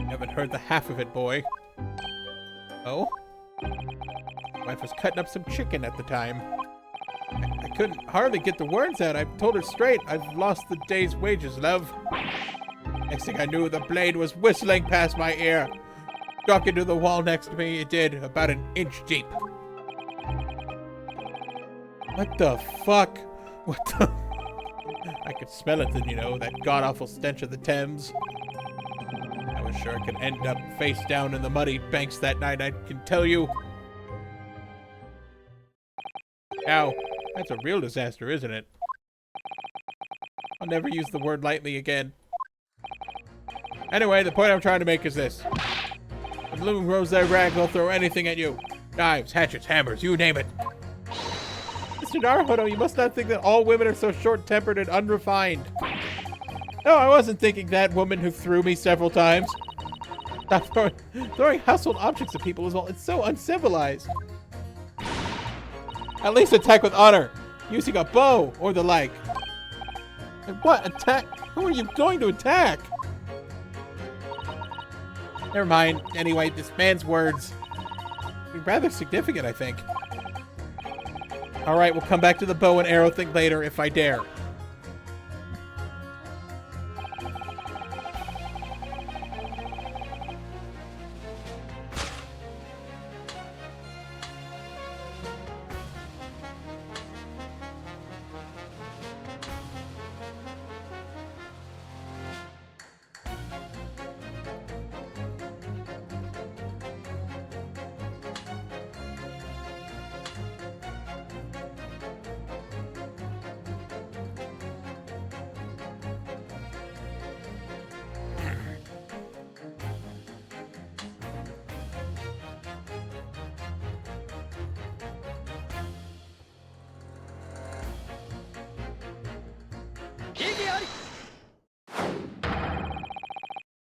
Haven't heard the half of it, boy. Oh? Wife was cutting up some chicken at the time. I couldn't hardly get the words out. I told her straight, I've lost the day's wages, love. Next thing I knew, the blade was whistling past my ear. Struck into the wall next to me, it did, about an inch deep. What the fuck? What the... I could smell it then, you know, that god-awful stench of the Thames. I was sure I could end up face down in the muddy banks that night, I can tell you. Now, that's a real disaster, isn't it? I'll never use the word lightly again. Anyway, the point I'm trying to make is this. If Bloom grows their rag, they'll throw anything at you. Knives, hatchets, hammers, you name it. Mr. Naruhodo, you must not think that all women are so short-tempered and unrefined. No, I wasn't thinking that woman who threw me several times. Stop throwing household objects at people as well. It's so uncivilized. At least attack with honor, using a bow or the like. And what? Attack? Who are you going to attack? Never mind. Anyway, this man's words are rather significant, I think. Alright, we'll come back to the bow and arrow thing later if I dare.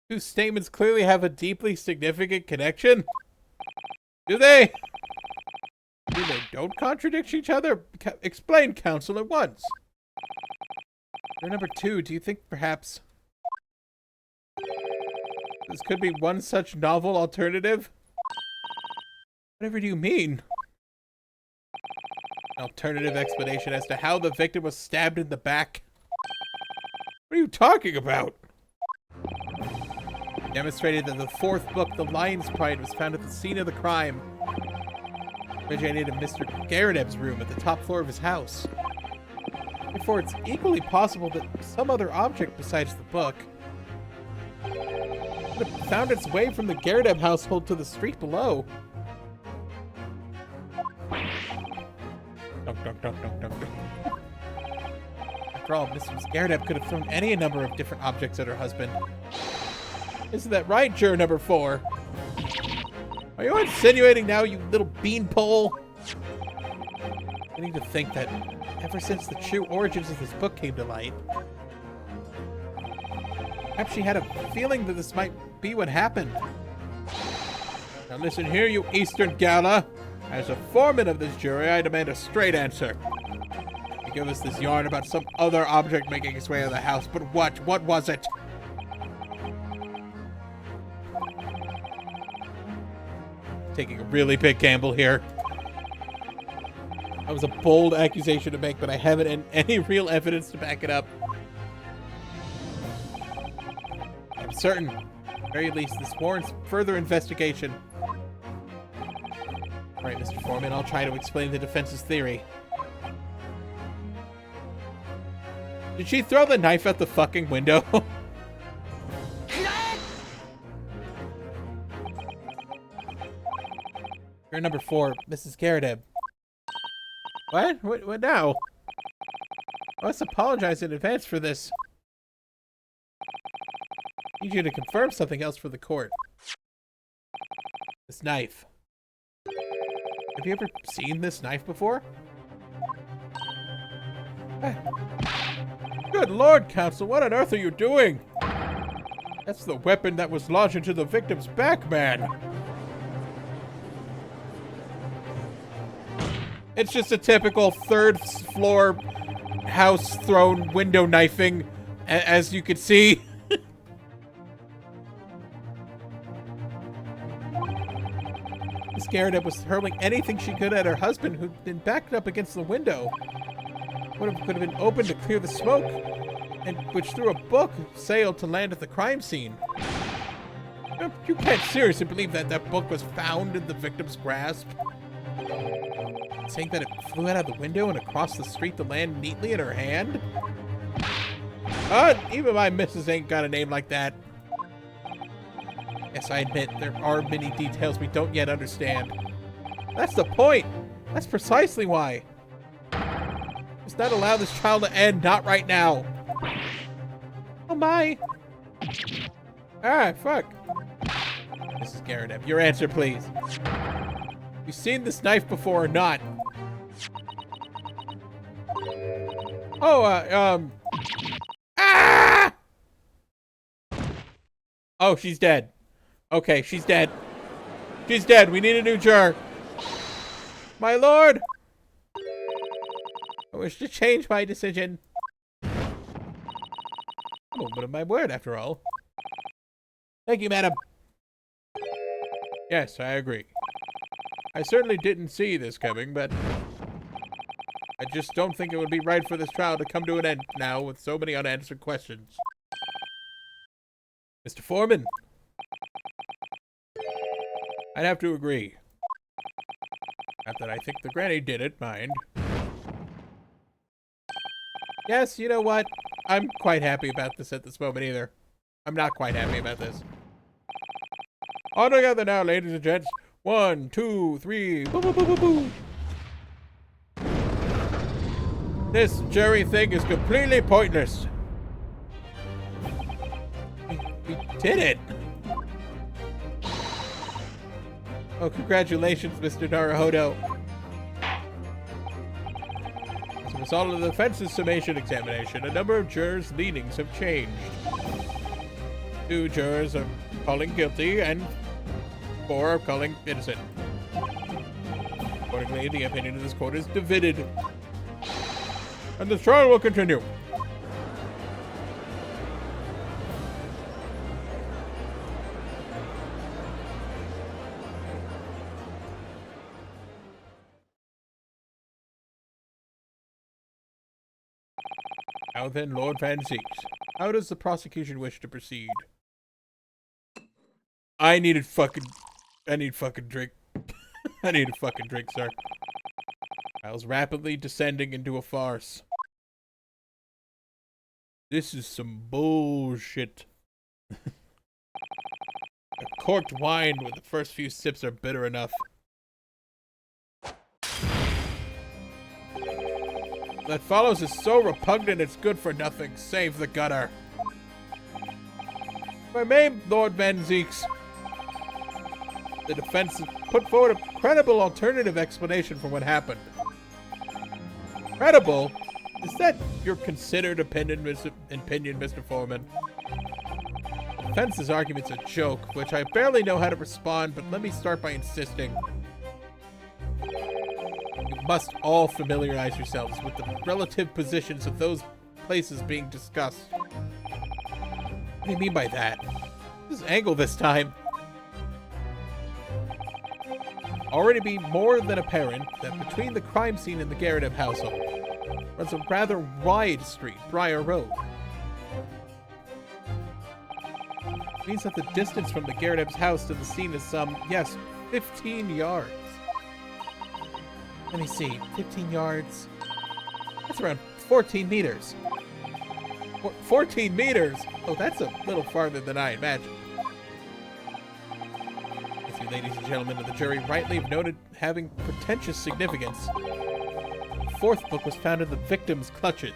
Two statements clearly have a deeply significant connection? Do they? Do they don't contradict each other? Explain, counsel, at once. Or number 2, do you think perhaps this could be one such novel alternative? Whatever do you mean? An alternative explanation as to how the victim was stabbed in the back? What are you talking about? Demonstrated that the 4th book, The Lion's Pride, was found at the scene of the crime. Originated in Mr. Garreteb's room at the top floor of his house. Therefore, it's equally possible that some other object besides the book would have found its way from the Garreteb household to the street below. Dunk, dunk, dunk, dunk, dunk, dunk. After all, Mrs. Garreteb could have thrown any number of different objects at her husband. Isn't that right, juror number 4? Are you insinuating now, you little beanpole? I need to think that ever since the true origins of this book came to light, perhaps she had a feeling that this might be what happened. Now listen here, you Eastern Gala. As a foreman of this jury, I demand a straight answer. You give us this yarn about some other object making its way out of the house, but what? What was it? Taking a really big gamble here. That was a bold accusation to make, but I haven't any real evidence to back it up. I'm certain, at the very least, this warrants further investigation. All right, Mr. Foreman, I'll try to explain the defense's theory. Did she throw the knife out the fucking window? You're number 4, Mrs. Garadeb. What? What now? I must apologize in advance for this. I need you to confirm something else for the court. This knife. Have you ever seen this knife before? Good Lord, Counsel, what on earth are you doing? That's the weapon that was lodged into the victim's back, man. It's just a typical third floor house thrown window knifing, as you can see. Miss Garadeb was hurling anything she could at her husband, who'd been backed up against the window. Could have been opened to clear the smoke, and which through a book sailed to land at the crime scene. You can't seriously believe that that book was found in the victim's grasp? Saying that it flew out of the window and across the street to land neatly in her hand? Even my missus ain't got a name like that. Yes, I admit, there are many details we don't yet understand. That's the point! That's precisely why! Let's not allow this trial to end, not right now! Oh my! Ah, fuck! Mrs. Garadeb, your answer, please. You seen this knife before or not? Oh, Ah! Oh, she's dead. Okay, she's dead. She's dead. We need a new juror. My lord! I wish to change my decision. A moment of my word, after all. Thank you, madam. Yes, I agree. I certainly didn't see this coming, but I just don't think it would be right for this trial to come to an end now with so many unanswered questions. Mr. Foreman, I'd have to agree. Not that I think the granny did it, mind. Yes, you know what? I'm quite happy about this at this moment either. I'm not quite happy about this. All together now, ladies and gents. 1, 2, 3. Boo, boo, boo, boo, boo. This jury thing is completely pointless. We did it. Oh, congratulations, Mr. Naruhodo. As a result of the defense's summation examination, a number of jurors' leanings have changed. 2 jurors are calling guilty and 4 are calling innocent. Accordingly, the opinion of this court is divided. And the trial will continue. Now then, Lord Van Zeeks, how does the prosecution wish to proceed? I need fucking drink. I need a fucking drink, sir. Trial's rapidly descending into a farce. This is some bullshit. A corked wine with the first few sips are bitter enough. That follows is so repugnant it's good for nothing. Save the gutter. My name, Lord Van Zeeks. the defense has put forward a credible alternative explanation for what happened. Credible? Is that your considered opinion, Mr. Foreman? The defense's argument's a joke, which I barely know how to respond, but let me start by insisting. You must all familiarize yourselves with the relative positions of those places being discussed. What do you mean by that? This angle this time. Already be more than apparent that between the crime scene and the Garredev household runs a rather wide street, Briar Road. It means that the distance from the Garredev's house to the scene is some, yes, 15 yards. Let me see, 15 yards. That's around 14 meters. 14 meters? Oh, that's a little farther than I imagined. As you ladies and gentlemen of the jury rightly have noted having pretentious significance, the fourth book was found in the victim's clutches.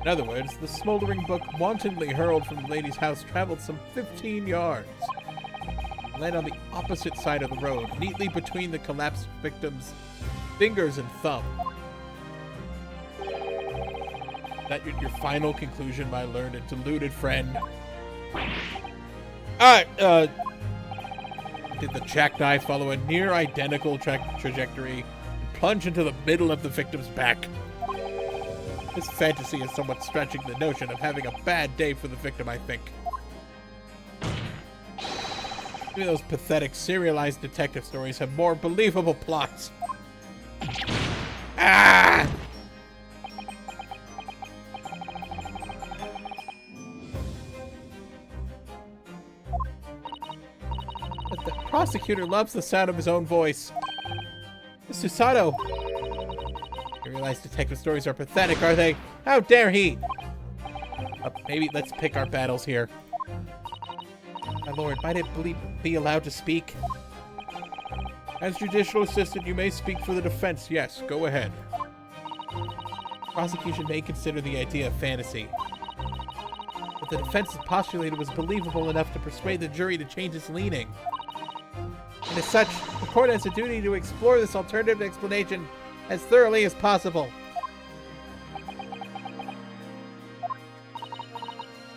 In other words, the smoldering book wantonly hurled from the lady's house traveled some 15 yards. Landed on the opposite side of the road, neatly between the collapsed victim's fingers and thumb. That your final conclusion, my learned and deluded friend? Alright, did the jackknife follow a near identical trajectory and plunge into the middle of the victim's back? This fantasy is somewhat stretching the notion of having a bad day for the victim, I think. Maybe those pathetic serialized detective stories have more believable plots. Ah! But the prosecutor loves the sound of his own voice. Mr. Sato! Serialized detective stories are pathetic, are they? How dare he! Maybe let's pick our battles here. My lord, might it be allowed to speak? As judicial assistant, you may speak for the defense. Yes, go ahead. Prosecution may consider the idea of fantasy. But the defense postulated was believable enough to persuade the jury to change its leaning. And as such, the court has a duty to explore this alternative explanation as thoroughly as possible.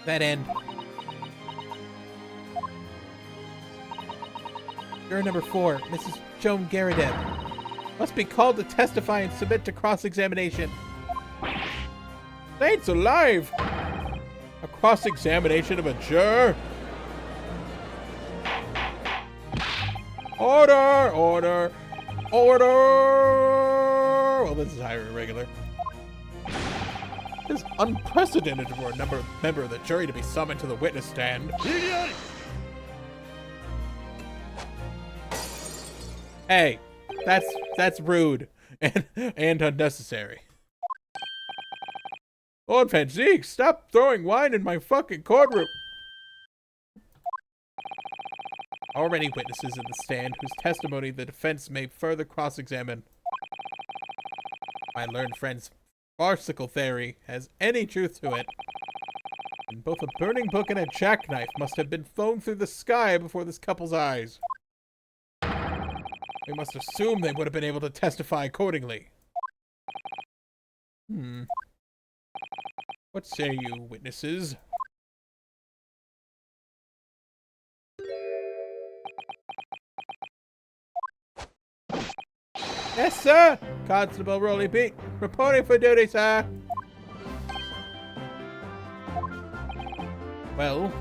That end. Juror number 4, Mrs. Joan Garredev, must be called to testify and submit to cross-examination. Saints alive! A cross-examination of a juror? Order! Order! Order! Well, this is highly irregular. It is unprecedented for a member of the jury to be summoned to the witness stand. Hey, that's rude and unnecessary. Lord Van Zeke, stop throwing wine in my fucking courtroom. Already witnesses in the stand whose testimony the defense may further cross-examine. My learned friend's farcical theory has any truth to it. And both a burning book and a jackknife must have been thrown through the sky before this couple's eyes. We must assume they would have been able to testify accordingly. What say you, witnesses? Yes, sir! Constable Rolly Beat, reporting for duty, sir! Well...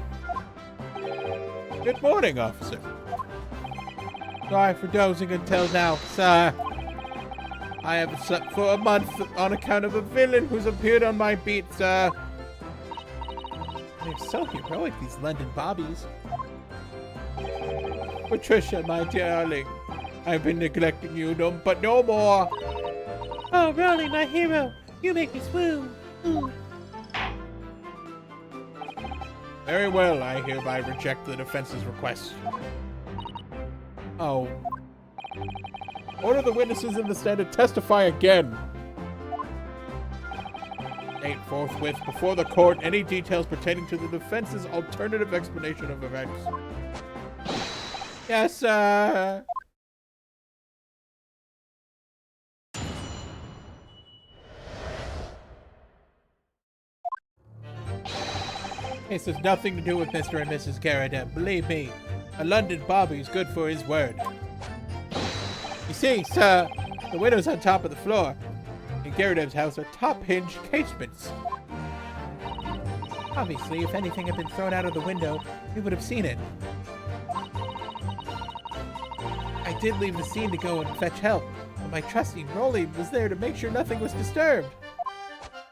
Good morning, officer. Sorry for dozing until now, sir. I haven't slept for a month on account of a villain who's appeared on my beat, sir. They're so heroic, these London bobbies. Patricia, my darling, I've been neglecting you, but no more. Oh, Rolly, my hero, you make me swoon. Ooh. Very well, I hereby reject the defense's request. Oh. Order the witnesses in the stand to testify again. State forthwith before the court any details pertaining to the defense's alternative explanation of events. Yes, sir. This has nothing to do with Mr. and Mrs. Garrett. Believe me, a London Bobby's good for his word. You see, sir, the windows on top of the floor in Garrett's house are top-hinged casements. Obviously, if anything had been thrown out of the window, we would have seen it. I did leave the scene to go and fetch help, but my trusty Rolly was there to make sure nothing was disturbed.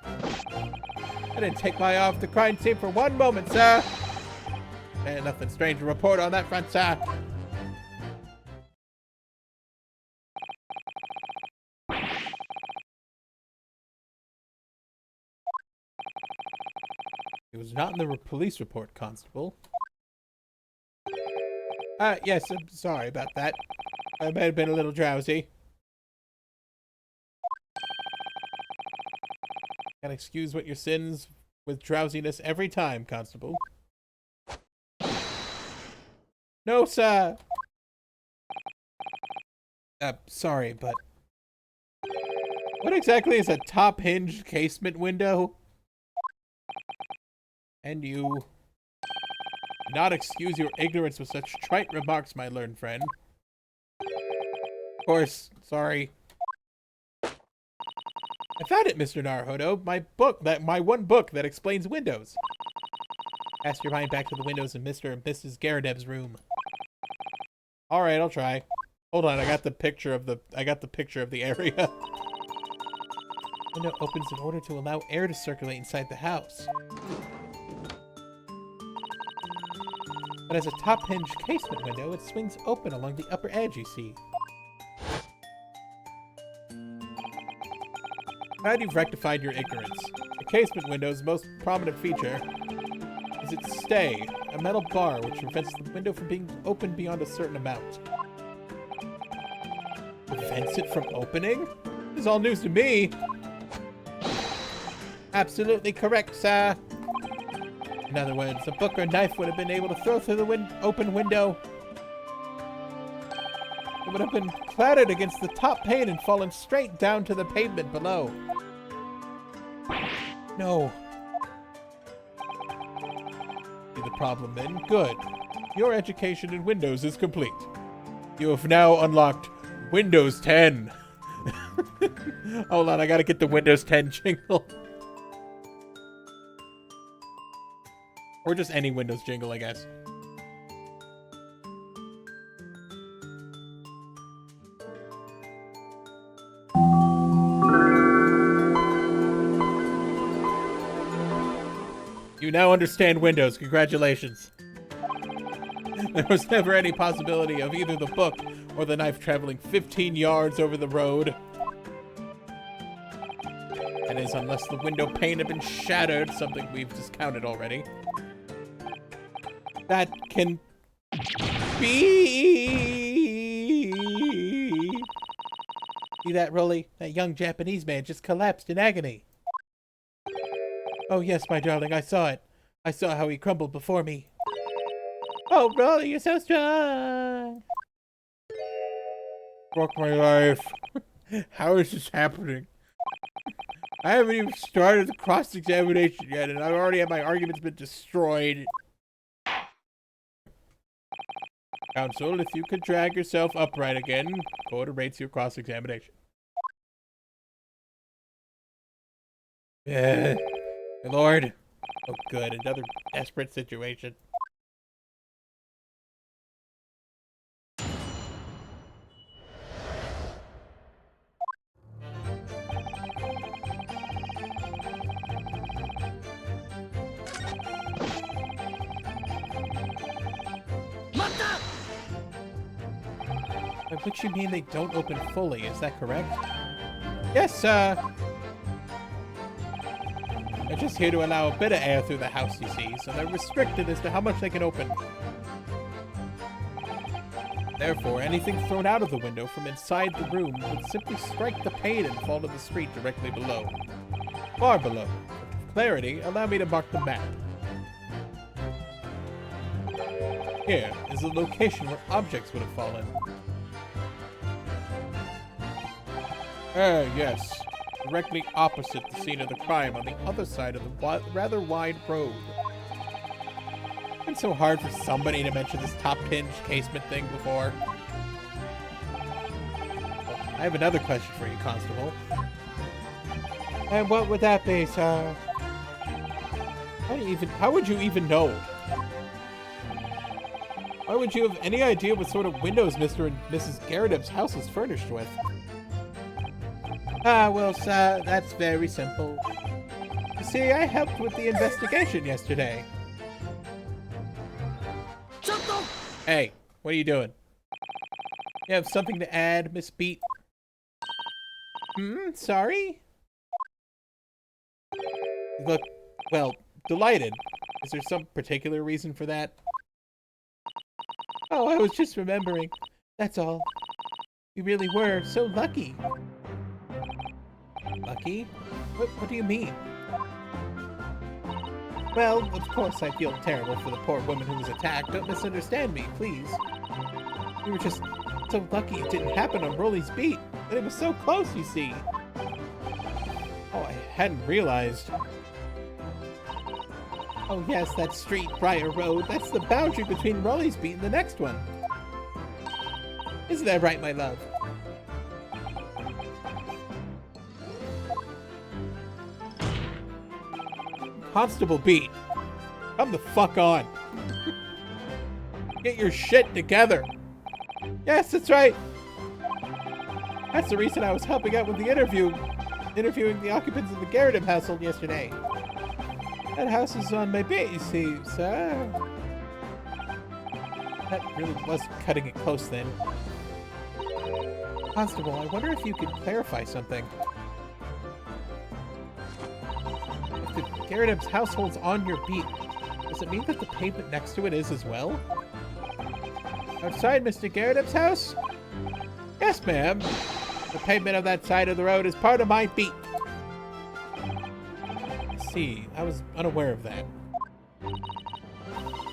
I didn't take my eye off the crime scene for one moment, sir. And nothing strange to report on that front, sir. It was not in the police report, Constable. Yes, I'm sorry about that. I may have been a little drowsy. Can't excuse what your sins with drowsiness every time, Constable. No, sir! Sorry, but... what exactly is a top-hinged casement window? And you... do not excuse your ignorance with such trite remarks, my learned friend. Of course, sorry. I found it, Mr. Naruhodo. My one book that explains windows. Cast your mind back to the windows in Mr. and Mrs. Garredeb's room. All right, I'll try. Hold on, I got the picture of the area. Window opens in order to allow air to circulate inside the house. But as a top-hinged casement window, it swings open along the upper edge, you see. Glad you've rectified your ignorance. The casement window's most prominent feature is its stay, a metal bar which prevents the window from being opened beyond a certain amount. Prevents it from opening? This is all news to me. Absolutely correct, sir. In other words, a book or knife would have been able to throw through the open window. It would have been clattered against the top pane and fallen straight down to the pavement below. No. See the problem then? Good. Your education in Windows is complete. You have now unlocked Windows 10. Hold on, I gotta get the Windows 10 jingle. Or just any Windows jingle, I guess. You now understand Windows. Congratulations. There was never any possibility of either the book or the knife traveling 15 yards over the road. That is, unless the window pane had been shattered, something we've discounted already. That can be. See that, Rolly? That young Japanese man just collapsed in agony. Oh yes, my darling, I saw it. I saw how he crumbled before me. Oh, Rolly, you're so strong. Fuck my life. How is this happening? I haven't even started the cross-examination yet, and I've already had my arguments been destroyed. Counsel, if you could drag yourself upright again, court awaits your cross-examination. My lord. Oh, good. Another desperate situation. By which you mean they don't open fully, is that correct? Yes, sir. They're just here to allow a bit of air through the house, you see, so they're restricted as to how much they can open. Therefore, anything thrown out of the window from inside the room would simply strike the pane and fall to the street directly below. Far below, clarity, allow me to mark the map. Here is the location where objects would have fallen. Yes. Directly opposite the scene of the crime on the other side of the rather wide road. It's been so hard for somebody to mention this top-hinge casement thing before. I have another question for you, Constable. And what would that be, sir? How would you even know? Why would you have any idea what sort of windows Mr. and Mrs. Garrideb's house is furnished with? Well, sir, that's very simple. You see, I helped with the investigation yesterday. Hey, what are you doing? You have something to add, Miss Beat? Sorry? Look, well, delighted. Is there some particular reason for that? Oh, I was just remembering. That's all. You really were so lucky. Lucky? What do you mean? Well, of course I feel terrible for the poor woman who was attacked. Don't misunderstand me, please. We were just so lucky it didn't happen on Rolly's beat. And it was so close, you see. Oh, I hadn't realized. Oh yes, that street, Briar Road. That's the boundary between Rolly's beat and the next one. Isn't that right, my love? Constable Beat, come the fuck on. Get your shit together. Yes, that's right. That's the reason I was helping out with the interviewing the occupants of the Garrideb household yesterday. That house is on my beat, you see, sir. That really was cutting it close then. Constable, I wonder if you could clarify something. If the Garrideb's household's on your beat, does it mean that the pavement next to it is as well? Outside Mr. Garrideb's house? Yes, ma'am. The pavement of that side of the road is part of my beat. See, I was unaware of that.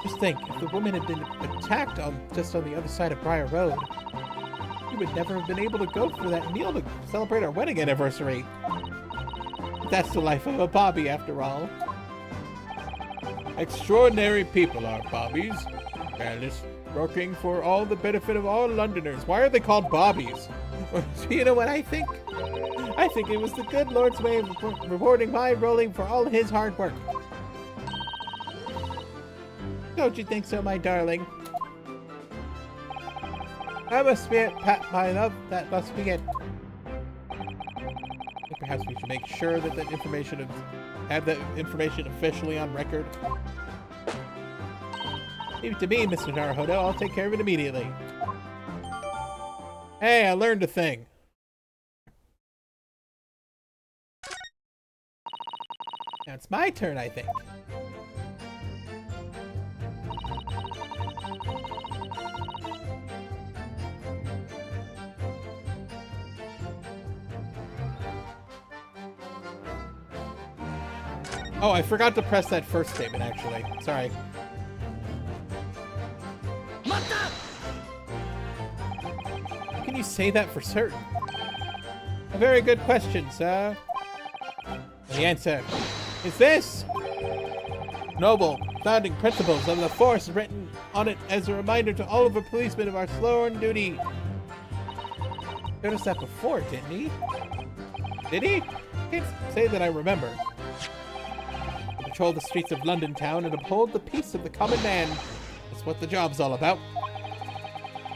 Just think, if the woman had been attacked just on the other side of Briar Road, we would never have been able to go for that meal to celebrate our wedding anniversary. But that's the life of a Bobby, after all. Extraordinary people are Bobbies. Careless, working for all the benefit of all Londoners. Why are they called Bobbies? You know what I think? I think it was the good Lord's way of rewarding my Rolling for all his hard work. Don't you think so, my darling? That must be it, Pat, my love. That must be it. Perhaps we should make sure that have that information officially on record. Leave it to me, Mr. Naruhodo. I'll take care of it immediately. Hey, I learned a thing. Now it's my turn, I think. Oh, I forgot to press that first statement, actually. Sorry. How can you say that for certain? A very good question, sir. The answer is this. Noble, founding principles of the force written on it as a reminder to all of our policemen of our sworn duty. Showed us that before, didn't he? Did he? Can't say that I remember. To patrol the streets of London town and uphold the peace of the common man. That's what the job's all about.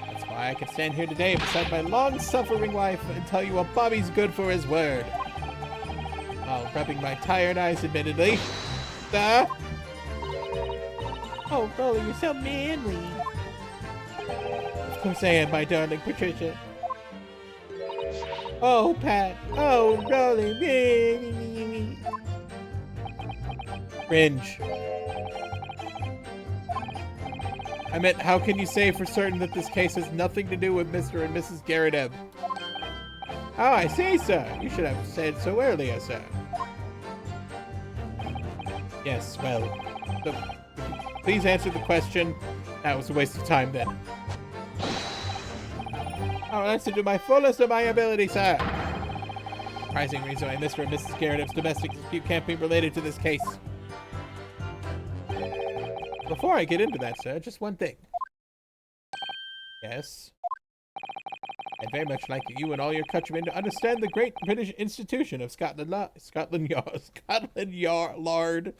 That's why I can stand here today beside my long-suffering wife and tell you a Bobby's good for his word. While rubbing my tired eyes, admittedly. Oh, Rolly, you're so manly. Of course I am, my darling Patricia. Oh, Pat. Oh, Rolly. Cringe. I meant, how can you say for certain that this case has nothing to do with Mr. and Mrs. Garrideb? Oh, I see, sir. You should have said so earlier, sir. Yes, well, please answer the question. That was a waste of time then. I'll answer to my fullest of my ability, sir. Surprising reason why Mr. and Mrs. Garrett's domestic dispute can't be related to this case. Before I get into that, sir, just one thing. Yes. I'd very much like you and all your countrymen to understand the great British institution of Scotland Yard. Scotland Yard.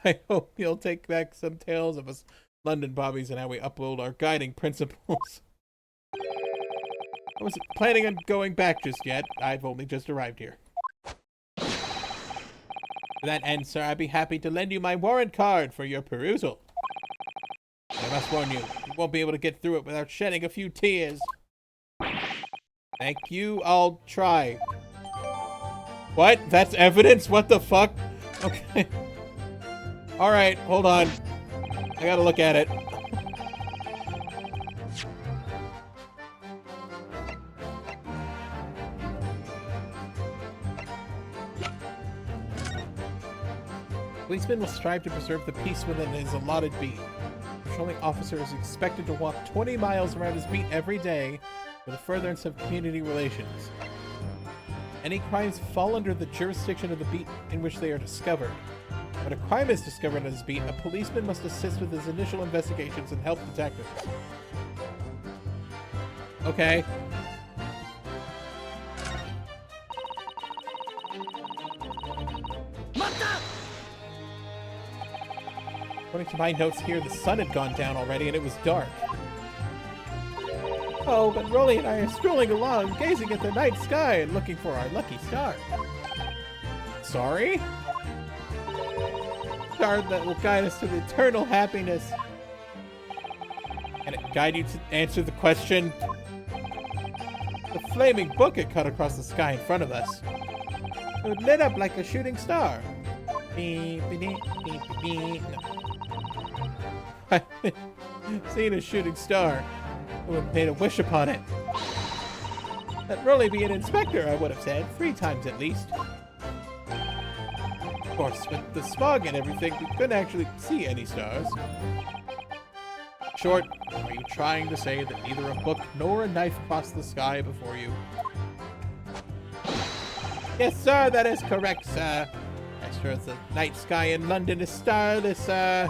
I hope you'll take back some tales of us London bobbies and how we uphold our guiding principles. I wasn't planning on going back just yet. I've only just arrived here. To that end, sir, I'd be happy to lend you my warrant card for your perusal. I must warn you, you won't be able to get through it without shedding a few tears. Thank you, I'll try. What? That's evidence? What the fuck? Okay. Alright, hold on. I gotta look at it. Policemen will strive to preserve the peace within his allotted beat. The patrolling officer is expected to walk 20 miles around his beat every day for the furtherance of community relations. Any crimes fall under the jurisdiction of the beat in which they are discovered. When a crime is discovered on his beat, a policeman must assist with his initial investigations and help detectives. Okay. According to my notes here, the sun had gone down already and it was dark. Oh, but Rolly and I are strolling along, gazing at the night sky and looking for our lucky star. Sorry? Star that will guide us to the eternal happiness. Can it guide you to answer the question? The flaming book had cut across the sky in front of us. It lit up like a shooting star. Beep, beep, beep, beep, beep. Seeing a shooting star, I would have made a wish upon it. That'd really be an inspector, I would have said, 3 times at least. Of course, with the smog and everything, we couldn't actually see any stars. Short, are you trying to say that neither a book nor a knife crossed the sky before you? Yes, sir, that is correct, sir. As sure as the night sky in London is starless, sir.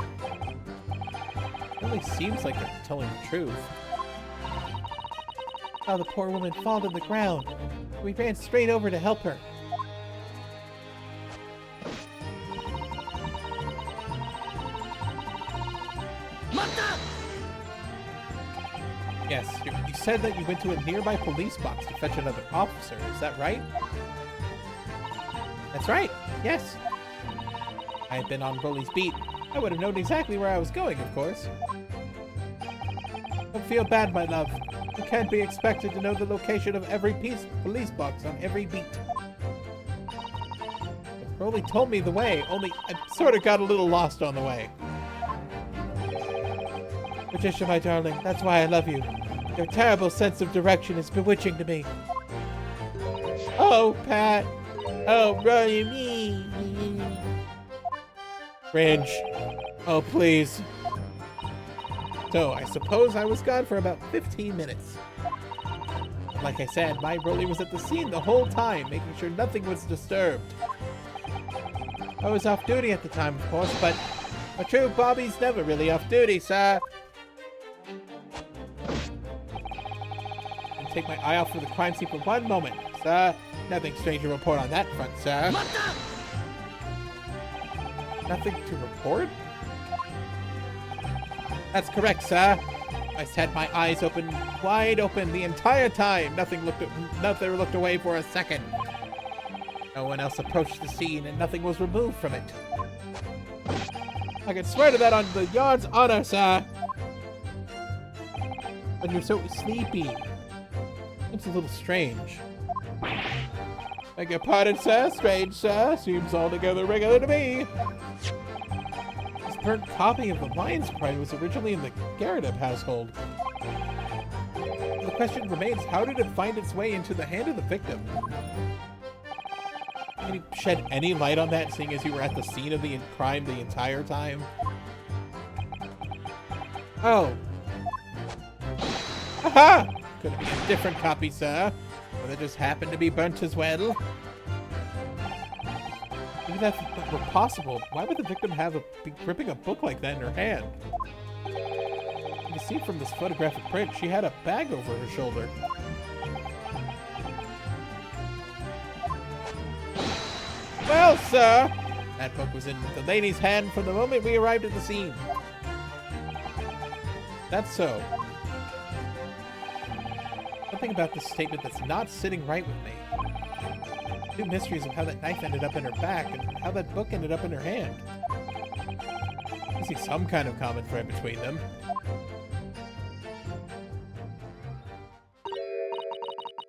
It only seems like they're telling the truth. Saw the poor woman fall to the ground. We ran straight over to help her. Yes, you said that you went to a nearby police box to fetch another officer, is that right? That's right, yes. I had been on Rolly's beat. I would have known exactly where I was going, of course. Don't feel bad, my love. You can't be expected to know the location of every police box on every beat. Rolly told me the way, only I sort of got a little lost on the way. Patricia, my darling, that's why I love you. Your terrible sense of direction is bewitching to me. Oh, Pat. Oh, Rolly, me. Cringe. Oh, please. So, I suppose I was gone for about 15 minutes. Like I said, my Rolly was at the scene the whole time, making sure nothing was disturbed. I was off duty at the time, of course, but a true Bobby's never really off duty, sir. And take my eye off of the crime scene for one moment, sir. Nothing strange to report on that front, sir. Nothing to report? That's correct, sir. I had my eyes open, wide open the entire time. Nothing looked away for a second. No one else approached the scene and nothing was removed from it. I can swear to that on the yard's honor, sir. But you're so sleepy. It's a little strange. Beg your pardon, sir. Strange, sir. Seems altogether regular to me. This burnt copy of the Lion's Pride was originally in the Garrett household. The question remains, how did it find its way into the hand of the victim? Can you shed any light on that, seeing as you were at the scene of the crime the entire time? Oh. Aha! Could it be a different copy, sir? Or that just happened to be burnt as well? If that were possible, why would the victim be gripping a book like that in her hand? You can see from this photographic print, she had a bag over her shoulder. Well, sir, that book was in the lady's hand from the moment we arrived at the scene. That's so. Something about this statement that's not sitting right with me. Two mysteries of how that knife ended up in her back and how that book ended up in her hand. I see some kind of common thread between them.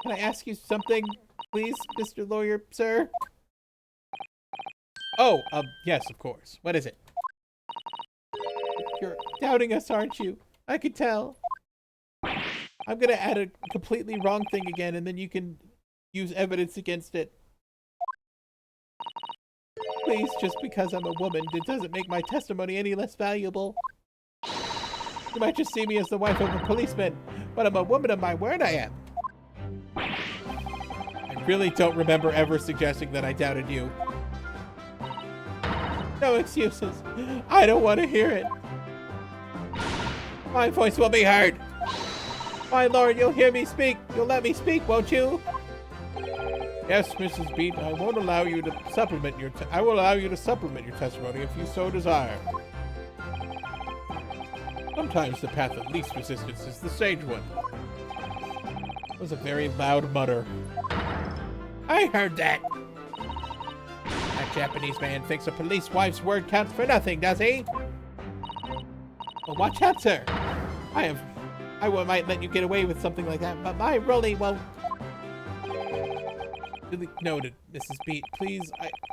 Can I ask you something, please, Mr. Lawyer, sir? Oh, yes, of course. What is it? You're doubting us, aren't you? I could tell. I'm gonna add a completely wrong thing again, and then you can use evidence against it. Please, just because I'm a woman, it doesn't make my testimony any less valuable. You might just see me as the wife of a policeman, but I'm a woman of my word I am. I really don't remember ever suggesting that I doubted you. No excuses. I don't want to hear it. My voice will be heard. My lord, you'll hear me speak. You'll let me speak, won't you? Yes, Mrs. Beat, I won't allow you to supplement your I will allow you to supplement your testimony if you so desire. Sometimes the path of least resistance is the sage one. It was a very loud mutter. I heard that. That Japanese man thinks a police wife's word counts for nothing, does he? Well, watch out, sir. I might let you get away with something like that, but my Rolly won't. Really noted, Mrs. Beat. Please,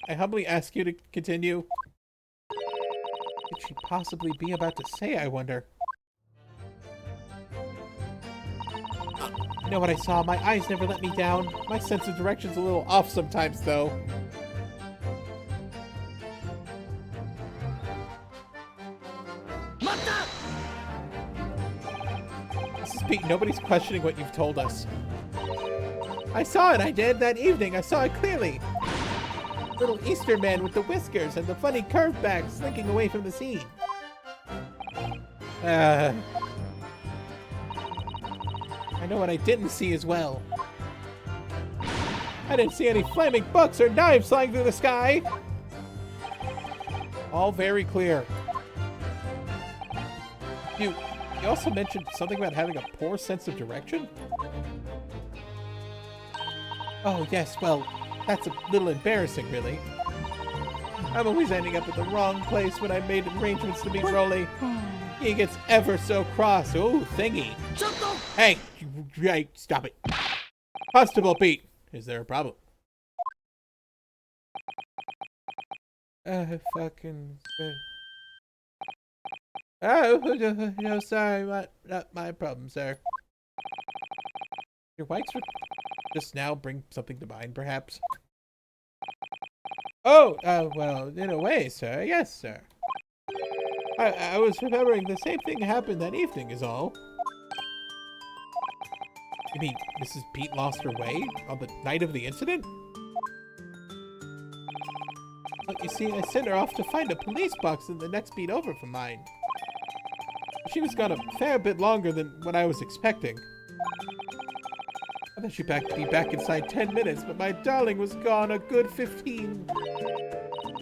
I humbly ask you to continue. What could she possibly be about to say, I wonder? You know what I saw? My eyes never let me down. My sense of direction's a little off sometimes, though. Mrs. Beat, nobody's questioning what you've told us. I saw it, I did, that evening. I saw it clearly. Little Easter man with the whiskers and the funny curved back slinking away from the scene. I know what I didn't see as well. I didn't see any flaming books or knives flying through the sky. All very clear. You also mentioned something about having a poor sense of direction? Oh, yes, well, that's a little embarrassing, really. I'm always ending up at the wrong place when I made arrangements to meet Rolly. He gets ever so cross. Ooh, thingy. Hey, stop it. Constable Pete, is there a problem? Fucking... Oh, no, sorry, not my problem, sir. Your whites would just now bring something to mind, perhaps? Oh, well, in a way, sir. Yes, sir. I was remembering the same thing happened that evening is all. You mean Mrs. Pete lost her way on the night of the incident? Well, you see, I sent her off to find a police box in the next beat over from mine. She was gone a fair bit longer than what I was expecting. I thought she'd be back inside 10 minutes, but my darling was gone a good 15.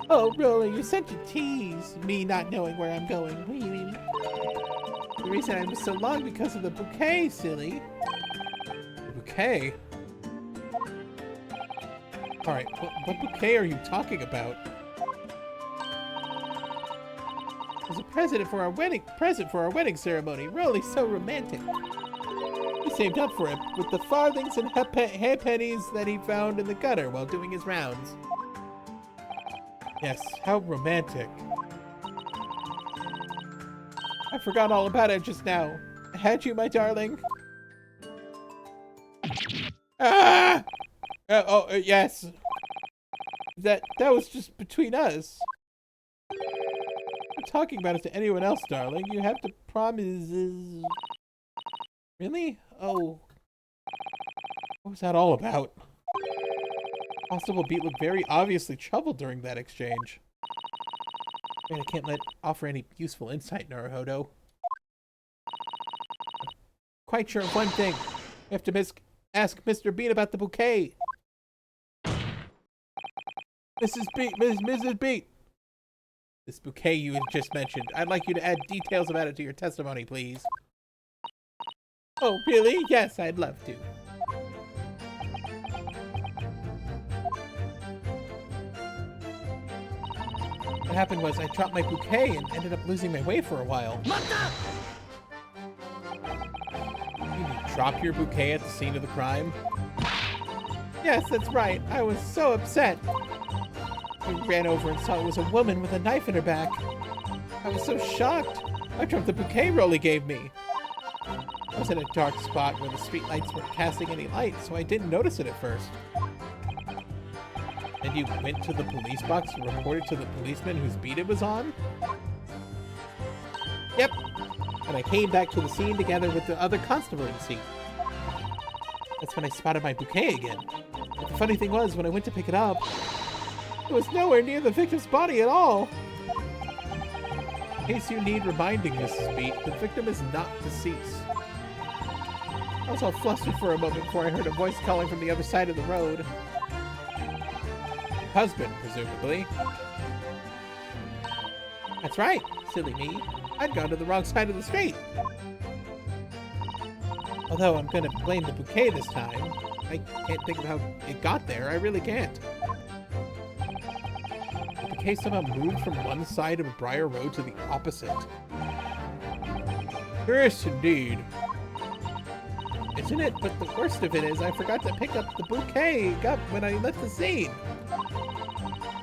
Oh, Rolly, you're such a tease. Me not knowing where I'm going. What do you mean? The reason I was so long because of the bouquet, silly. The bouquet? Alright, what bouquet are you talking about? It was a present for our wedding ceremony. Really so romantic. He saved up for it with the farthings and halfpennies that he found in the gutter while doing his rounds. Yes, how romantic. I forgot all about it just now. I had you, my darling. Ah! Yes. That was just between us. I'm talking about it to anyone else, darling. You have to promise. Really? Oh. What was that all about? Constable Beat looked very obviously troubled during that exchange. Man, I can't offer any useful insight, Naruhodo. Quite sure of one thing. We have to ask Mr. Beat about the bouquet. Mrs. Beat. This bouquet you had just mentioned. I'd like you to add details about it to your testimony, please. Oh, really? Yes, I'd love to. What happened was I dropped my bouquet and ended up losing my way for a while. You drop your bouquet at the scene of the crime? Yes, that's right. I was so upset. I ran over and saw it was a woman with a knife in her back. I was so shocked. I dropped the bouquet Rolly gave me. I was in a dark spot where the streetlights weren't casting any light, so I didn't notice it at first. And you went to the police box and reported to the policeman whose beat it was on? Yep. And I came back to the scene together with the other constable in the scene. That's when I spotted my bouquet again. But the funny thing was, when I went to pick it up, it was nowhere near the victim's body at all. In case you need reminding, Mrs. Beat, the victim is not deceased. I was all flustered for a moment before I heard a voice calling from the other side of the road. Husband, presumably. That's right, silly me. I'd gone to the wrong side of the street. Although I'm gonna blame the bouquet this time. I can't think of how it got there, I really can't. The bouquet somehow moved from one side of Briar Road to the opposite. Curious indeed. Isn't it? But the worst of it is I forgot to pick up the bouquet when I left the scene.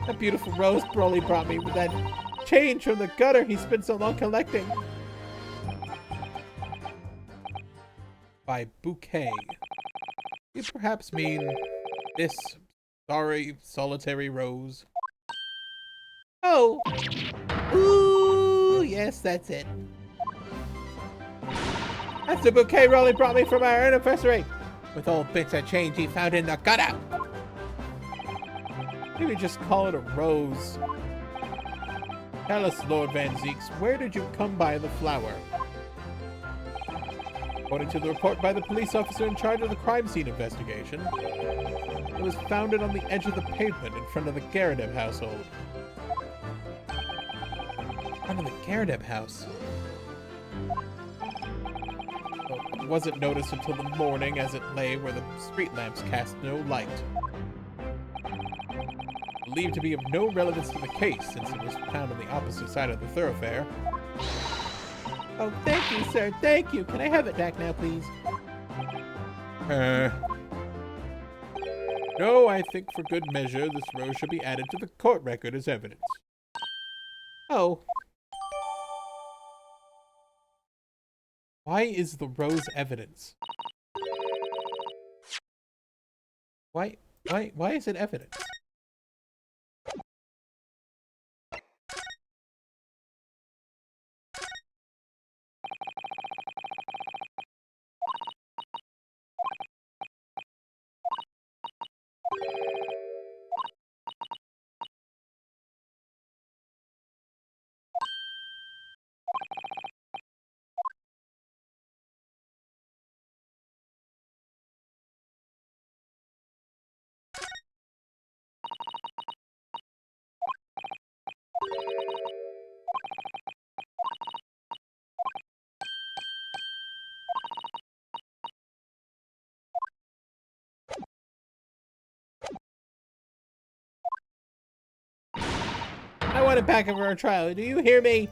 That beautiful rose Broly brought me with that change from the gutter he spent so long collecting. By bouquet, you perhaps mean this sorry solitary rose? Oh! Ooh, yes, that's it. That's the bouquet Rolly brought me for my anniversary, with old bits of change he found in the gutter. Maybe just call it a rose. Tell us, Lord Van Zeeks, where did you come by the flower? According to the report by the police officer in charge of the crime scene investigation, it was founded on the edge of the pavement in front of the Garadeb household. Front of the Garadeb house? Well, it wasn't noticed until the morning as it lay where the street lamps cast no light. Believed to be of no relevance to the case since it was found on the opposite side of the thoroughfare. Oh, thank you, sir. Thank you. Can I have it back now, please? No, I think for good measure, this rose should be added to the court record as evidence. Oh. Why is the rose evidence? Why is it evidence? I want it back for our trial. Do you hear me?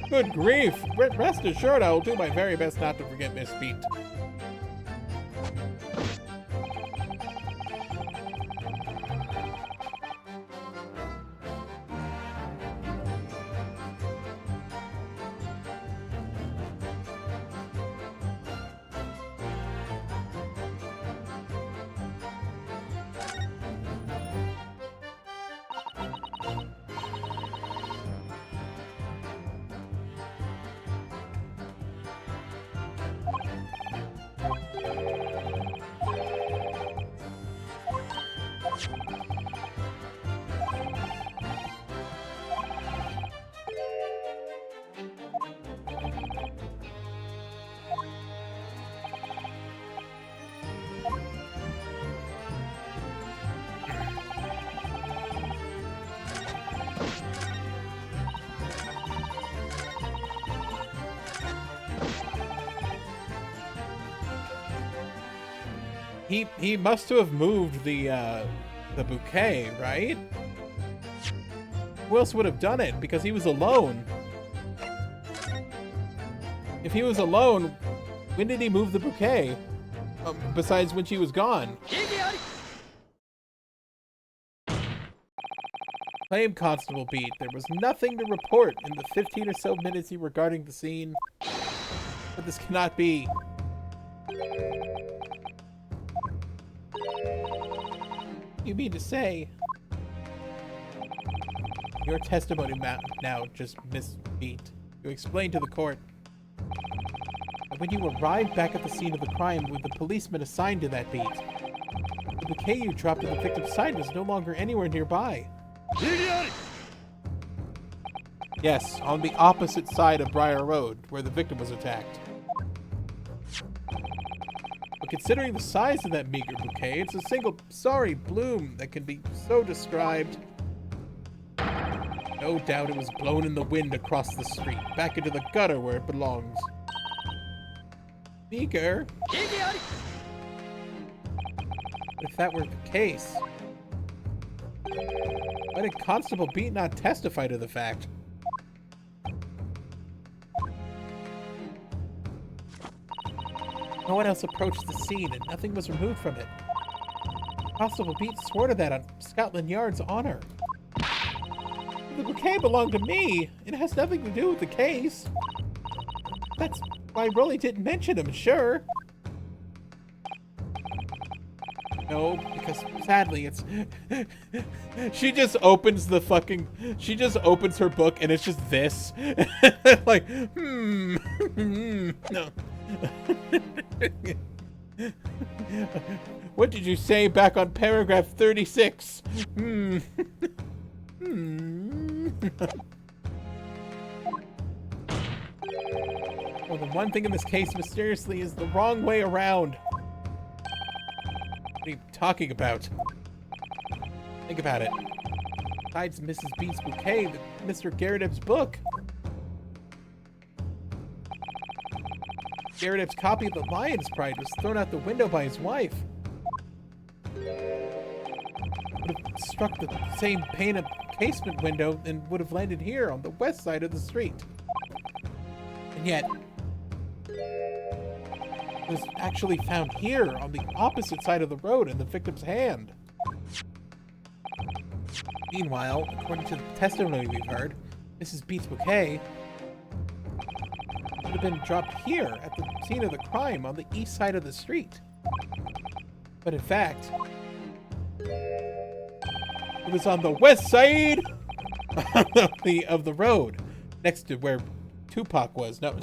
Good grief. Rest assured I will do my very best not to forget Miss Beat. He must have moved the bouquet, right? Who else would have done it? Because he was alone. If he was alone, when did he move the bouquet? Besides when she was gone. Claim Constable Beat. There was nothing to report in the 15 or so minutes regarding the scene. But this cannot be. You mean to say your testimony now just misbeat. You explained to the court that when you arrived back at the scene of the crime with the policeman assigned to that beat, the bouquet you dropped at the victim's side was no longer anywhere nearby. Yes, on the opposite side of Briar Road, where the victim was attacked. But considering the size of that meager bouquet, it's a single sorry bloom that can be so described. No doubt it was blown in the wind across the street, back into the gutter where it belongs. Meager? But if that were the case, why did Constable Beat not testify to the fact? No one else approached the scene and nothing was removed from it. Constable Beat swore to that on Scotland Yard's honor. The bouquet belonged to me. It has nothing to do with the case. That's why Rolly didn't mention him, sure. No, because sadly it's... She just opens the fucking... She just opens her book and it's just this. Like, no. What did you say back on paragraph 36? Well, the one thing in this case, mysteriously, is the wrong way around. What are you talking about? Think about it. Besides Mrs. Beat's bouquet, Mr. Garredeb's book. Garredeb's copy of the Lion's Pride was thrown out the window by his wife. Would have struck the same pane of casement window and would have landed here on the west side of the street. And yet, it was actually found here on the opposite side of the road in the victim's hand. Meanwhile, according to the testimony we've heard, Mrs. Beat's bouquet would have been dropped here at the scene of the crime on the east side of the street. But in fact, it was on the west side of the road, next to where Tupac was. No.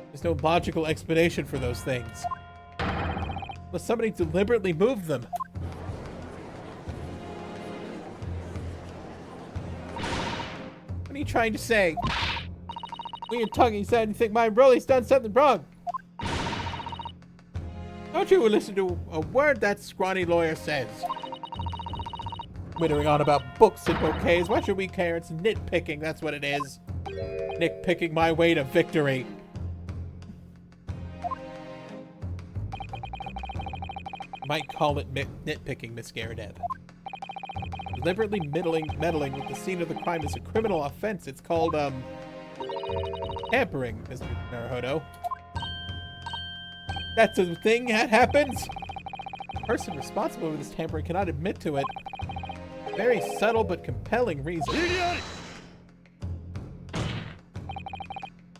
There's no logical explanation for those things. Unless somebody deliberately moved them. What are you trying to say? When you're talking, you said you think my Broly's done something wrong. Don't you listen to a word that scrawny lawyer says. Wittering on about books and bouquets. Why should we care? It's nitpicking, that's what it is. Nitpicking my way to victory. Might call it nitpicking, Miss Garredeb. Deliberately meddling with the scene of the crime is a criminal offense. It's called, tampering, Mr. Naruhodo. That's a thing that happens? The person responsible for this tampering cannot admit to it. Very subtle but compelling reason.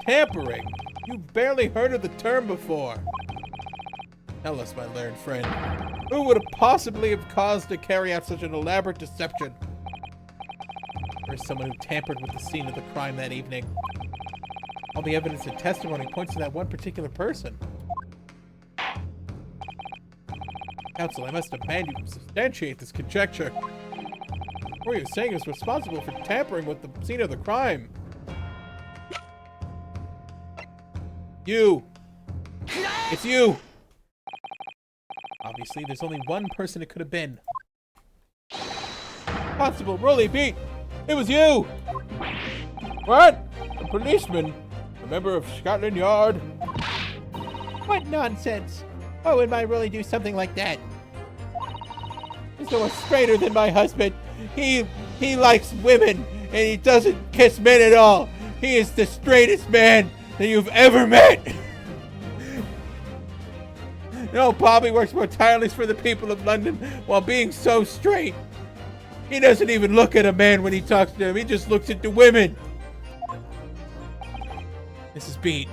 Tampering? You barely heard of the term before. Tell us, my learned friend. Who would have possibly have caused to carry out such an elaborate deception? There is someone who tampered with the scene of the crime that evening. All the evidence and testimony points to that one particular person. Counsel, I must demand you substantiate this conjecture. What are you saying is responsible for tampering with the scene of the crime? You! It's you! Obviously, there's only one person it could have been. Constable Rolly Beat! It was you! What? A policeman? A member of Scotland Yard? What nonsense! Why would I really do something like that? There's no one straighter than my husband. He likes women, and he doesn't kiss men at all. He is the straightest man that you've ever met. No, Bobby works more tirelessly for the people of London while being so straight. He doesn't even look at a man when he talks to him. He just looks at the women. Mrs. Beat,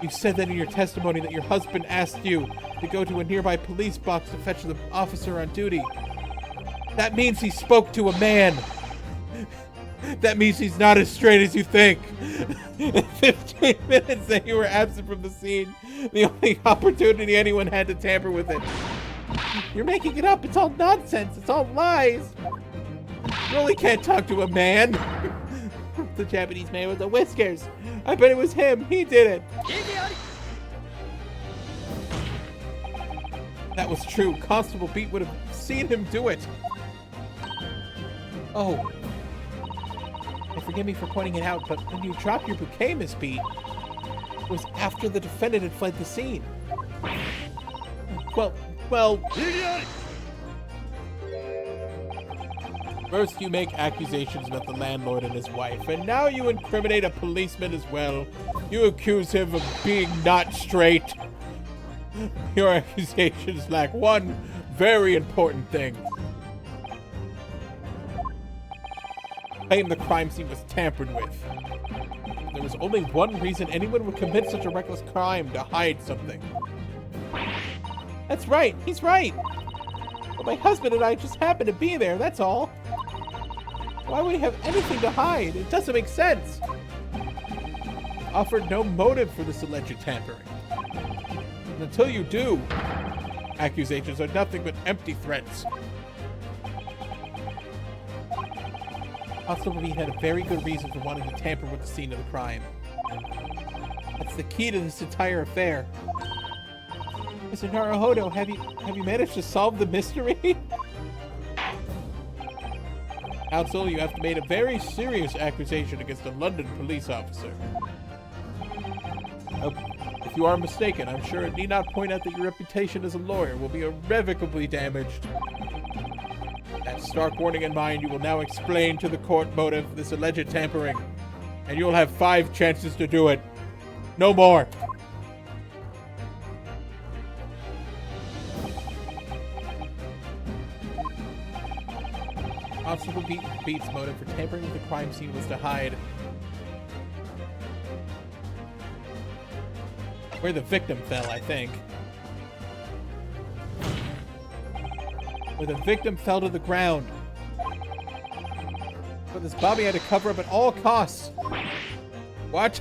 you said that in your testimony that your husband asked you to go to a nearby police box to fetch the officer on duty. That means he spoke to a man. That means he's not as straight as you think. In 15 minutes that you were absent from the scene, the only opportunity anyone had to tamper with it. You're making it up. It's all nonsense. It's all lies. You really can't talk to a man. The Japanese man with the whiskers. I bet it was him. He did it. That was true. Constable Beat would have seen him do it. Oh. And forgive me for pointing it out, but when you dropped your bouquet, Miss Beat, it was after the defendant had fled the scene. Well... First you make accusations about the landlord and his wife, and now you incriminate a policeman as well. You accuse him of being not straight. Your accusations lack one very important thing. Claim the crime scene was tampered with. There was only one reason anyone would commit such a reckless crime: to hide something. That's right, he's right. But my husband and I just happened to be there, that's all. Why would he have anything to hide? It doesn't make sense. Offered no motive for this alleged tampering. And until you do, accusations are nothing but empty threats. Constable Beat had a very good reason for wanting to tamper with the scene of the crime. That's the key to this entire affair. Mr. Naruhodo, have you managed to solve the mystery? Counsel, you have made a very serious accusation against a London police officer. If you are mistaken, I'm sure it need not point out that your reputation as a lawyer will be irrevocably damaged. That stark warning in mind, you will now explain to the court motive for this alleged tampering, and you'll have 5 chances to do it. No more. Constable Beat's motive for tampering with the crime scene was to hide where the victim fell, I think. Where the victim fell to the ground. But this Bobby had to cover up at all costs. What?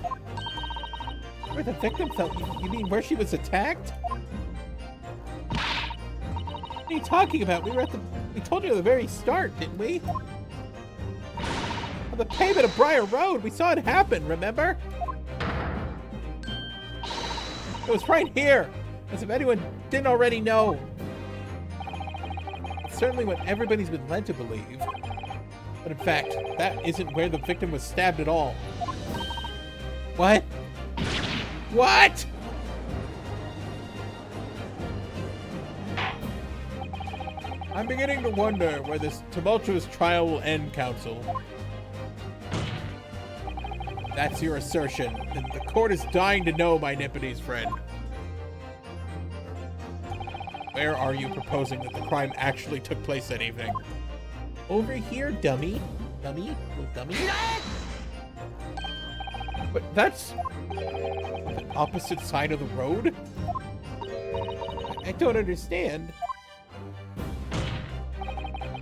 Where the victim fell? You mean where she was attacked? What are you talking about? We told you at the very start, didn't we? On the pavement of Briar Road, we saw it happen, remember? It was right here, as if anyone didn't already know. It's certainly what everybody's been led to believe. But in fact, that isn't where the victim was stabbed at all. What? What? I'm beginning to wonder where this tumultuous trial will end, Counsel. That's your assertion, and the court is dying to know, my Nipponese friend. Where are you proposing that the crime actually took place that evening? Over here, dummy. Dummy? Little dummy? But that's the opposite side of the road? I don't understand.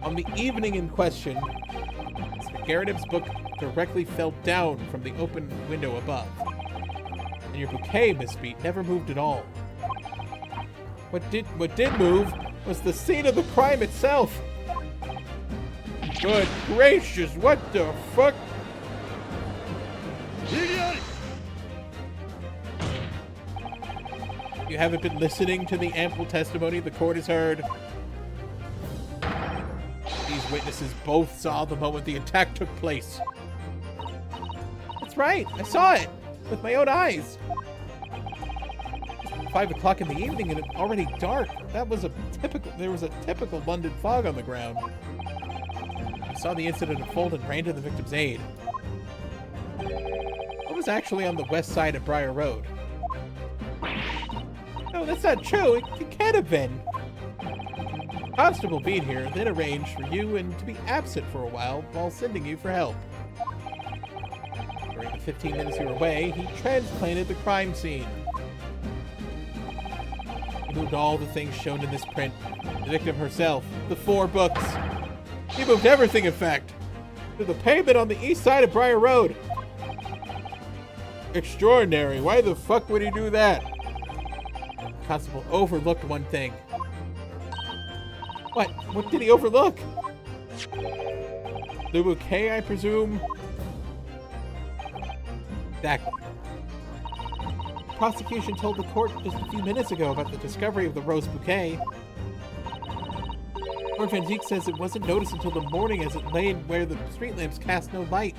On the evening in question, Mr. Garrett's book directly fell down from the open window above. And your bouquet, Miss Beat, never moved at all. What did move was the scene of the crime itself. Good gracious, what the fuck? You haven't been listening to the ample testimony the court has heard. These witnesses both saw the moment the attack took place. That's right, I saw it with my own eyes. 5 o'clock in the evening and it's already dark. There was a typical London fog on the ground. I saw the incident unfold and ran to the victim's aid. I was actually on the west side of Briar Road. No, that's not true. It can't have been. Constable Bean here then arranged for you and to be absent for a while sending you for help. During the 15 minutes you were away, he transplanted the crime scene. He moved all the things shown in this print. The victim herself, the 4 books. He moved everything, in fact, to the pavement on the east side of Briar Road. Extraordinary. Why the fuck would he do that? The constable overlooked one thing. What? What did he overlook? The bouquet, I presume? Exactly. The prosecution told the court just a few minutes ago about the discovery of the rose bouquet. Lord Van Dijk says it wasn't noticed until the morning as it lay where the street lamps cast no light.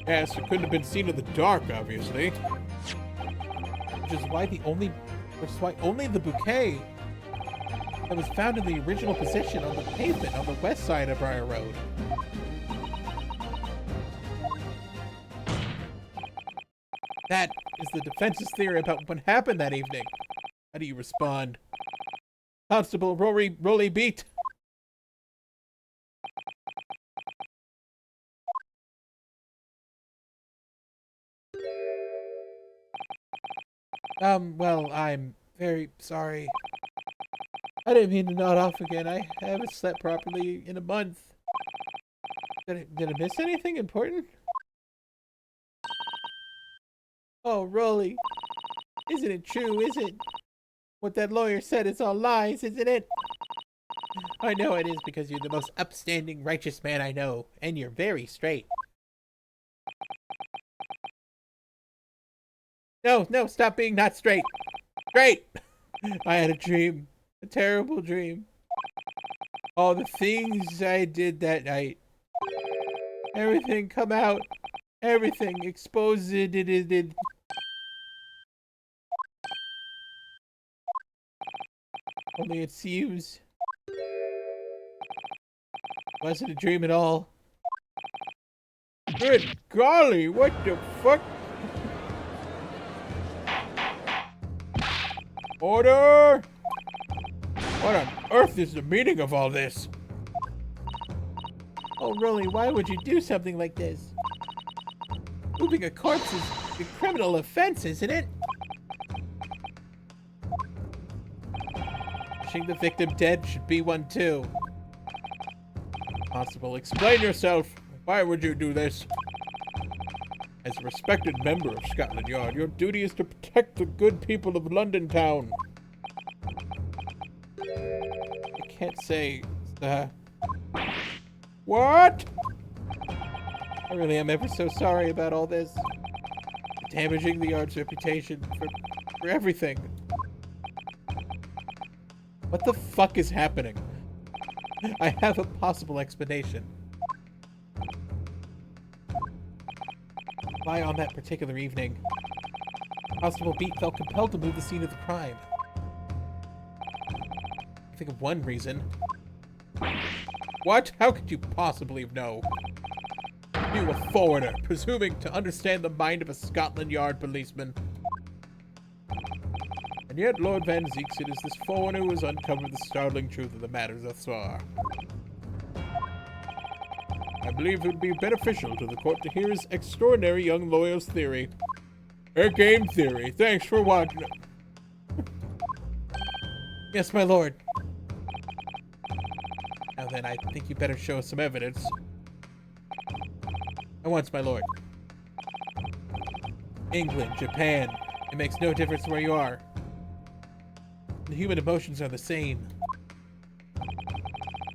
Yes, it couldn't have been seen in the dark, obviously. Which is why only the bouquet that was found in the original position on the pavement on the west side of Briar Road. That is the defense's theory about what happened that evening. How do you respond? Constable Rolly Beat. Well, I'm very sorry. I didn't mean to nod off again. I haven't slept properly in a month. Did I miss anything important? Oh, Rolly. Isn't it true, is it? What that lawyer said is all lies, isn't it? I know it is because you're the most upstanding, righteous man I know, and you're very straight. No, stop being not straight. Straight! I had a dream. A terrible dream. All the things I did that night. Everything come out. Everything exposed it. Only it seems wasn't a dream at all. Good golly, what the fuck? Order! What on earth is the meaning of all this? Oh, really? Why would you do something like this? Moving a corpse is a criminal offense, isn't it? Wishing the victim dead should be one too. Constable, explain yourself. Why would you do this? As a respected member of Scotland Yard, your duty is to protect the good people of London Town. I can't say, What? I really am ever so sorry about all this. Damaging the Yard's reputation for everything. What the fuck is happening? I have a possible explanation. Why on that particular evening, Constable Beat felt compelled to move the scene of the crime. I think of one reason. What? How could you possibly know? You, a foreigner, presuming to understand the mind of a Scotland Yard policeman. And yet Lord Van Dijk is this foreigner who has uncovered the startling truth of the matter thus far. I believe it would be beneficial to the court to hear his extraordinary young lawyer's theory. A game theory. Thanks for watching. Yes, my lord. Now then, I think you better show us some evidence. At once, my lord. England, Japan. It makes no difference where you are. The human emotions are the same.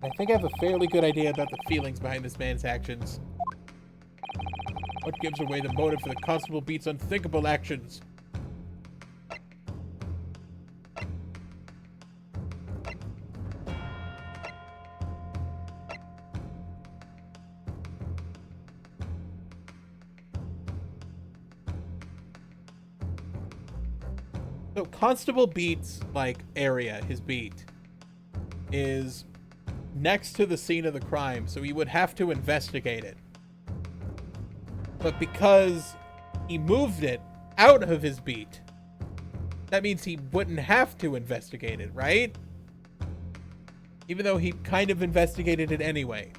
I think I have a fairly good idea about the feelings behind this man's actions. What gives away the motive for the Constable Beat's unthinkable actions? So Constable Beat's, like, area, his beat, is next to the scene of the crime, so he would have to investigate it. But because he moved it out of his beat, that means he wouldn't have to investigate it, right? Even though he kind of investigated it anyway.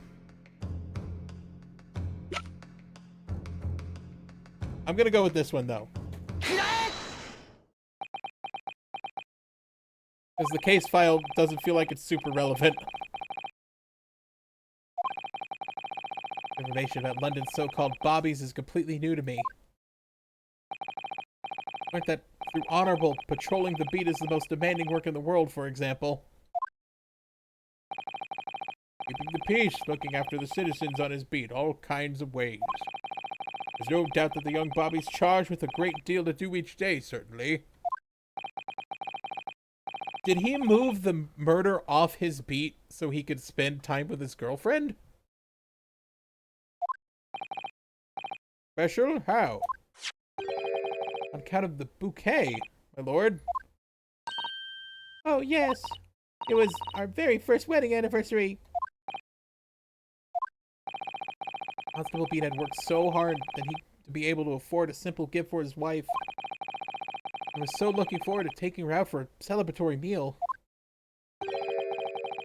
I'm gonna go with this one, though. Because the case file doesn't feel like it's super relevant. Information about London's so-called bobbies is completely new to me. Learned that through honorable, patrolling the beat is the most demanding work in the world, for example. Keeping the peace, looking after the citizens on his beat, all kinds of ways. There's no doubt that the young Bobby's charged with a great deal to do each day, certainly. Did he move the murder off his beat so he could spend time with his girlfriend? Special? How? On account of the bouquet, my lord. Oh, yes. It was our very first wedding anniversary. Constable Beat had worked so hard that he to be able to afford a simple gift for his wife. I was so looking forward to taking her out for a celebratory meal.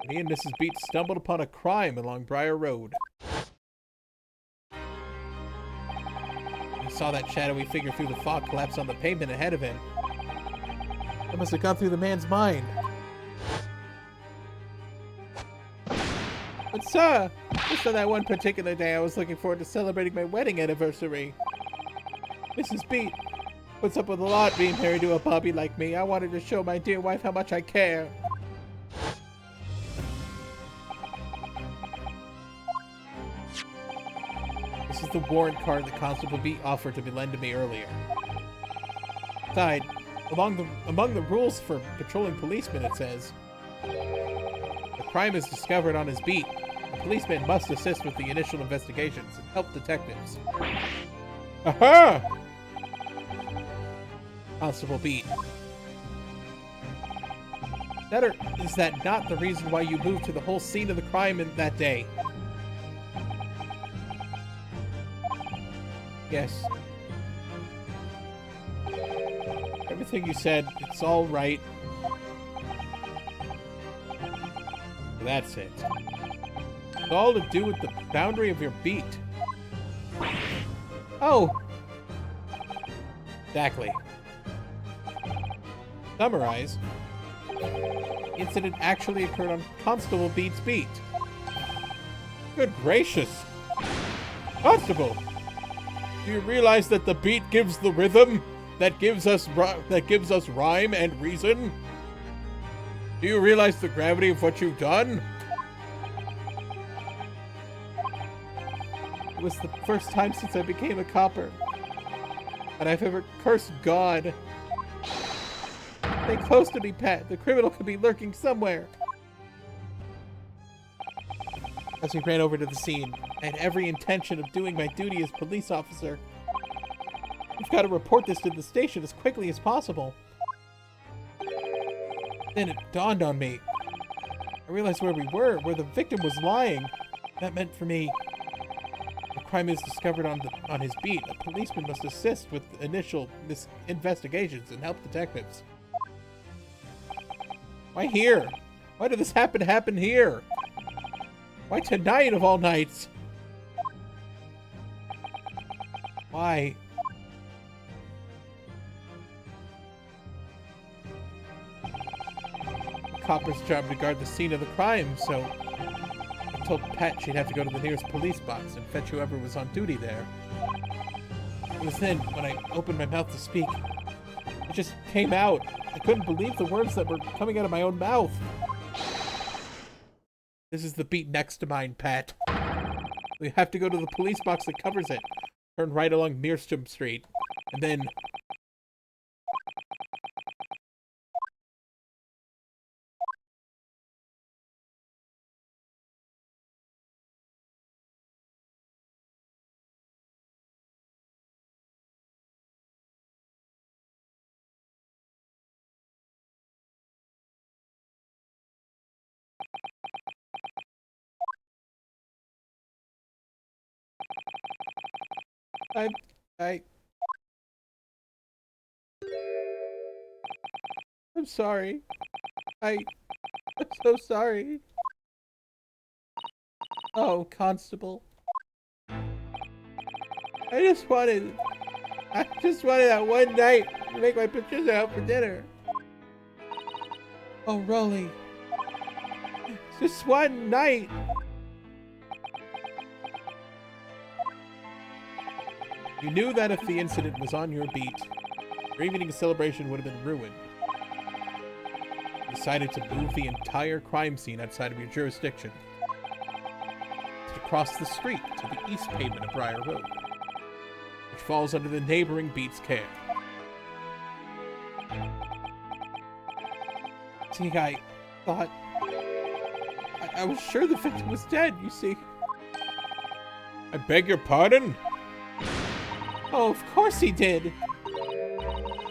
Me and Mrs. Beat stumbled upon a crime along Briar Road. He saw that shadowy figure through the fog collapse on the pavement ahead of him. That must have gone through the man's mind. But sir, just on that one particular day I was looking forward to celebrating my wedding anniversary. Mrs. Beat puts up with a lot being married to a bobby like me. I wanted to show my dear wife how much I care. This is the warrant card that Constable Beat offered to lend to me earlier. Besides, among the rules for patrolling policemen, it says, the crime is discovered on his beat. The policeman must assist with the initial investigations and help detectives. Aha! Constable Beat. Is that not the reason why you moved to the whole scene of the crime in that day? Yes. Everything you said, it's all right. That's it. It's all to do with the boundary of your beat. Oh! Exactly. Summarize. The incident actually occurred on Constable Beat's beat. Good gracious! Constable! Do you realize that the beat gives the rhythm that gives us rhyme and reason? Do you realize the gravity of what you've done? It was the first time since I became a copper that I've ever cursed God. Stay close to me, Pat. The criminal could be lurking somewhere. As we ran over to the scene, I had every intention of doing my duty as police officer. We've got to report this to the station as quickly as possible. Then it dawned on me. I realized where we were, where the victim was lying. That meant for me, the crime is discovered on his beat. A policeman must assist with initial investigations and help detectives. Why here? Why did this happen here? Why tonight of all nights? Why? The copper's job to guard the scene of the crime, so I told Pat she'd have to go to the nearest police box and fetch whoever was on duty there. It was then, when I opened my mouth to speak, it just came out. I couldn't believe the words that were coming out of my own mouth. This is the beat next to mine, Pat. We have to go to the police box that covers it. Turn right along Meerstrom Street. And then I'm sorry. I'm so sorry. Oh, Constable. I just wanted that one night to make my Patricia out for dinner. Oh, Rolly. Just one night. You knew that if the incident was on your beat, your evening celebration would have been ruined. You decided to move the entire crime scene outside of your jurisdiction. To cross the street to the east pavement of Briar Road, which falls under the neighboring beat's care. See, I thought... I was sure the victim was dead, you see. I beg your pardon? Oh, of course he did.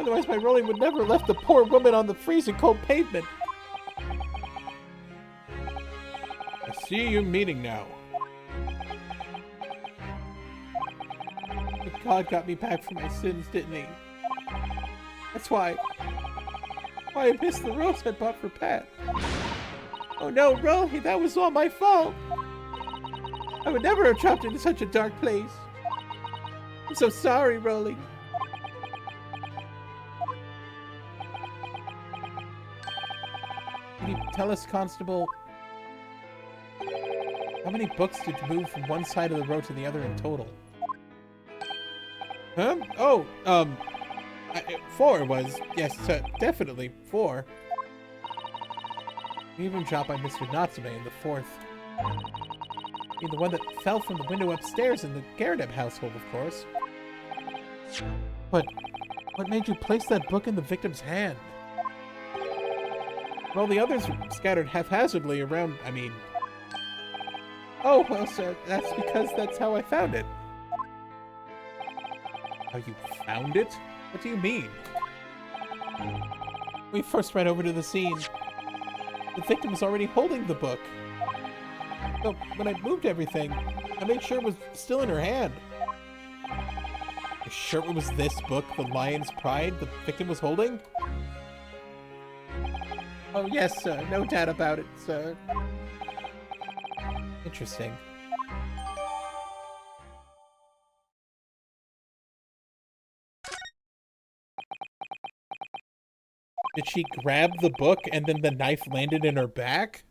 Otherwise my Rolling would never have left the poor woman on the freezing cold pavement. I see you meaning now. But God got me back from my sins, didn't he? That's why I missed the rose I bought for Pat. Oh no, Rolly, that was all my fault. I would never have dropped into such a dark place. I'm so sorry, Rolly. Can you tell us, Constable, how many books did you move from one side of the road to the other in total? Huh? Oh, 4 was. Yes, definitely 4. You even dropped by Mr. Natsume in the 4th. I mean, the one that fell from the window upstairs in the Garadeb household, of course. But what made you place that book in the victim's hand? Well, the others were scattered haphazardly around, I mean... Oh, well, sir, that's because that's how I found it. How you found it? What do you mean? We first ran over to the scene. The victim was already holding the book. So when I moved everything, I made sure it was still in her hand. You're sure it was this book, The Lion's Pride, the victim was holding? Oh yes, sir. No doubt about it, sir. Interesting. Did she grab the book and then the knife landed in her back?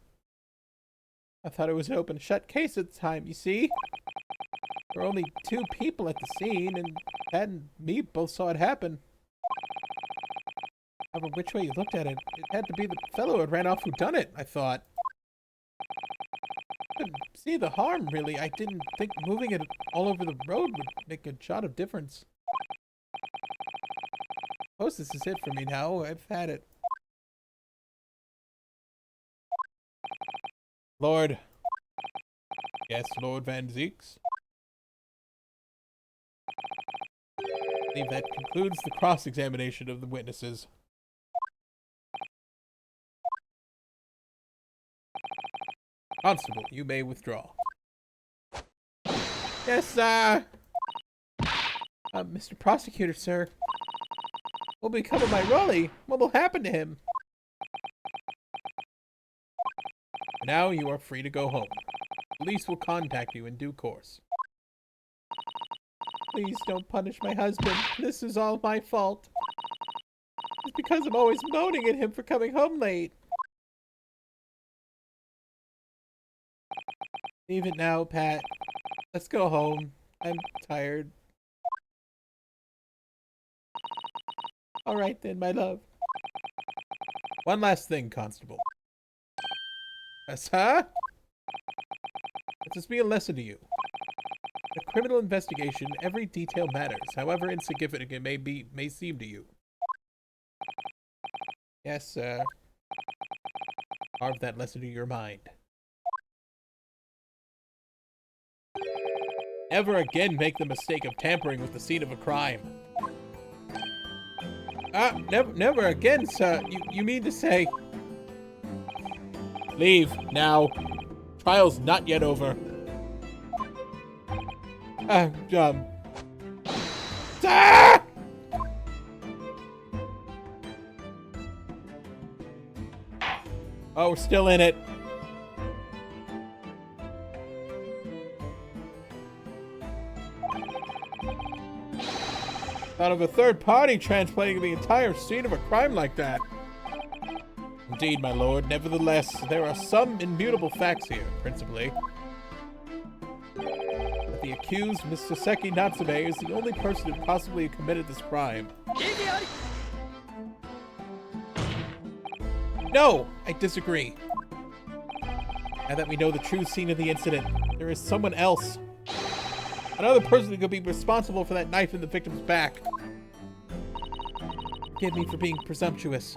I thought it was an open shut case at the time, you see? There were only 2 people at the scene, and Pat and me both saw it happen. However, which way you looked at it, it had to be the fellow who had ran off who done it, I thought. I couldn't see the harm, really. I didn't think moving it all over the road would make a jot of difference. I suppose this is it for me now. I've had it. Lord. Yes, Lord Van Zeeks. I believe that concludes the cross-examination of the witnesses. Constable, you may withdraw. Yes, sir. Mr. Prosecutor, sir. What will become of my Rolly? What will happen to him? Now you are free to go home. Police will contact you in due course. Please don't punish my husband. This is all my fault. It's because I'm always moaning at him for coming home late. Leave it now, Pat. Let's go home. I'm tired. All right then, my love. One last thing, Constable. Sir? Let this be a lesson to you. In a criminal investigation, every detail matters, however insignificant it may seem to you. Yes, sir. Carve that lesson to your mind. Never again make the mistake of tampering with the scene of a crime. Never again, sir. You mean to say... Leave, now. Trial's not yet over. Ah! Oh, we're still in it. Thought of a third party transplanting the entire scene of a crime like that. Indeed, my lord. Nevertheless, there are some immutable facts here, principally. That the accused, Mr. Seki Natsume, is the only person who possibly committed this crime. No! I disagree. Now that we know the true scene of the incident, there is someone else. Another person who could be responsible for that knife in the victim's back. Forgive me for being presumptuous,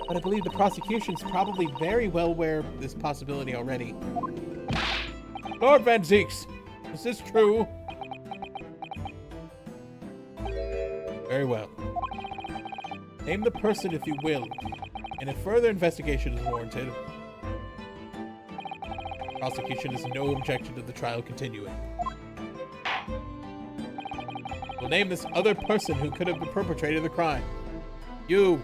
but I believe the prosecution's probably very well aware of this possibility already. Lord Van Zeeks, is this true? Very well. Name the person if you will, and if further investigation is warranted, the prosecution has no objection to the trial continuing. We'll name this other person who could have perpetrated the crime. You.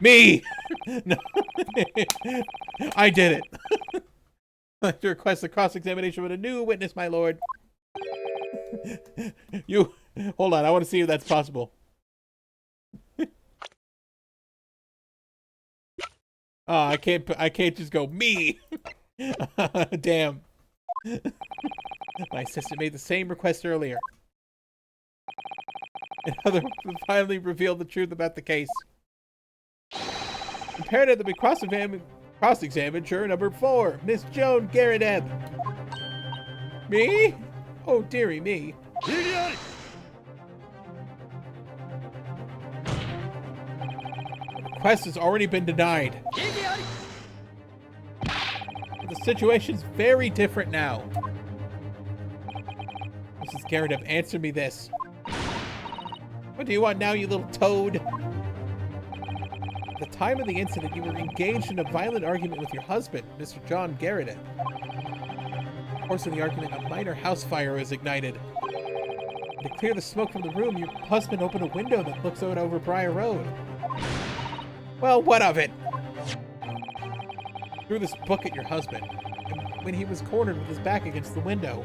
Me! No. I did it. I'd like to request the cross-examination of a new witness, my lord. You. Hold on, I want to see if that's possible. Oh, I can't just go, me! Damn. My assistant made the same request earlier. Another finally revealed the truth about the case. Imperative that we cross-examine juror number 4, Miss Joan Garrett. Me? Oh, dearie me. The request has already been denied. The situation's very different now. Mrs. Garrett, answer me this. What do you want now, you little toad? At the time of the incident, you were engaged in a violent argument with your husband, Mr. John Garrett. In the course of the argument, a minor house fire was ignited. And to clear the smoke from the room, your husband opened a window that looks out over Briar Road. Well, what of it? Threw this book at your husband, and when he was cornered with his back against the window,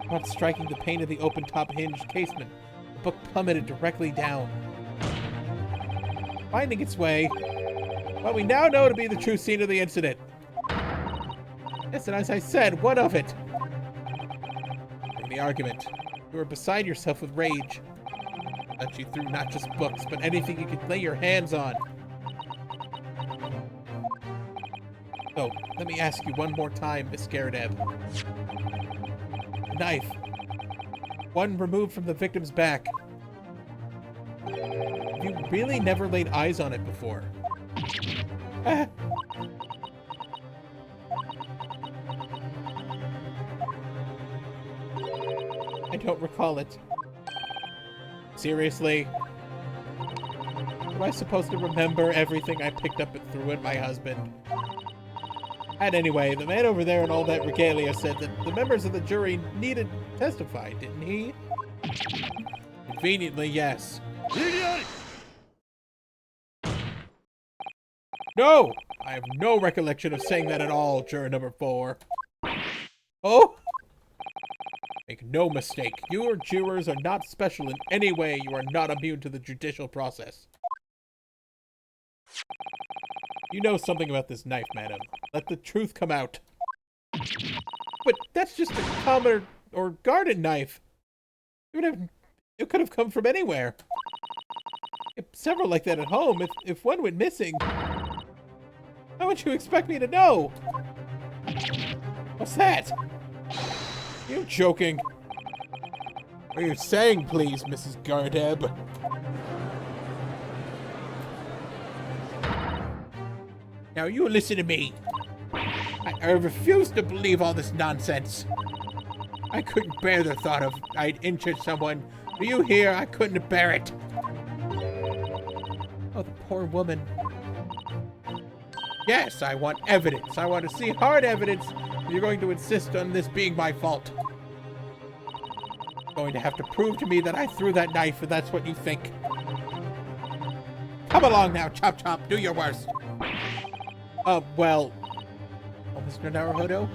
not striking the pane of the open-top hinged casement, the book plummeted directly down. Finding its way, what we now know to be the true scene of the incident. Yes, and as I said, what of it? During the argument, you were beside yourself with rage. That you threw not just books, but anything you could lay your hands on. So, let me ask you one more time, Miss Garrett. The knife. One removed from the victim's back. Have you really never laid eyes on it before? I don't recall it. Seriously? Am I supposed to remember everything I picked up and threw at my husband? And anyway, the man over there in all that regalia said that the members of the jury needed to testify, didn't he? Conveniently, yes. No! I have no recollection of saying that at all, juror number 4. Oh? Make no mistake, you jurors are not special in any way. You are not immune to the judicial process. You know something about this knife, madam. Let the truth come out. But that's just a common or garden knife. It could have come from anywhere. Several like that at home. If one went missing, how would you expect me to know? What's that? You joking? What are you saying, please, Mrs. Gardeb? Now you listen to me. I refuse to believe all this nonsense. I couldn't bear the thought of I'd injured someone. Do you hear? I couldn't bear it. Oh, the poor woman. Yes, I want evidence. I want to see hard evidence You're going to insist on this being my fault. You're going to have to prove to me that I threw that knife, if that's what you think. Come along now, Chop Chop. Do your worst. Well... Oh, Mr. Naruhodo?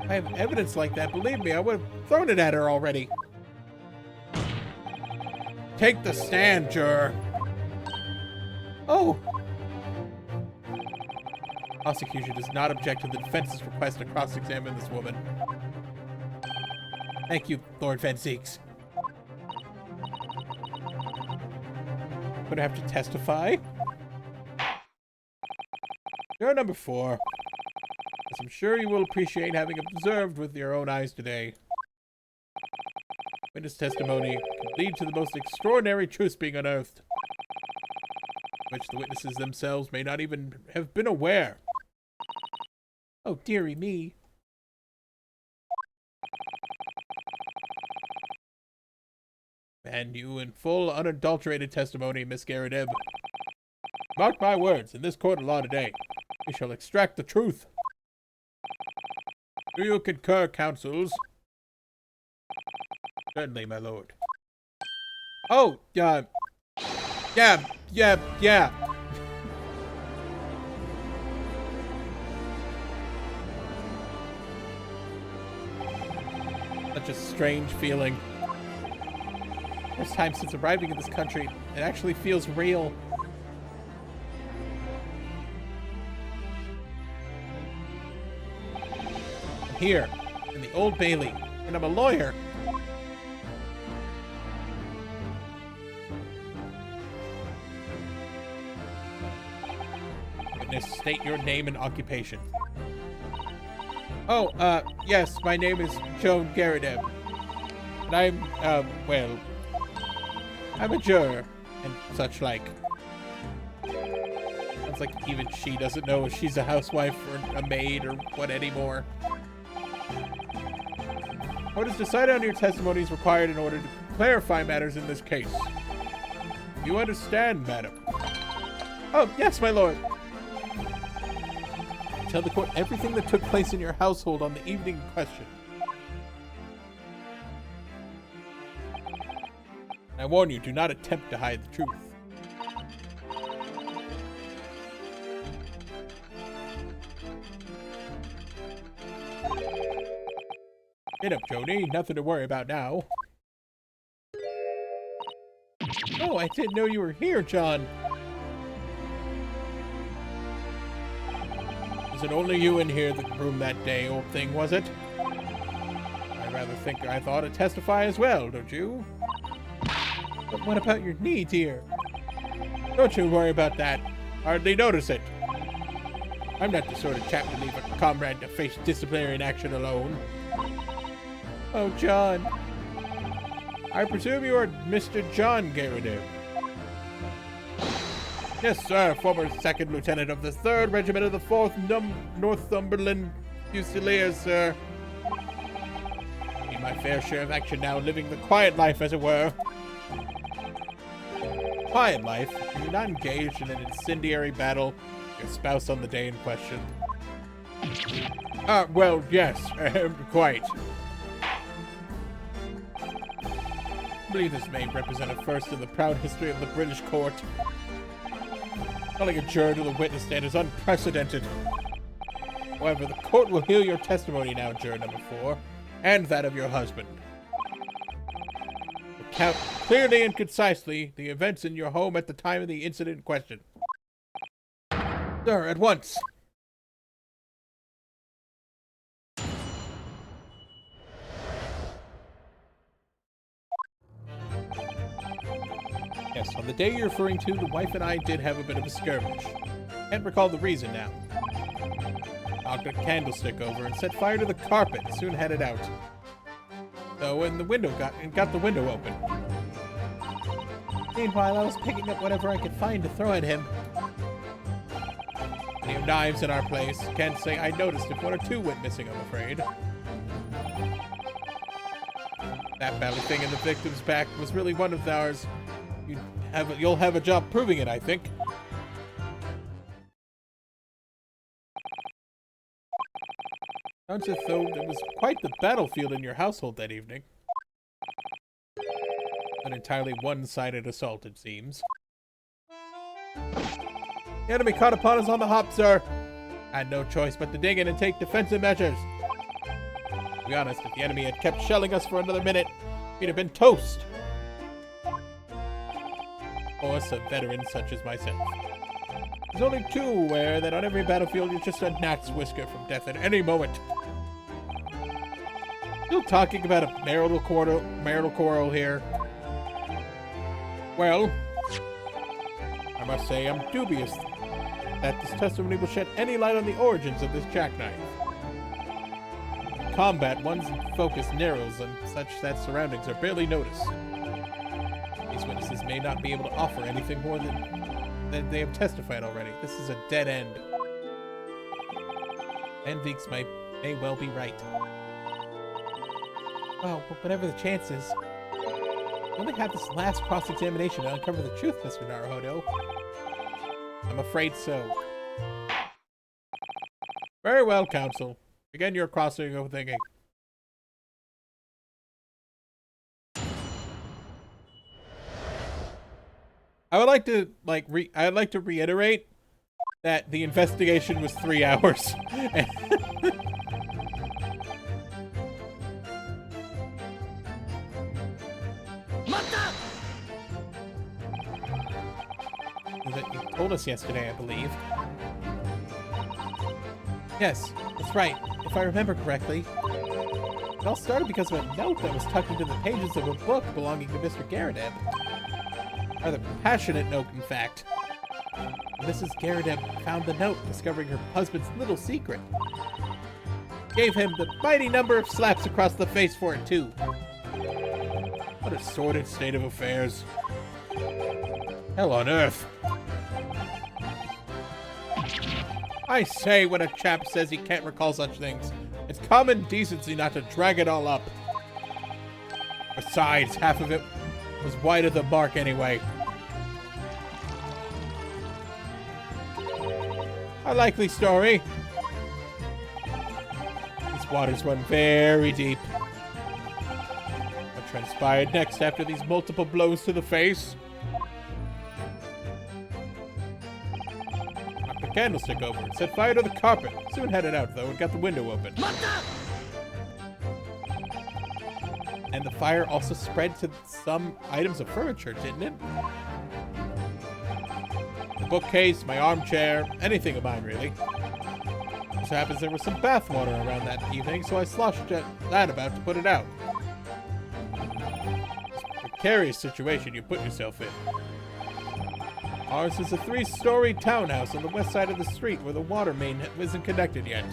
If I have evidence like that, believe me, I would have thrown it at her already. Take the stand, juror. Oh. Prosecution does not object to the defense's request to cross-examine this woman. Thank you, Lord Van Zeeks. I'm gonna have to testify. Juror number 4. As I'm sure you will appreciate having observed with your own eyes today. Witness testimony can lead to the most extraordinary truths being unearthed, which the witnesses themselves may not even have been aware. Oh, dearie me. And you in full, unadulterated testimony, Miss Garadeb. Mark my words, in this court of law today, we shall extract the truth. Do you concur, counsels? Certainly, my lord. Oh, yeah. Such a strange feeling. First time since arriving in this country, it actually feels real. I'm here, in the Old Bailey, and I'm a lawyer. Witness, state your name and occupation. Oh, yes, my name is Joan Garadeb. And I'm, well, I'm a juror, and such like. Sounds like even she doesn't know if she's a housewife or a maid or what anymore. What is decided on your testimony is required in order to clarify matters in this case. You understand, madam? Oh, yes, my lord. Tell the court everything that took place in your household on the evening in question. I warn you, do not attempt to hide the truth. Get up, Joni. Nothing to worry about now. Oh, I didn't know you were here, John. Was it only you in here the room that day, old thing, was it? I thought to testify as well, don't you? But what about your knee, dear? Don't you worry about that. Hardly notice it. I'm not the sort of chap to leave a comrade to face disciplinary action alone. Oh, John. I presume you are Mr. John Garadeb. Yes, sir. Former 2nd Lieutenant of the 3rd Regiment of the 4th Northumberland Fusiliers, sir. In my fair share of action now, living the quiet life, as it were. Quiet life? You're not engaged in an incendiary battle with your spouse on the day in question. Well, yes, quite. I believe this may represent a first in the proud history of the British court. Calling a juror to the witness stand is unprecedented. However, the court will hear your testimony now, juror number 4, and that of your husband. Recount clearly and concisely the events in your home at the time of the incident in question. Sir, at once. Yes, on the day you're referring to, the wife and I did have a bit of a skirmish. Can't recall the reason now. Knocked a candlestick over and set fire to the carpet and soon had it out. So when the window got the window open. Meanwhile, I was picking up whatever I could find to throw at him. Plenty of knives in our place. Can't say I noticed if 1 or 2 went missing, I'm afraid. That belly thing in the victim's back was really one of ours. You'll have a job proving it, I think. Sounds as though it was quite the battlefield in your household that evening. An entirely one-sided assault, it seems. The enemy caught upon us on the hop, sir. I had no choice but to dig in and take defensive measures. To be honest, if the enemy had kept shelling us for another minute, we'd have been toast. Of course, a veteran such as myself. There's only too aware that on every battlefield you're just a gnat's whisker from death at any moment. Still talking about a marital quarrel here. Well, I must say I'm dubious that this testimony will shed any light on the origins of this jackknife. In combat, one's focus narrows on such that surroundings are barely noticed. These witnesses may not be able to offer anything more than they have testified already. This is a dead end. Van Veeks may well be right. Well, but whatever the chances, we only have this last cross-examination to uncover the truth, Mr. Naruhodo. I'm afraid so. Very well, Counsel. Begin your cross-examining. I would like to I'd like to reiterate that the investigation was 3 hours. That you told us yesterday, I believe. Yes, that's right. If I remember correctly, it all started because of a note that was tucked into the pages of a book belonging to Mr. Garadeb. Rather passionate note, in fact. Mrs. Garadeb found the note, discovering her husband's little secret. Gave him the mighty number of slaps across the face for it, too. What a sordid state of affairs. Hell on earth. I say, when a chap says he can't recall such things, it's common decency not to drag it all up. Besides, half of it was wide of the mark anyway. A likely story. These waters run very deep. What transpired next after these multiple blows to the face? Knocked the candlestick over and set fire to the carpet. Soon had it out, though, and got the window open. And the fire also spread to some items of furniture, didn't it? The bookcase, my armchair, anything of mine, really. Just happens there was some bath water around that evening, so I sloshed that about to put it out. It's a precarious situation you put yourself in. Ours is a 3-story townhouse on the west side of the street where the water main isn't connected yet.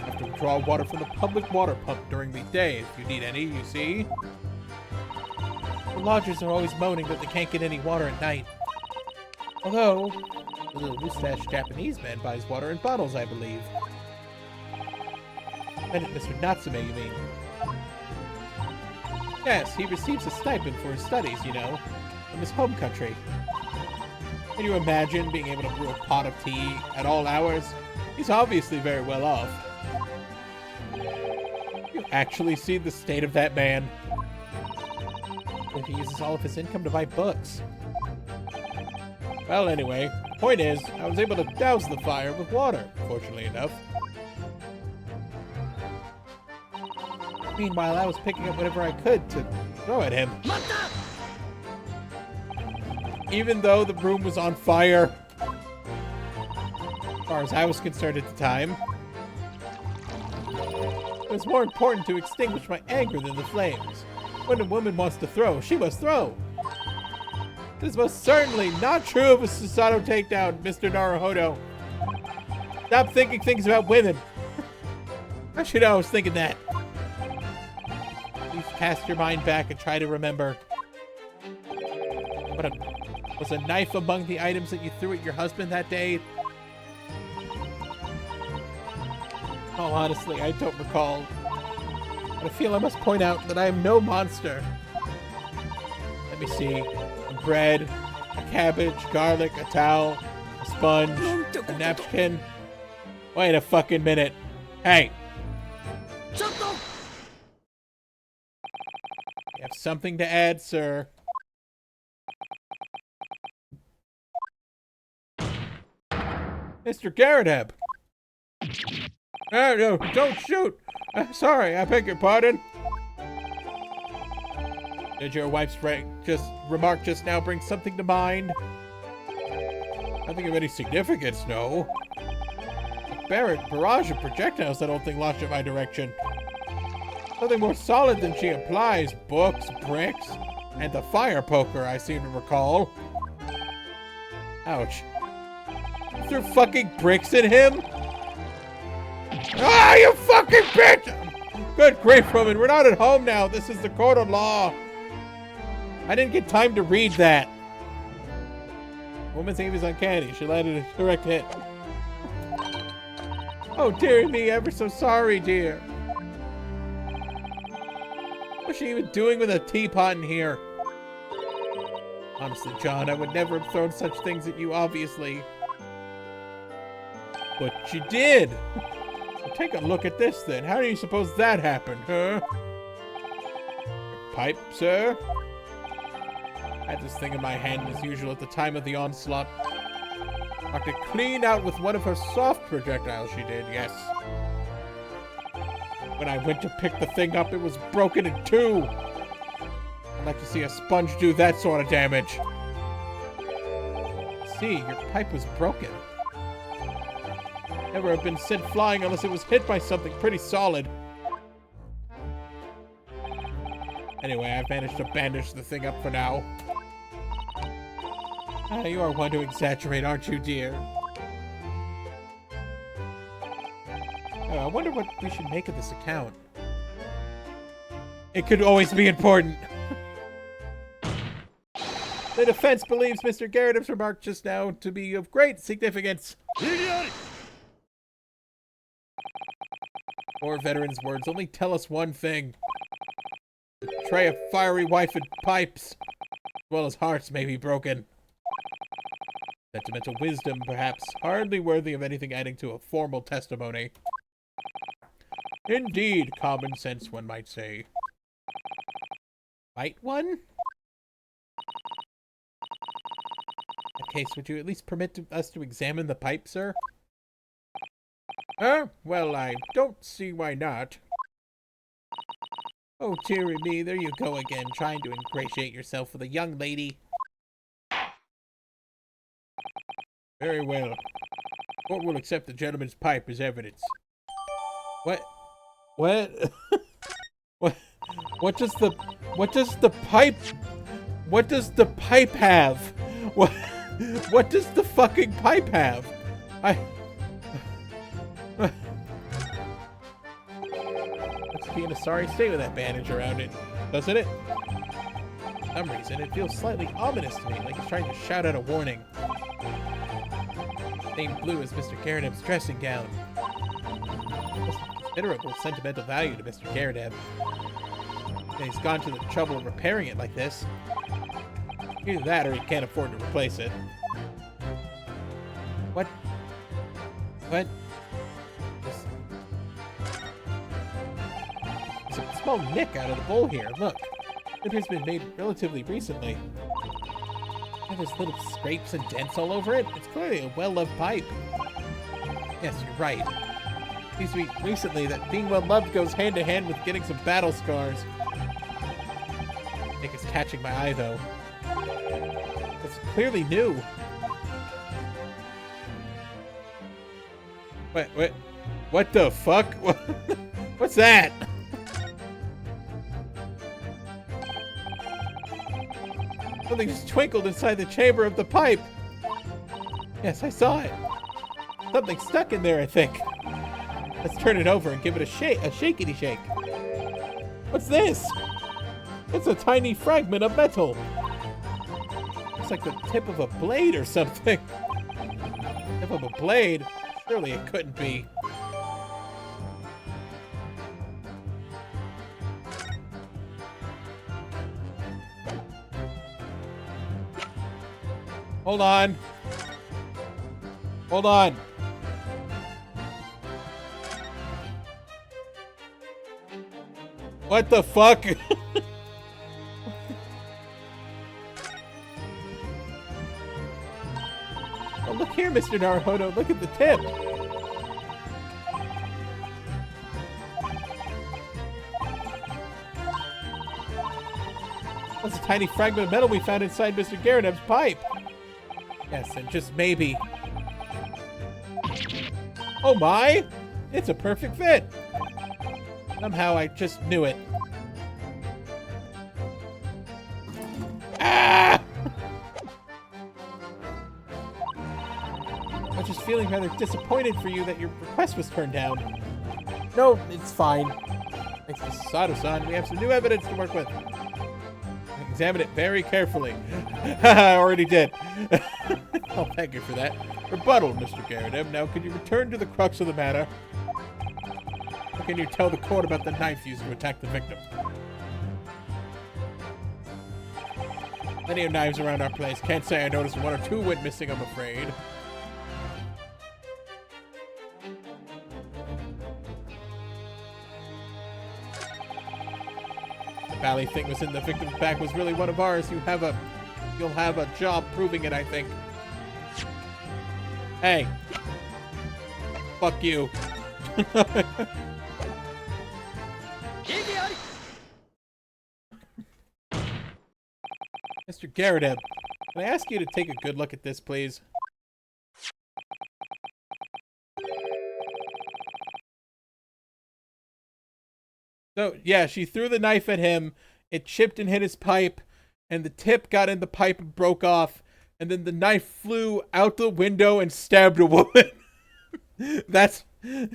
Have to draw water from the public water pump during the day if you need any, you see. The lodgers are always moaning that they can't get any water at night. Although, the little mustached Japanese man buys water in bottles, I believe. And Mr. Natsume, you mean? Yes, he receives a stipend for his studies, you know, from his home country. Can you imagine being able to brew a pot of tea at all hours? He's obviously very well off. You actually see the state of that man? If he uses all of his income to buy books. Well, anyway, point is, I was able to douse the fire with water, fortunately enough. Meanwhile, I was picking up whatever I could to throw at him. Even though the room was on fire, as far as I was concerned at the time, it was more important to extinguish my anger than the flames. When a woman wants to throw, she must throw. This is most certainly not true of a Susato takedown, Mr. Naruhodo. Stop thinking things about women. I should know I was thinking that. Please cast your mind back and try to remember. Was a knife among the items that you threw at your husband that day? Oh, honestly, I don't recall. But I feel I must point out that I am no monster. Let me see. Bread, a cabbage, garlic, a towel, a sponge, a napkin. Wait a fucking minute. Hey, have something to add, sir? Mr. Garadeb! No, don't shoot! Sorry, I beg your pardon. Did your wife's remark just now bring something to mind? Nothing of any significance, no. A barrage of projectiles that old thing launched in my direction. Something more solid than she implies. Books, bricks, and the fire poker, I seem to recall. Ouch. You threw fucking bricks at him? Ah, you fucking bitch! Good grief, woman, we're not at home now. This is the court of law. I didn't get time to read that. Woman's aim is uncanny. She landed a direct hit. Oh, dearie me, ever so sorry, dear. What's she even doing with a teapot in here? Honestly, John, I would never have thrown such things at you, obviously. But she did. Well, take a look at this, then. How do you suppose that happened, huh? Pipe, sir? I had this thing in my hand as usual at the time of the onslaught. Knocked it clean out with one of her soft projectiles, she did, yes. When I went to pick the thing up, it was broken in two. I'd like to see a sponge do that sort of damage. See, your pipe was broken. Never have been sent flying unless it was hit by something pretty solid. Anyway, I've managed to bandage the thing up for now. You are one to exaggerate, aren't you, dear? I wonder what we should make of this account. It could always be important. The defense believes Mr. Garadeb's remark just now to be of great significance. Poor veteran's words only tell us one thing. Betray a fiery wife and pipes, as well as hearts may be broken. Sentimental wisdom, perhaps, hardly worthy of anything adding to a formal testimony. Indeed, common sense, one might say. Right one? In that case, would you at least permit us to examine the pipe, sir? Well, I don't see why not. Oh, dearie me, there you go again, trying to ingratiate yourself with a young lady. Very well. Court will accept the gentleman's pipe as evidence. What? What? What does the pipe have? What does the fucking pipe have? Let's be in a sorry state with that bandage around it, doesn't it? For some reason, it feels slightly ominous to me, like it's trying to shout out a warning. Same blue as Mr. Garadeb's dressing gown. Considerable sentimental value to Mr. Garadeb. And he's gone to the trouble of repairing it like this. Either that or he can't afford to replace it. What? There's a small nick out of the bowl here. Look. It has been made relatively recently. There's little scrapes and dents all over it. It's clearly a well-loved pipe. Yes, you're right. It seems to me recently that being well-loved goes hand-to-hand with getting some battle scars. I think it's catching my eye, though. It's clearly new. Wait, what the fuck? What's that? Something just twinkled inside the chamber of the pipe. Yes, I saw it. Something stuck in there, I think. Let's turn it over and give it a shakety shake. What's this? It's a tiny fragment of metal. Looks like the tip of a blade or something. Tip of a blade? Surely it couldn't be. Hold on. Hold on. What the fuck? here, Mr. Naruhodo. Look at the tip. That's a tiny fragment of metal we found inside Mr. Garrett's pipe. Yes, and just maybe. Oh my! It's a perfect fit. Somehow I just knew it. Ah! I'm just feeling rather disappointed for you that your request was turned down. No, it's fine. Thanks to Sato-san, we have some new evidence to work with. Examine it very carefully. I already did. Oh, thank you for that. Rebuttal, Mr. Garrett. Now, could you return to the crux of the matter? What can you tell the court about the knife used to attack the victim? Plenty of knives around our place. Can't say I noticed one or two went missing, I'm afraid. The bally thing was in the victim's back was really one of ours. You'll have a job proving it, I think. Hey. Fuck you. Mr. Garrett, can I ask you to take a good look at this, please? So, yeah, she threw the knife at him, it chipped and hit his pipe, and the tip got in the pipe and broke off, and then the knife flew out the window and stabbed a woman. That's... You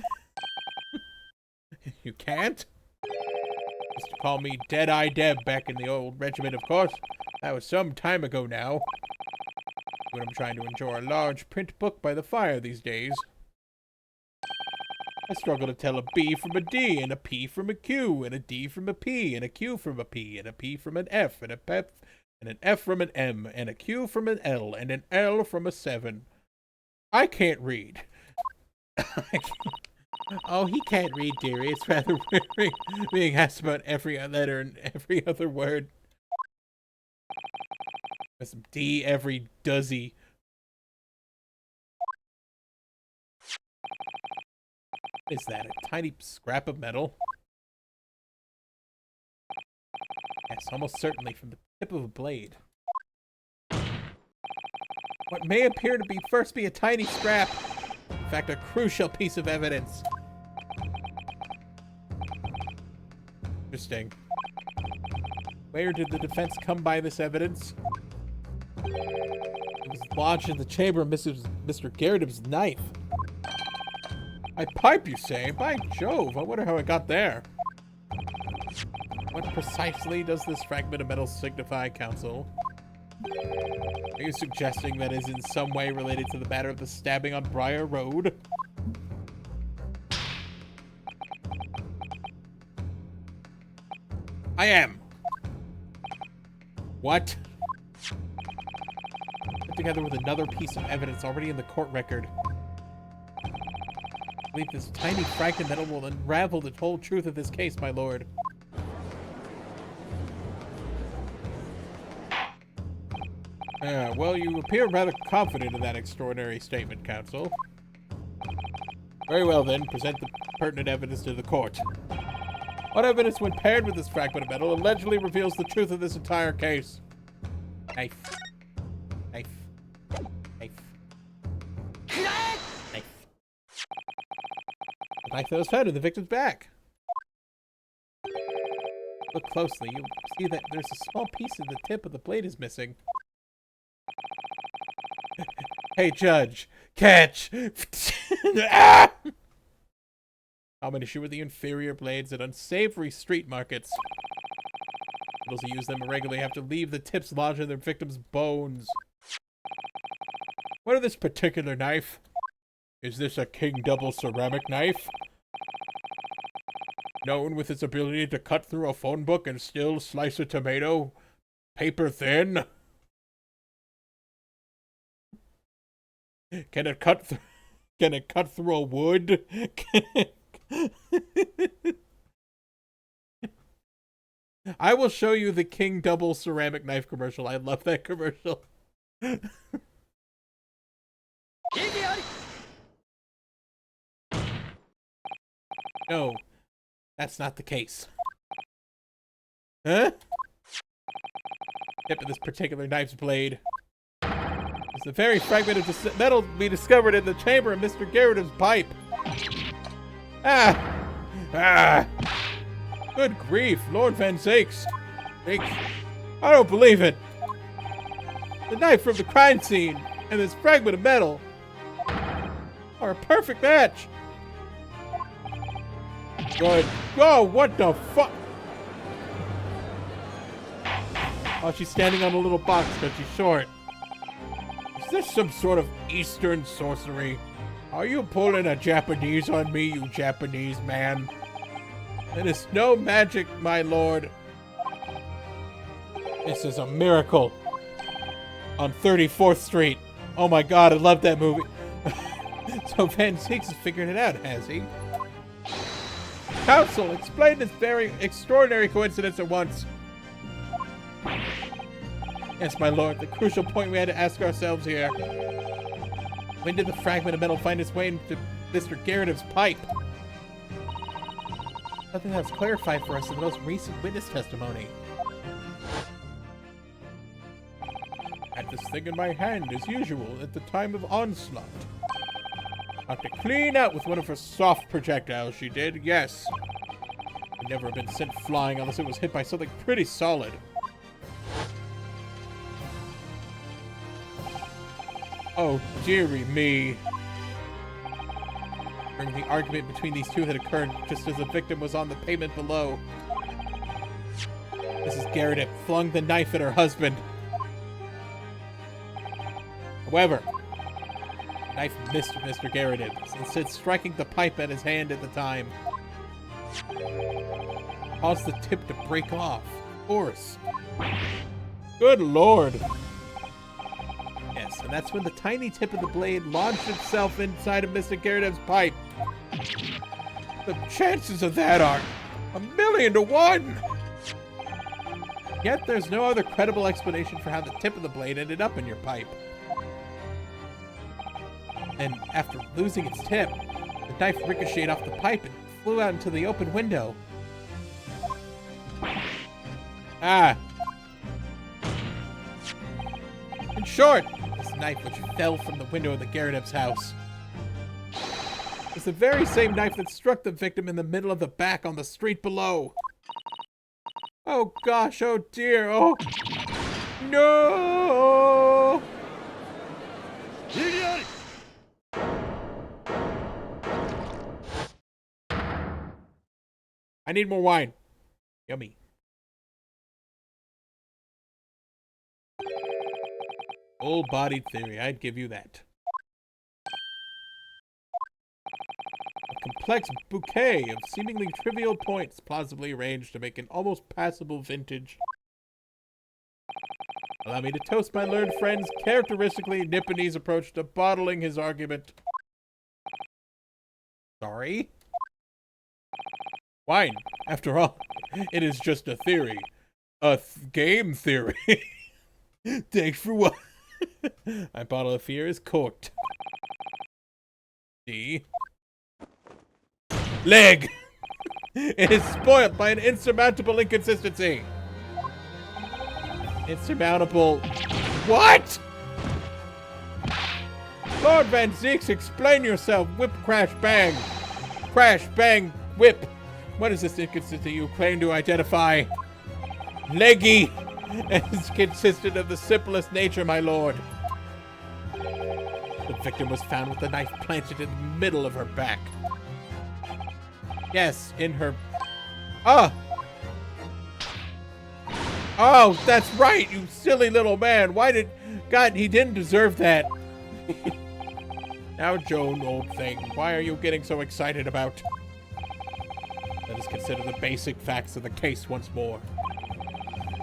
can't? Used to call me Dead-Eye Deb back in the old regiment, of course. That was some time ago now. When I'm trying to enjoy a large print book by the fire these days. I struggle to tell a B from a D, and a P from a Q, and a D from a P, and a Q from a P, and a P from an F, and a P, and an F from an M, and a Q from an L, and an L from a 7. I can't read. Oh, he can't read, dearie. It's rather wearing being asked about every letter and every other word. With some D every dozy. What is that? A tiny scrap of metal? Yes, almost certainly from the tip of a blade. What may appear to be first be a tiny scrap. In fact, a crucial piece of evidence. Interesting. Where did the defense come by this evidence? It was lodged in the chamber of Mr. Garrett's knife. My pipe, you say? By Jove, I wonder how it got there. What precisely does this fragment of metal signify, Counsel? Are you suggesting that is in some way related to the matter of the stabbing on Briar Road? I am. What? Put together with another piece of evidence already in the court record. I believe this tiny fragment metal will unravel the whole truth of this case, my lord. Well, you appear rather confident in that extraordinary statement, Counsel. Very well, then. Present the pertinent evidence to the court. What evidence, when paired with this fragment of metal, allegedly reveals the truth of this entire case? Knife. Knife. Knife. Knife. The knife that was found in the victim's back. Look closely. You'll see that there's a small piece of the tip of the blade is missing. Hey, Judge. Catch! Ah! Common issue with the inferior blades at unsavory street markets. Those who use them irregularly have to leave the tips lodged in their victims' bones. What of this particular knife? Is this a King Double ceramic knife? Known with its ability to cut through a phone book and still slice a tomato? Paper thin? Can it cut through a wood? I will show you the King Double ceramic knife commercial. I love that commercial. No, that's not the case. Huh? Tip of this particular knife's blade is the very fragment of metal we discovered in the chamber of Mr. Garrett's pipe. Ah! Ah! Good grief, Lord Van Zakes. I don't believe it. The knife from the crime scene and this fragment of metal are a perfect match. Good. Oh, what the fuck? Oh, she's standing on a little box because she's short. Is this some sort of Eastern sorcery? Are you pulling a Japanese on me, you Japanese man? It is no magic, my lord. This is a miracle. On 34th Street. Oh my god, I love that movie. So Van Zakes has figured it out, has he? Counsel, explain this very extraordinary coincidence at once. Yes, my lord, the crucial point we had to ask ourselves here. When did the fragment of metal find its way into Mr. Garrett's pipe? Something that was clarified for us in the most recent witness testimony. I had this thing in my hand, as usual, at the time of onslaught. Knocked it clean out with one of her soft projectiles, she did, yes. I'd never have been sent flying unless it was hit by something pretty solid. Oh, dearie me. During the argument between these two had occurred just as the victim was on the pavement below. Mrs. Garrett flung the knife at her husband. However, the knife missed Mr. Garrett, instead striking the pipe at his hand at the time. Caused the tip to break off. Of course. Good lord. Yes, and that's when the tiny tip of the blade launched itself inside of Mr. Garrett's pipe. The chances of that are 1,000,000 to 1! Yet there's no other credible explanation for how the tip of the blade ended up in your pipe. And after losing its tip, the knife ricocheted off the pipe and flew out into the open window. Ah! In short, this knife which fell from the window of the Garrett's house is the very same knife that struck the victim in the middle of the back on the street below. Oh gosh, oh dear, oh no! I need more wine. Yummy. Full-bodied theory, I'd give you that. A complex bouquet of seemingly trivial points plausibly arranged to make an almost passable vintage. Allow me to toast my learned friend's characteristically Nipponese approach to bottling his argument. Sorry? Wine, after all, it is just a theory. A game theory. Thanks for what? My bottle of fear is corked. See? Leg! It is spoiled by an insurmountable inconsistency. Insurmountable... What? Lord Van Zakes, explain yourself. Whip, crash, bang. Crash, bang, whip. What is this inconsistency you claim to identify? Leggy! It's consistent of the simplest nature, my lord. The victim was found with the knife planted in the middle of her back. Yes, in her... Ah! Oh, that's right, you silly little man. Why did... God, he didn't deserve that. Now, Joan, old thing, why are you getting so excited about... Let us consider the basic facts of the case once more.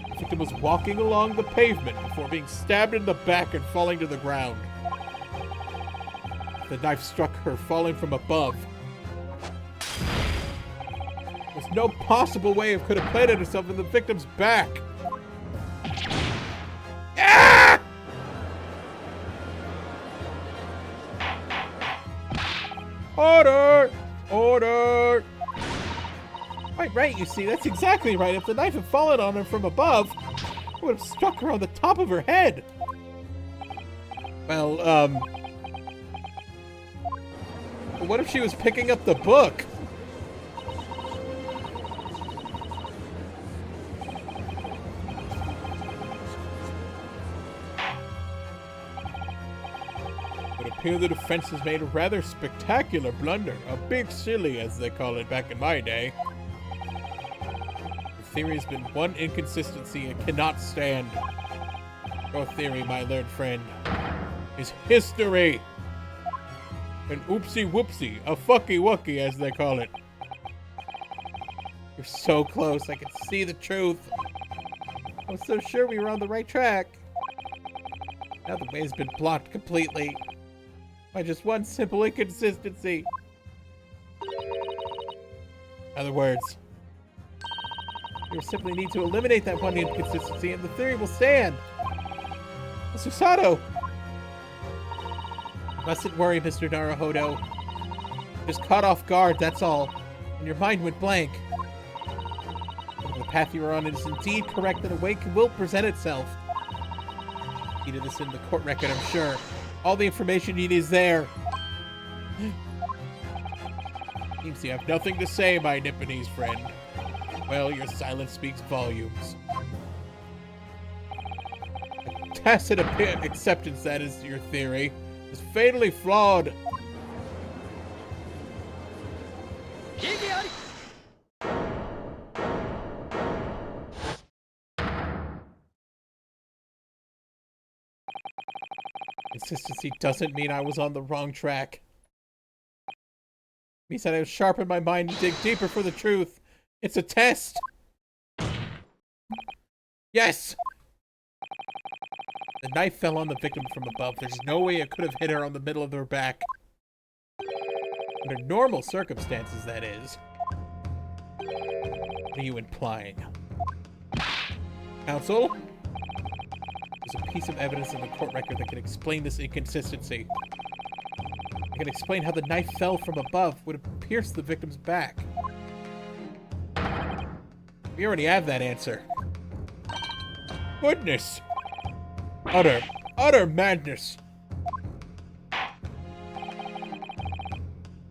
The victim was walking along the pavement before being stabbed in the back and falling to the ground. The knife struck her, falling from above. There's no possible way it could have planted itself in the victim's back. Ah! Order! Order! Right, you see, that's exactly right. If the knife had fallen on her from above, it would have struck her on the top of her head. Well, what if she was picking up the book? It would appear the defense has made a rather spectacular blunder. A big silly, as they call it back in my day. The theory has been one inconsistency it cannot stand. Your theory, my learned friend, is history. An oopsie whoopsie, a fucky wucky, as they call it. You're so close, I can see the truth. I was so sure we were on the right track. Now the way has been blocked completely by just one simple inconsistency. In other words, you simply need to eliminate that one inconsistency and the theory will stand. Mr. Sato! You mustn't worry, Mr. Naruhodo. Just caught off guard, that's all. And your mind went blank. The path you are on is indeed correct and a way will present itself. Key to this in the court record, I'm sure. All the information you need is there. Seems you have nothing to say, my Nipponese friend. Well, your silence speaks volumes. A tacit acceptance, that is your theory, is fatally flawed. Consistency doesn't mean I was on the wrong track. It means that I was sharpen my mind and dig deeper for the truth. It's a test! Yes! The knife fell on the victim from above. There's no way it could have hit her on the middle of her back. Under normal circumstances, that is. What are you implying? Counsel? There's a piece of evidence in the court record that can explain this inconsistency. It can explain how the knife fell from above would have pierced the victim's back. We already have that answer. Goodness! Utter madness!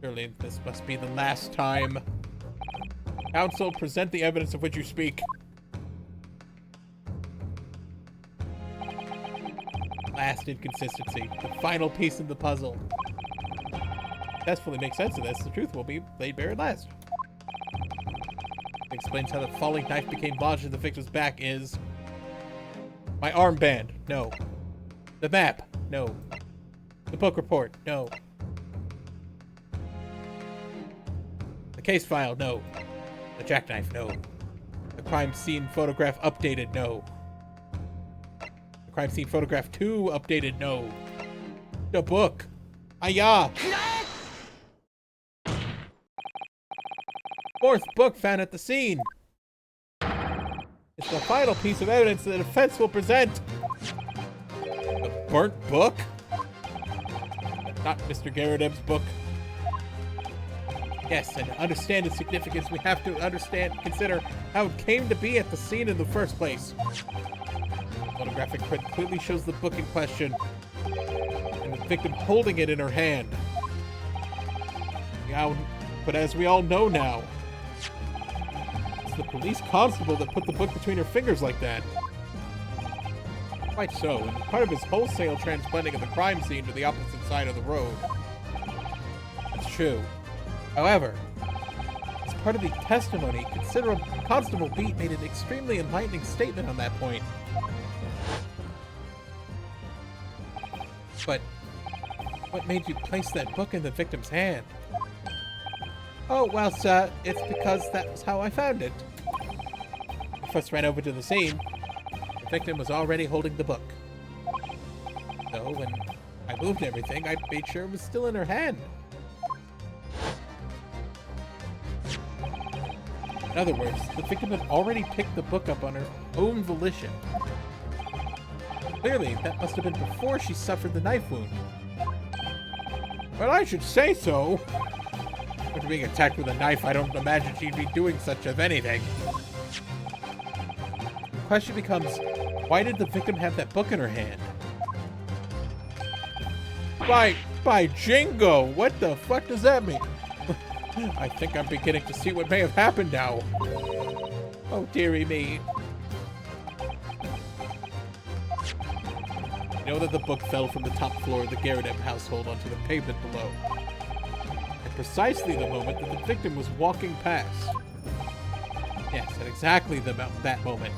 Surely this must be the last time. Counsel, present the evidence of which you speak. Last inconsistency. The final piece in the puzzle. Successfully make sense of this, the truth will be laid bare at last. It explains how the falling knife became lodged in the victim's back is... My armband. No. The map. No. The book report. No. The case file. No. The jackknife. No. The crime scene photograph updated. No. The crime scene photograph 2 updated. No. The book. Aya. Fourth book found at the scene. It's the final piece of evidence the defense will present. The burnt book? Not Mr. Garadeb's book. Yes, and to understand its significance, we have to consider how it came to be at the scene in the first place. The photographic print clearly shows the book in question, and the victim holding it in her hand. But as we all know now, it's the police constable that put the book between her fingers like that. Quite so, and part of his wholesale transplanting of the crime scene to the opposite side of the road. That's true. However, as part of the testimony, Constable Beat made an extremely enlightening statement on that point. But what made you place that book in the victim's hand? Oh, well, sir, it's because that was how I found it. I first ran over to the scene. The victim was already holding the book. So, when I moved everything, I made sure it was still in her hand. In other words, the victim had already picked the book up on her own volition. Clearly, that must have been before she suffered the knife wound. Well, I should say so. After being attacked with a knife, I don't imagine she'd be doing such of anything. The question becomes, why did the victim have that book in her hand? By Jingo! What the fuck does that mean? I think I'm beginning to see what may have happened now. Oh, dearie me. You know that the book fell from the top floor of the Garrett household onto the pavement below. At precisely the moment that the victim was walking past. Yes, at exactly that moment.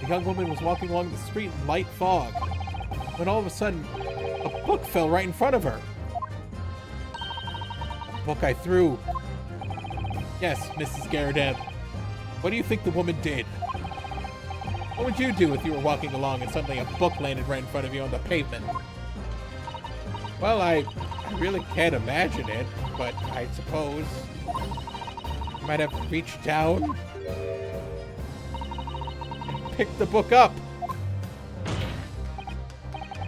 The young woman was walking along the street in light fog, when all of a sudden, a book fell right in front of her. A book I threw. Yes, Mrs. Garrett. What do you think the woman did? What would you do if you were walking along and suddenly a book landed right in front of you on the pavement? Well, I really can't imagine it, but I suppose you might have reached down and picked the book up.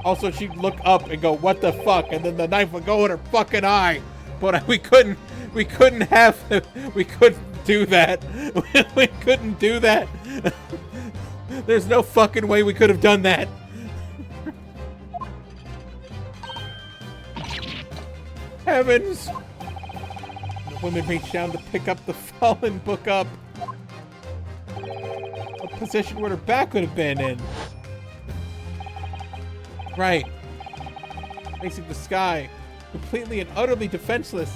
Also, she'd look up and go, "What the fuck?" And then the knife would go in her fucking eye. But we couldn't do that. We couldn't do that. There's no fucking way we could have done that. Heavens! The woman reached down to pick up the fallen book up. A position where her back would have been in. Right. Facing the sky. Completely and utterly defenseless.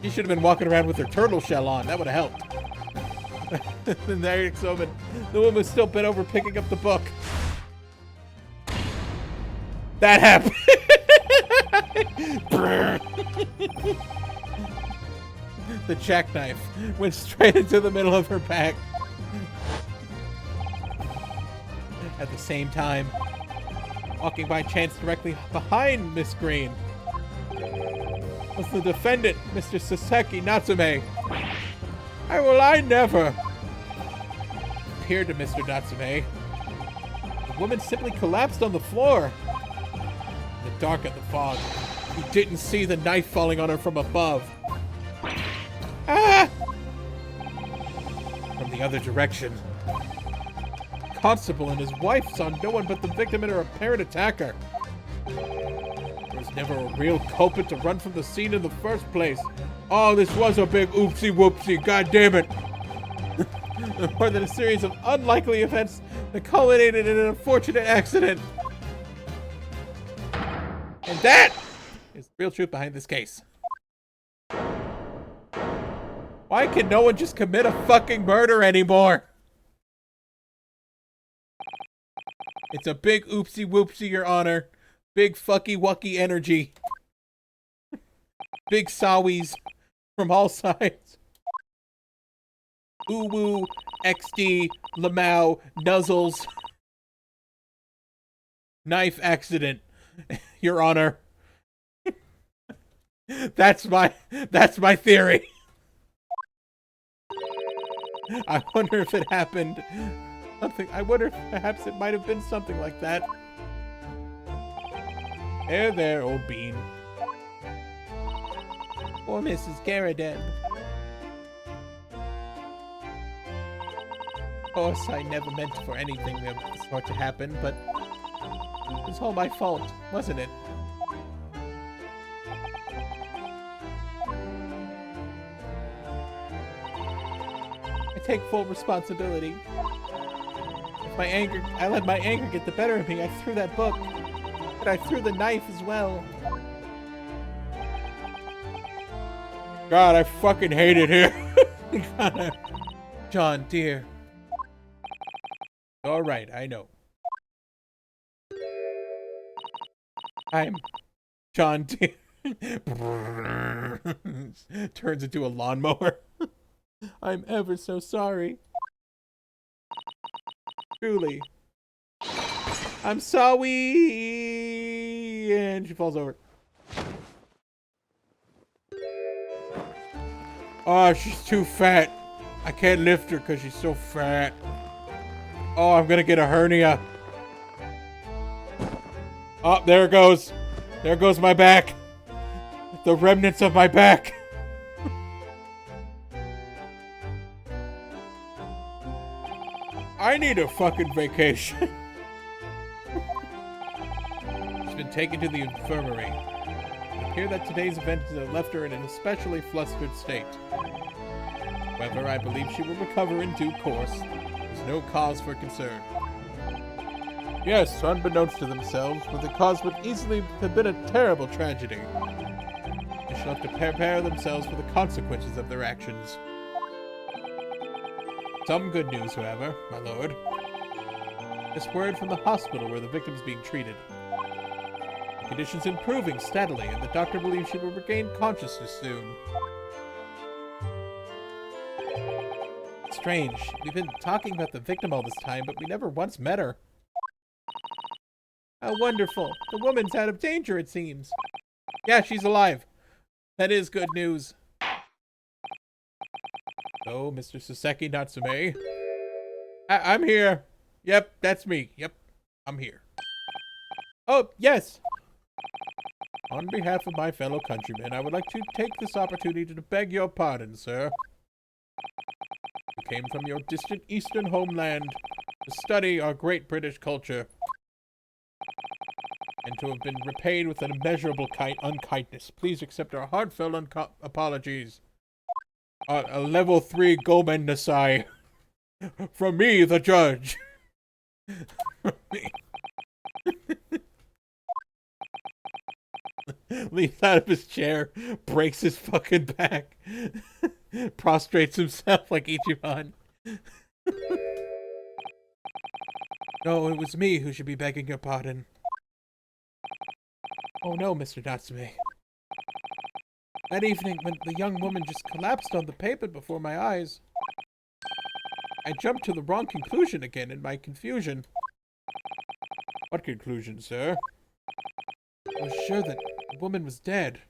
She should have been walking around with her turtle shell on. That would have helped. The next moment, the woman was still bent over picking up the book. That happened. The jackknife went straight into the middle of her back. At the same time, walking by chance directly behind Miss Green was the defendant, Mr. Saseki Natsume. I never appeared to Mr. Natsume. The woman simply collapsed on the floor. In the dark of the fog, he didn't see the knife falling on her from above. Ah! From the other direction, the constable and his wife saw no one but the victim and her apparent attacker. There was never a real culprit to run from the scene in the first place. Oh, this was a big oopsie whoopsie, god damn it. More than a series of unlikely events that culminated in an unfortunate accident. And that is the real truth behind this case. Why can no one just commit a fucking murder anymore? It's a big oopsie whoopsie, Your Honor. Big fucky wucky energy. Big sowies from all sides. Uwu, XD, Lamau, Nuzzles. Knife accident, Your Honor. That's my theory. I wonder if it happened. I wonder if perhaps it might have been something like that. There, old bean. Poor Mrs. Garradeb. Of course, I never meant for anything of the sort to happen, but it was all my fault, wasn't it? I take full responsibility. I let my anger get the better of me. I threw that book, but I threw the knife as well. God, I fucking hate it here. John, dear. All right, I know. I'm John dear. Turns into a lawnmower. I'm ever so sorry. Truly. I'm sorry. And she falls over. Oh, she's too fat. I can't lift her because she's so fat. Oh, I'm gonna get a hernia. Oh, there it goes. There goes my back. the remnants of my back. I need a fucking vacation. She's been taken to the infirmary. It appears that today's event has left her in an especially flustered state. However, I believe she will recover in due course. There's no cause for concern. Yes, unbeknownst to themselves, but the cause would easily have been a terrible tragedy. They shall have to prepare themselves for the consequences of their actions. Some good news, however, my lord. This word from the hospital where the victim's being treated. The condition's improving steadily, and the doctor believes she will regain consciousness soon. Strange. We've been talking about the victim all this time, but we never once met her. How wonderful. The woman's out of danger, it seems. Yeah, she's alive. That is good news. Oh, Mr. Soseki Natsume. I'm here. Yep, that's me. Yep, I'm here. Oh, yes. On behalf of my fellow countrymen, I would like to take this opportunity to beg your pardon, sir. You came from your distant eastern homeland to study our great British culture, and to have been repaid with an immeasurable unkindness. Please accept our heartfelt apologies. A level 3 Gomen Nasai. From me, the judge. From me. Leaps out of his chair, breaks his fucking back, prostrates himself like Ichiban. No, it was me who should be begging your pardon. Oh no, Mr. Natsume. That evening, when the young woman just collapsed on the pavement before my eyes, I jumped to the wrong conclusion again in my confusion. What conclusion, sir? I was sure that the woman was dead.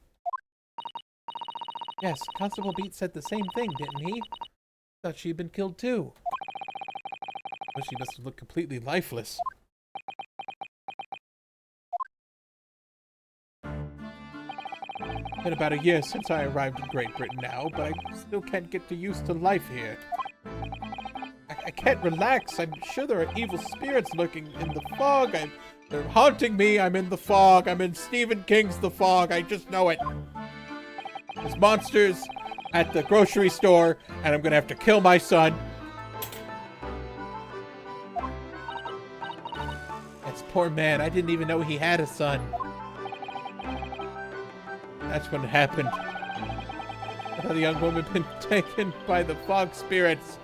Yes, Constable Beat said the same thing, didn't he? Thought she'd been killed too. But she must have looked completely lifeless. It's been about a year since I arrived in Great Britain now, but I still can't get used to life here. I can't relax. I'm sure there are evil spirits lurking in the fog. They're haunting me. I'm in the fog. I'm in Stephen King's The Fog. I just know it. There's monsters at the grocery store, and I'm gonna have to kill my son. That's poor man. I didn't even know he had a son. That's when it happened. I thought the young woman had been taken by the fog spirits.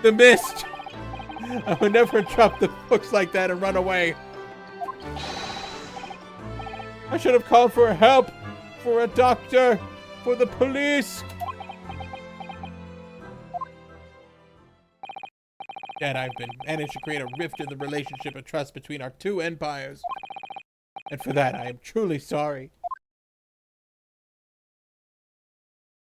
The mist! I would never drop the books like that and run away. I should have called for help, for a doctor, for the police. Yet I've managed to create a rift in the relationship of trust between our two empires. And for that, I am truly sorry.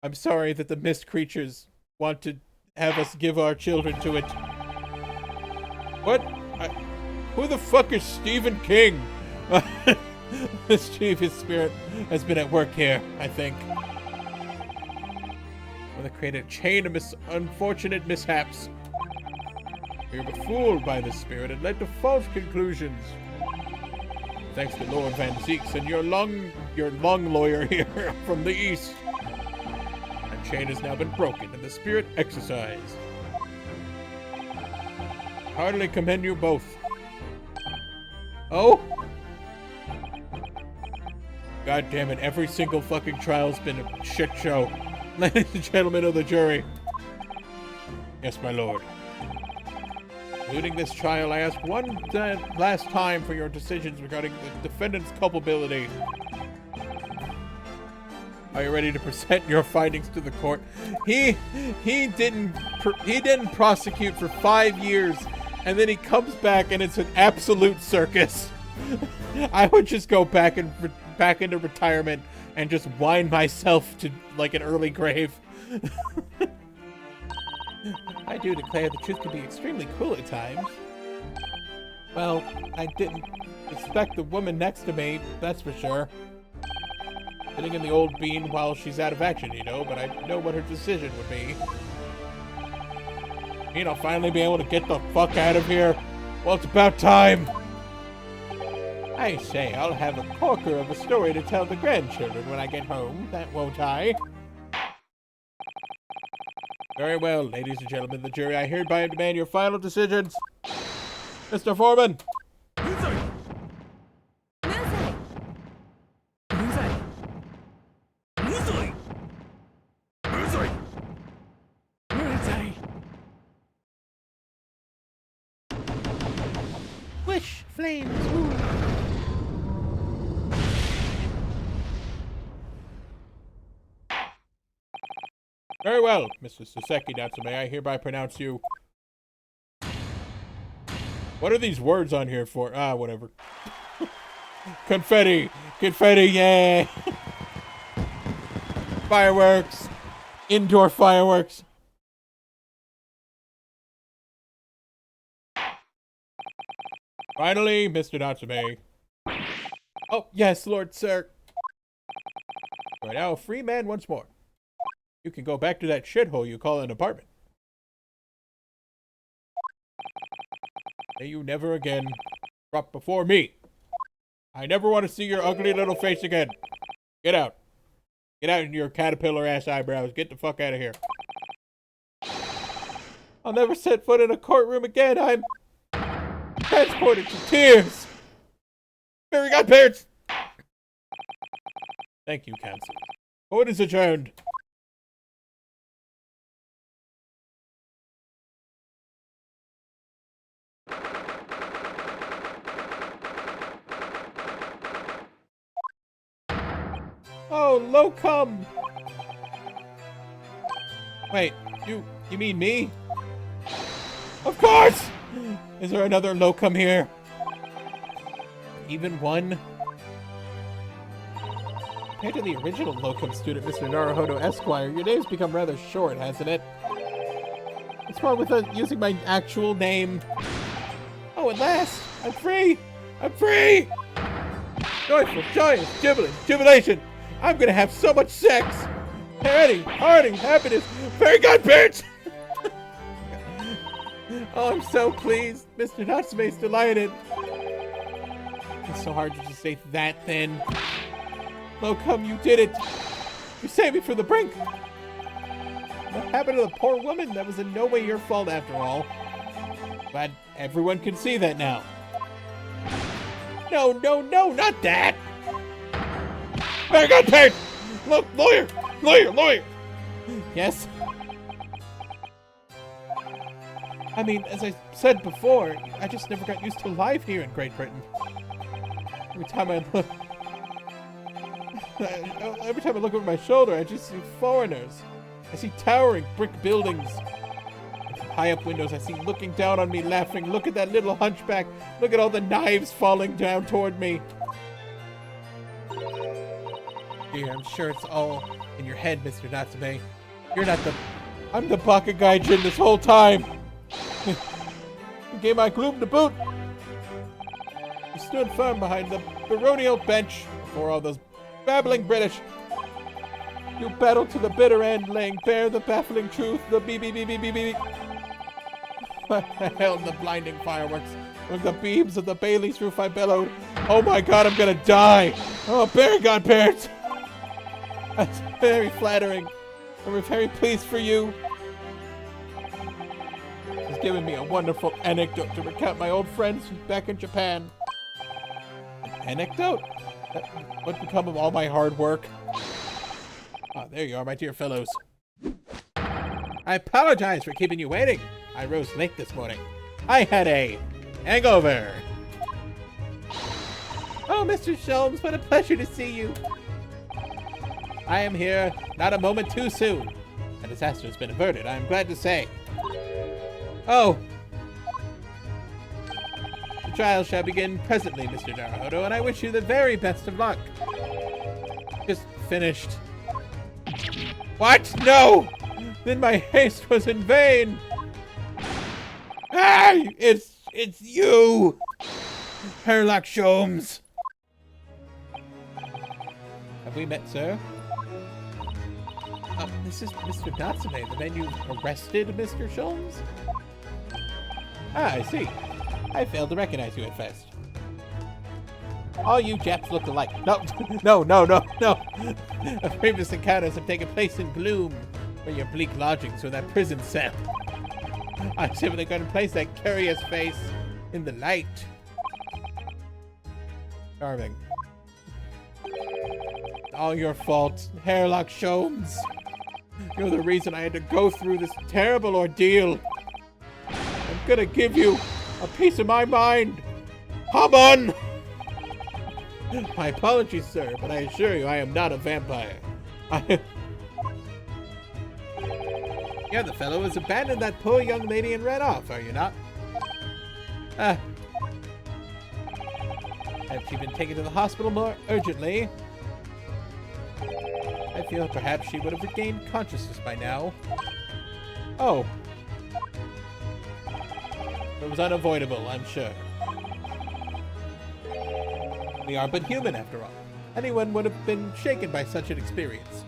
I'm sorry that the mist creatures want to have us give our children to it. What? Who the fuck is Stephen King? Mischievous spirit has been at work here, I think. Well, they created a chain of unfortunate mishaps. We were fooled by this spirit and led to false conclusions. Thanks to Lord Van Zeeks and your lung lawyer here from the east. That chain has now been broken and the spirit exorcised. Heartily commend you both. Oh? God damn it, every single fucking trial's been a shit show. Ladies and gentlemen of the jury. Yes, my lord. Including this trial, I ask one last time for your decisions regarding the defendant's culpability. Are you ready to present your findings to the court? He didn't prosecute for 5 years, and then he comes back and it's an absolute circus. I would just go back into retirement and just wind myself to like an early grave. I do declare the truth can be extremely cruel at times. Well, I didn't expect the woman next to me, that's for sure. Sitting in the old bean while she's out of action, you know, but I know what her decision would be. You know, finally be able to get the fuck out of here. Well, it's about time. I say, I'll have a corker of a story to tell the grandchildren when I get home, that won't I? Very well, ladies and gentlemen of the jury, I hereby demand your final decisions. Mr. Foreman! 無罪無罪無罪無罪無罪 Wish flames move. Very well, Mr. Soseki Natsume, I hereby pronounce you... What are these words on here for? Ah, whatever. Confetti! Confetti, yeah! Fireworks! Indoor fireworks! Finally, Mr. Natsume. Oh, yes, Lord Sir. You are now a free man once more. You can go back to that shithole you call an apartment. May you never again drop before me. I never want to see your ugly little face again. Get out. Get out in your caterpillar-ass eyebrows. Get the fuck out of here. I'll never set foot in a courtroom again. I'm transported to tears. Very good, parents. Thank you, counsel. Court is adjourned. Oh, Locum! Wait, you mean me? Of course! Is there another Locum here? Even one? Compared to the original Locum student, Mr. Naruhodo Esquire, your name's become rather short, hasn't it? What's wrong with using my actual name? Oh, at last! I'm free! I'm free! Joyful, joyous, jubilant, jubilation! I'm gonna have so much sex! Hearty, happiness! Very good, bitch! Oh, I'm so pleased. Mr. Natsume's delighted. It's so hard to just say that thin. Locum, you did it! You saved me from the brink! What happened to the poor woman? That was in no way your fault after all. But everyone can see that now. No, not that! Very good, Pete! Look, lawyer! Yes? I mean, as I said before, I just never got used to life here in Great Britain. Every time I look over my shoulder, I just see foreigners. I see towering brick buildings. High up windows I see looking down on me laughing. Look at that little hunchback. Look at all the knives falling down toward me. Dear, I'm sure it's all in your head, Mr. Natsume. You're not the... I'm the Bakugaijin this whole time. You gave my gloom to boot. You stood firm behind the baronial bench before all those babbling British. You battled to the bitter end, laying bare the baffling truth, the beep. I held the blinding fireworks. With the beams of the Bailey's roof I bellowed. Oh my god, I'm gonna die! Oh, very God, parents! That's very flattering. And we're very pleased for you. It's given me a wonderful anecdote to recount my old friends back in Japan. An anecdote? What become of all my hard work? Ah, there you are, my dear fellows. I apologize for keeping you waiting. I rose late this morning. I had a hangover. Oh, Mr. Sholmes, what a pleasure to see you. I am here not a moment too soon. A disaster has been averted, I am glad to say. Oh. The trial shall begin presently, Mr. Naruhodo, and I wish you the very best of luck. Just finished. What? No! Then my haste was in vain! Ah! It's you! Herlock Sholmes! A Have we met, sir? This is Mr. Natsume, the man you arrested, Mr. Sholmes? Ah, I see. I failed to recognize you at first. All you Japs look alike. No, no. Previous encounters have taken place in gloom, or your bleak lodgings, or that prison cell. I'm simply going to place that curious face in the light. Charming. All your fault, Hairlock Sholmes. You're the reason I had to go through this terrible ordeal. I'm gonna give you a piece of my mind. Come on! My apologies, sir, but I assure you I am not a vampire. You're the fellow who's abandoned that poor young lady and ran off, are you not? Had she been taken to the hospital more urgently, I feel perhaps she would have regained consciousness by now. Oh. It was unavoidable, I'm sure. We are but human, after all. Anyone would have been shaken by such an experience.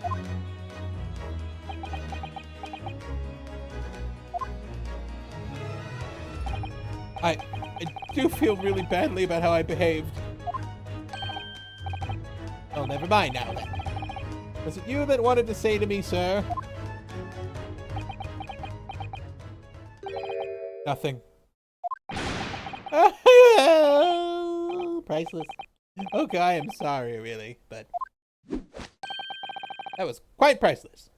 I do feel really badly about how I behaved. Oh, never mind now, then. Was it you that wanted to say to me, sir? Nothing. Priceless. Okay, I am sorry, really, but that was quite priceless.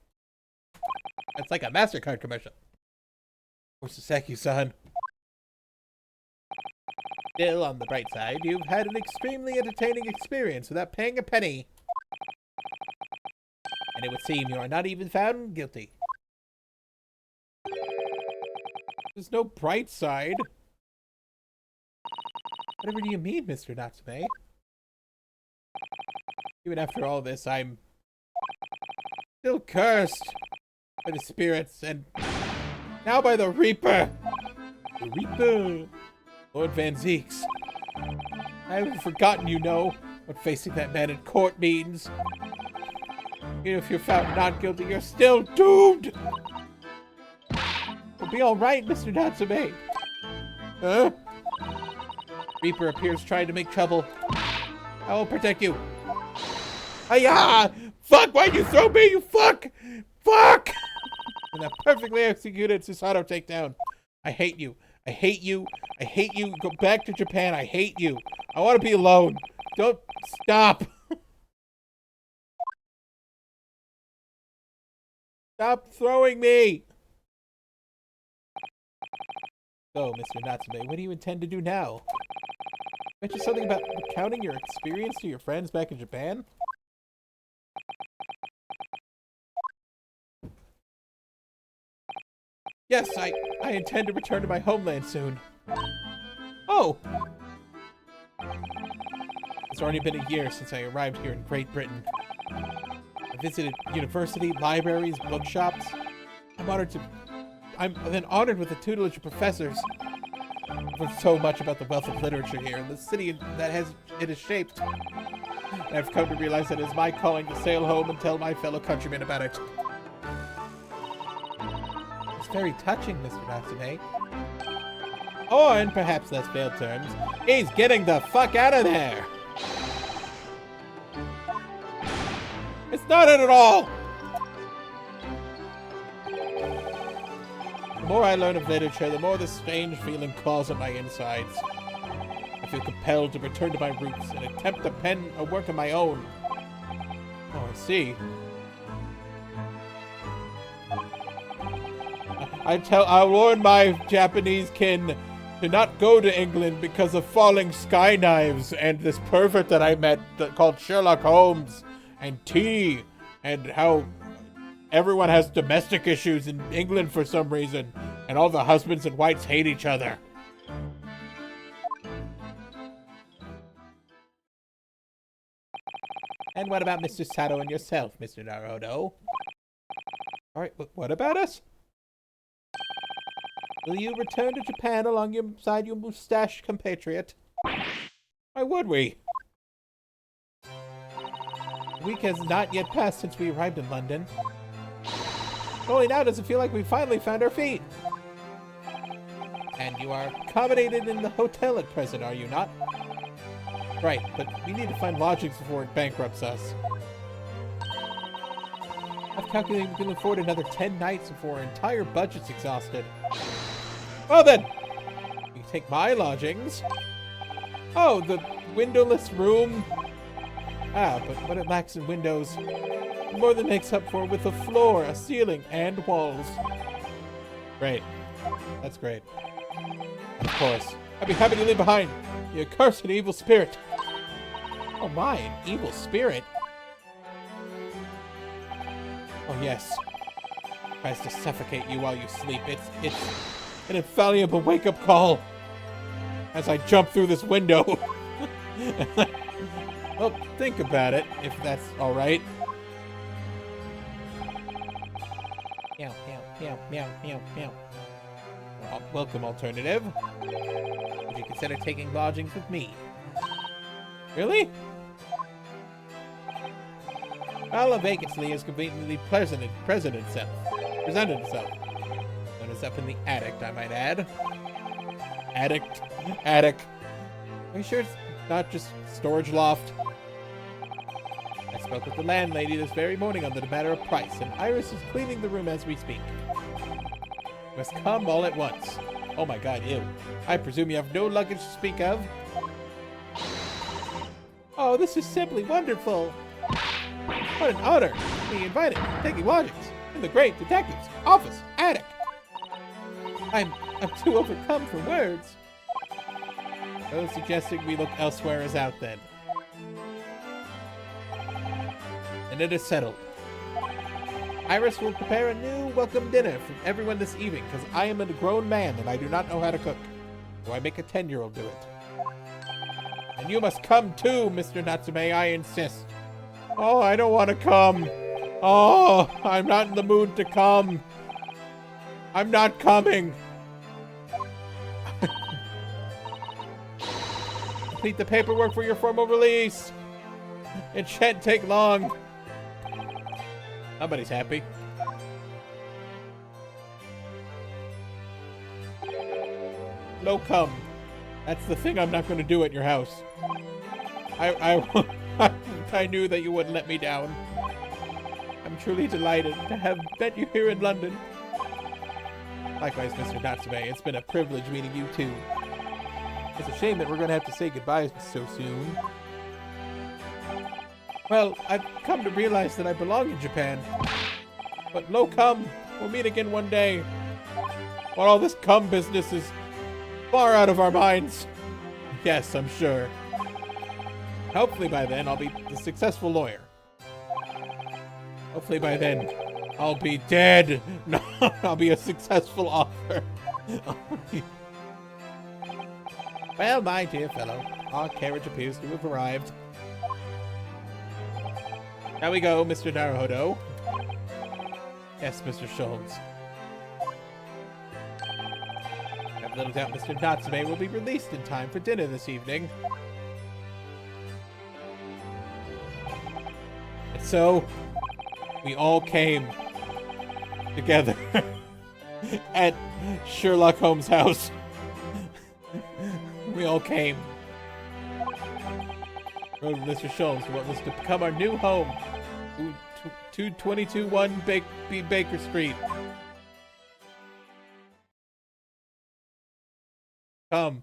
That's like a MasterCard commercial. Or Saseki-san. Still, on the bright side, you've had an extremely entertaining experience without paying a penny. And it would seem you are not even found guilty. There's no bright side. Whatever do you mean, Mr. Natsume? Even after all this, I'm still cursed by the spirits and now by the Reaper. The Reaper. Lord Van Zeeks. I haven't forgotten, you know, what facing that man in court means. Even if you're found not guilty, you're still doomed! We'll be alright, Mr. Natsume. Huh? Reaper appears trying to make trouble. I will protect you. Hiya! Fuck! Why'd you throw me, you fuck? Fuck! And that perfectly executed Susato takedown. I hate you. I hate you. I hate you. Go back to Japan. I hate you. I want to be alone. Don't stop. Stop throwing me. So, Mr. Natsume, what do you intend to do now? Mention something about recounting your experience to your friends back in Japan? Yes, I intend to return to my homeland soon. Oh! It's already been a year since I arrived here in Great Britain. I visited university, libraries, bookshops. I'm then honored with the tutelage of professors. I've learned so much about the wealth of literature here and the city that it has shaped. And I've come to realize that it is my calling to sail home and tell my fellow countrymen about it. It's very touching, Mr. Natsume. Or, in perhaps less veiled terms, he's getting the fuck out of there! It's not it at all! The more I learn of literature, the more this strange feeling claws at my insides. I feel compelled to return to my roots and attempt to pen a work of my own. Oh, I see. I'll warn my Japanese kin to not go to England because of falling sky knives and this pervert that I met called Sherlock Holmes and tea and how everyone has domestic issues in England for some reason and all the husbands and wives hate each other. And what about Mr. Sato and yourself, Mr. Naruto? Alright, what about us? Will you return to Japan alongside your mustached compatriot? Why would we? week has not yet passed since we arrived in London. Only now does it feel like we finally found our feet. And you are accommodated in the hotel at present, are you not? Right, but we need to find lodgings before it bankrupts us. I've calculated we can afford another 10 nights before our entire budget's exhausted. Well then, you can take my lodgings. Oh, the windowless room. Ah, but what it lacks in windows, more than makes up for with a floor, a ceiling, and walls. Great. That's great. Of course. I'd be happy to leave behind, you accursed evil spirit. Oh my, an evil spirit? Oh yes. Tries to suffocate you while you sleep. It's an infallible wake-up call. As I jump through this window. Well, think about it, if that's alright. Meow, meow, meow, meow, meow, meow. Well, welcome, alternative. Would you consider taking lodgings with me? Really? Well, a vacancy is conveniently presented itself. Known as up in the attic, I might add. Attic. Are you sure it's not just storage loft? I spoke with the landlady this very morning on the matter of price, and Iris is cleaning the room as we speak. You must come all at once. Oh my god, ew. I presume you have no luggage to speak of? Oh, this is simply wonderful. What an honor to be invited, taking lodgings in the great detective's office attic. I'm too overcome for words. So suggesting we look elsewhere is out then. And it is settled. Iris will prepare a new welcome dinner for everyone this evening, because I am a grown man and I do not know how to cook. So I make a 10-year-old do it. And you must come too, Mr. Natsume, I insist. Oh, I don't want to come. Oh, I'm not in the mood to come. I'm not coming. Complete the paperwork for your formal release. It shan't take long. Somebody's happy. No come. That's the thing I'm not going to do at your house. I knew that you wouldn't let me down. I'm truly delighted to have met you here in London. Likewise, Mr. Natsume, it's been a privilege meeting you too. It's a shame that we're going to have to say goodbye so soon. Well, I've come to realize that I belong in Japan. But no come, we'll meet again one day. While all this cum business is far out of our minds. Yes, I'm sure. Hopefully by then I'll be a successful lawyer. Hopefully by then I'll be dead. No, I'll be a successful author. Well, my dear fellow, our carriage appears to have arrived. Now we go, Mr. Naruhodo. Yes, Mr. Schultz. I have little doubt Mr. Natsume will be released in time for dinner this evening. And so, we all came together at Sherlock Holmes' house. We all came. Mr. Schultz, what was to become our new home. 2221 Baker Street. Come.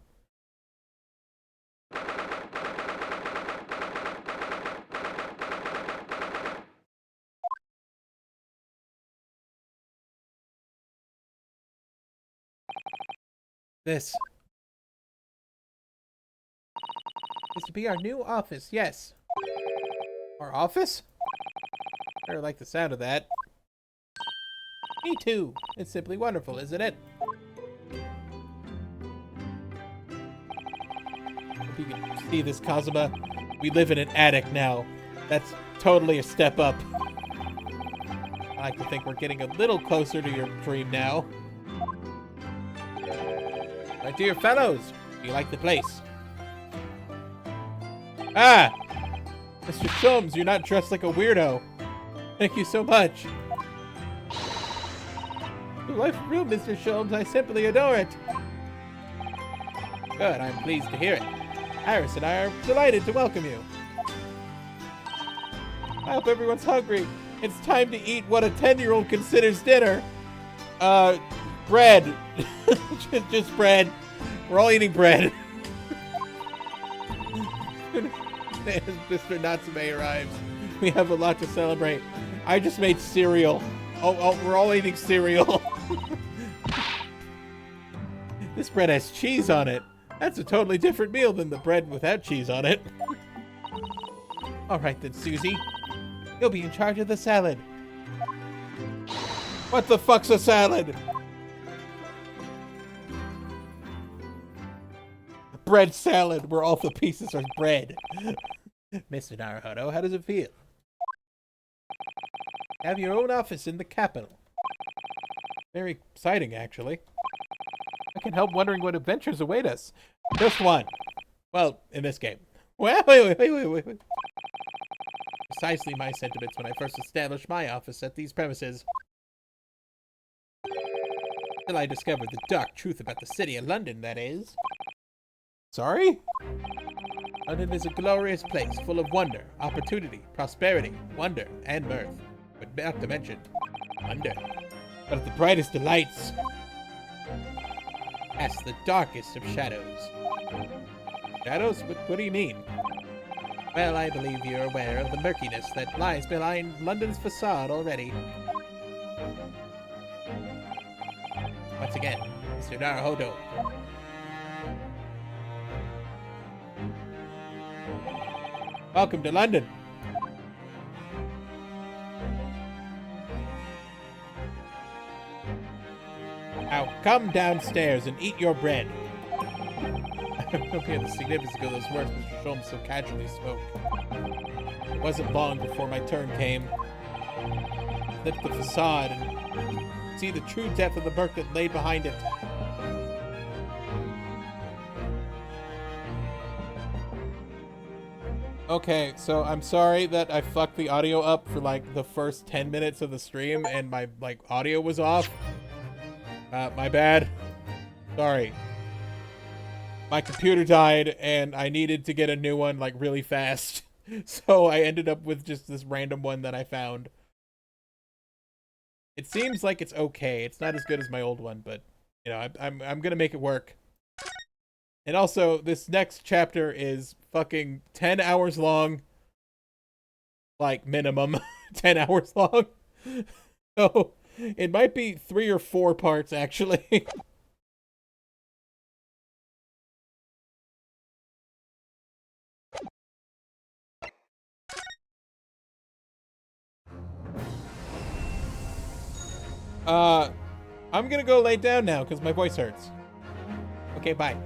This is to be our new office, yes. Our office? I like the sound of that. Me too. It's simply wonderful, isn't it? If you can see this, Kazuma, we live in an attic now. That's totally a step up. I like to think we're getting a little closer to your dream now. My dear fellows, do you like the place? Ah! Mr. Sholmes, you're not dressed like a weirdo. Thank you so much. Delightful room, Mr. Sholmes. I simply adore it. Good, I'm pleased to hear it. Iris and I are delighted to welcome you. I hope everyone's hungry. It's time to eat what a 10-year-old considers dinner. Bread. just bread. We're all eating bread. As Mr. Natsume arrives, we have a lot to celebrate. I just made cereal. Oh, we're all eating cereal. This bread has cheese on it. That's a totally different meal than the bread without cheese on it. All right then, Susie. You'll be in charge of the salad. What the fuck's a salad? Bread salad, where all the pieces are bread. Mr. Naruhodo, how does it feel? Have your own office in the capital. Very exciting, actually. I can't help wondering what adventures await us. Just one. Well, in this game. Well, wait. Precisely my sentiments when I first established my office at these premises. Till I discovered the dark truth about the city of London, that is. Sorry? London is a glorious place, full of wonder, opportunity, prosperity, wonder, and mirth. But not to mention, wonder. But of the brightest delights. Casts the darkest of shadows. Shadows? What do you mean? Well, I believe you're aware of the murkiness that lies behind London's facade already. Once again, Mr. Naruhodo. Welcome to London. Now, come downstairs and eat your bread. I don't know the significance of those words Mr. Sholmes so casually spoke. It wasn't long before my turn came. I lift the facade and see the true depth of the murk that lay behind it. Okay, so I'm sorry that I fucked the audio up for like the first 10 minutes of the stream and my audio was off. My bad. Sorry. My computer died and I needed to get a new one like really fast. So I ended up with just this random one that I found. It seems like it's okay. It's not as good as my old one, but you know, I'm gonna make it work. And also, this next chapter is fucking 10 hours long. Like, minimum 10 hours long. So, it might be 3 or 4 parts, actually. I'm gonna go lay down now, because my voice hurts. Okay, bye.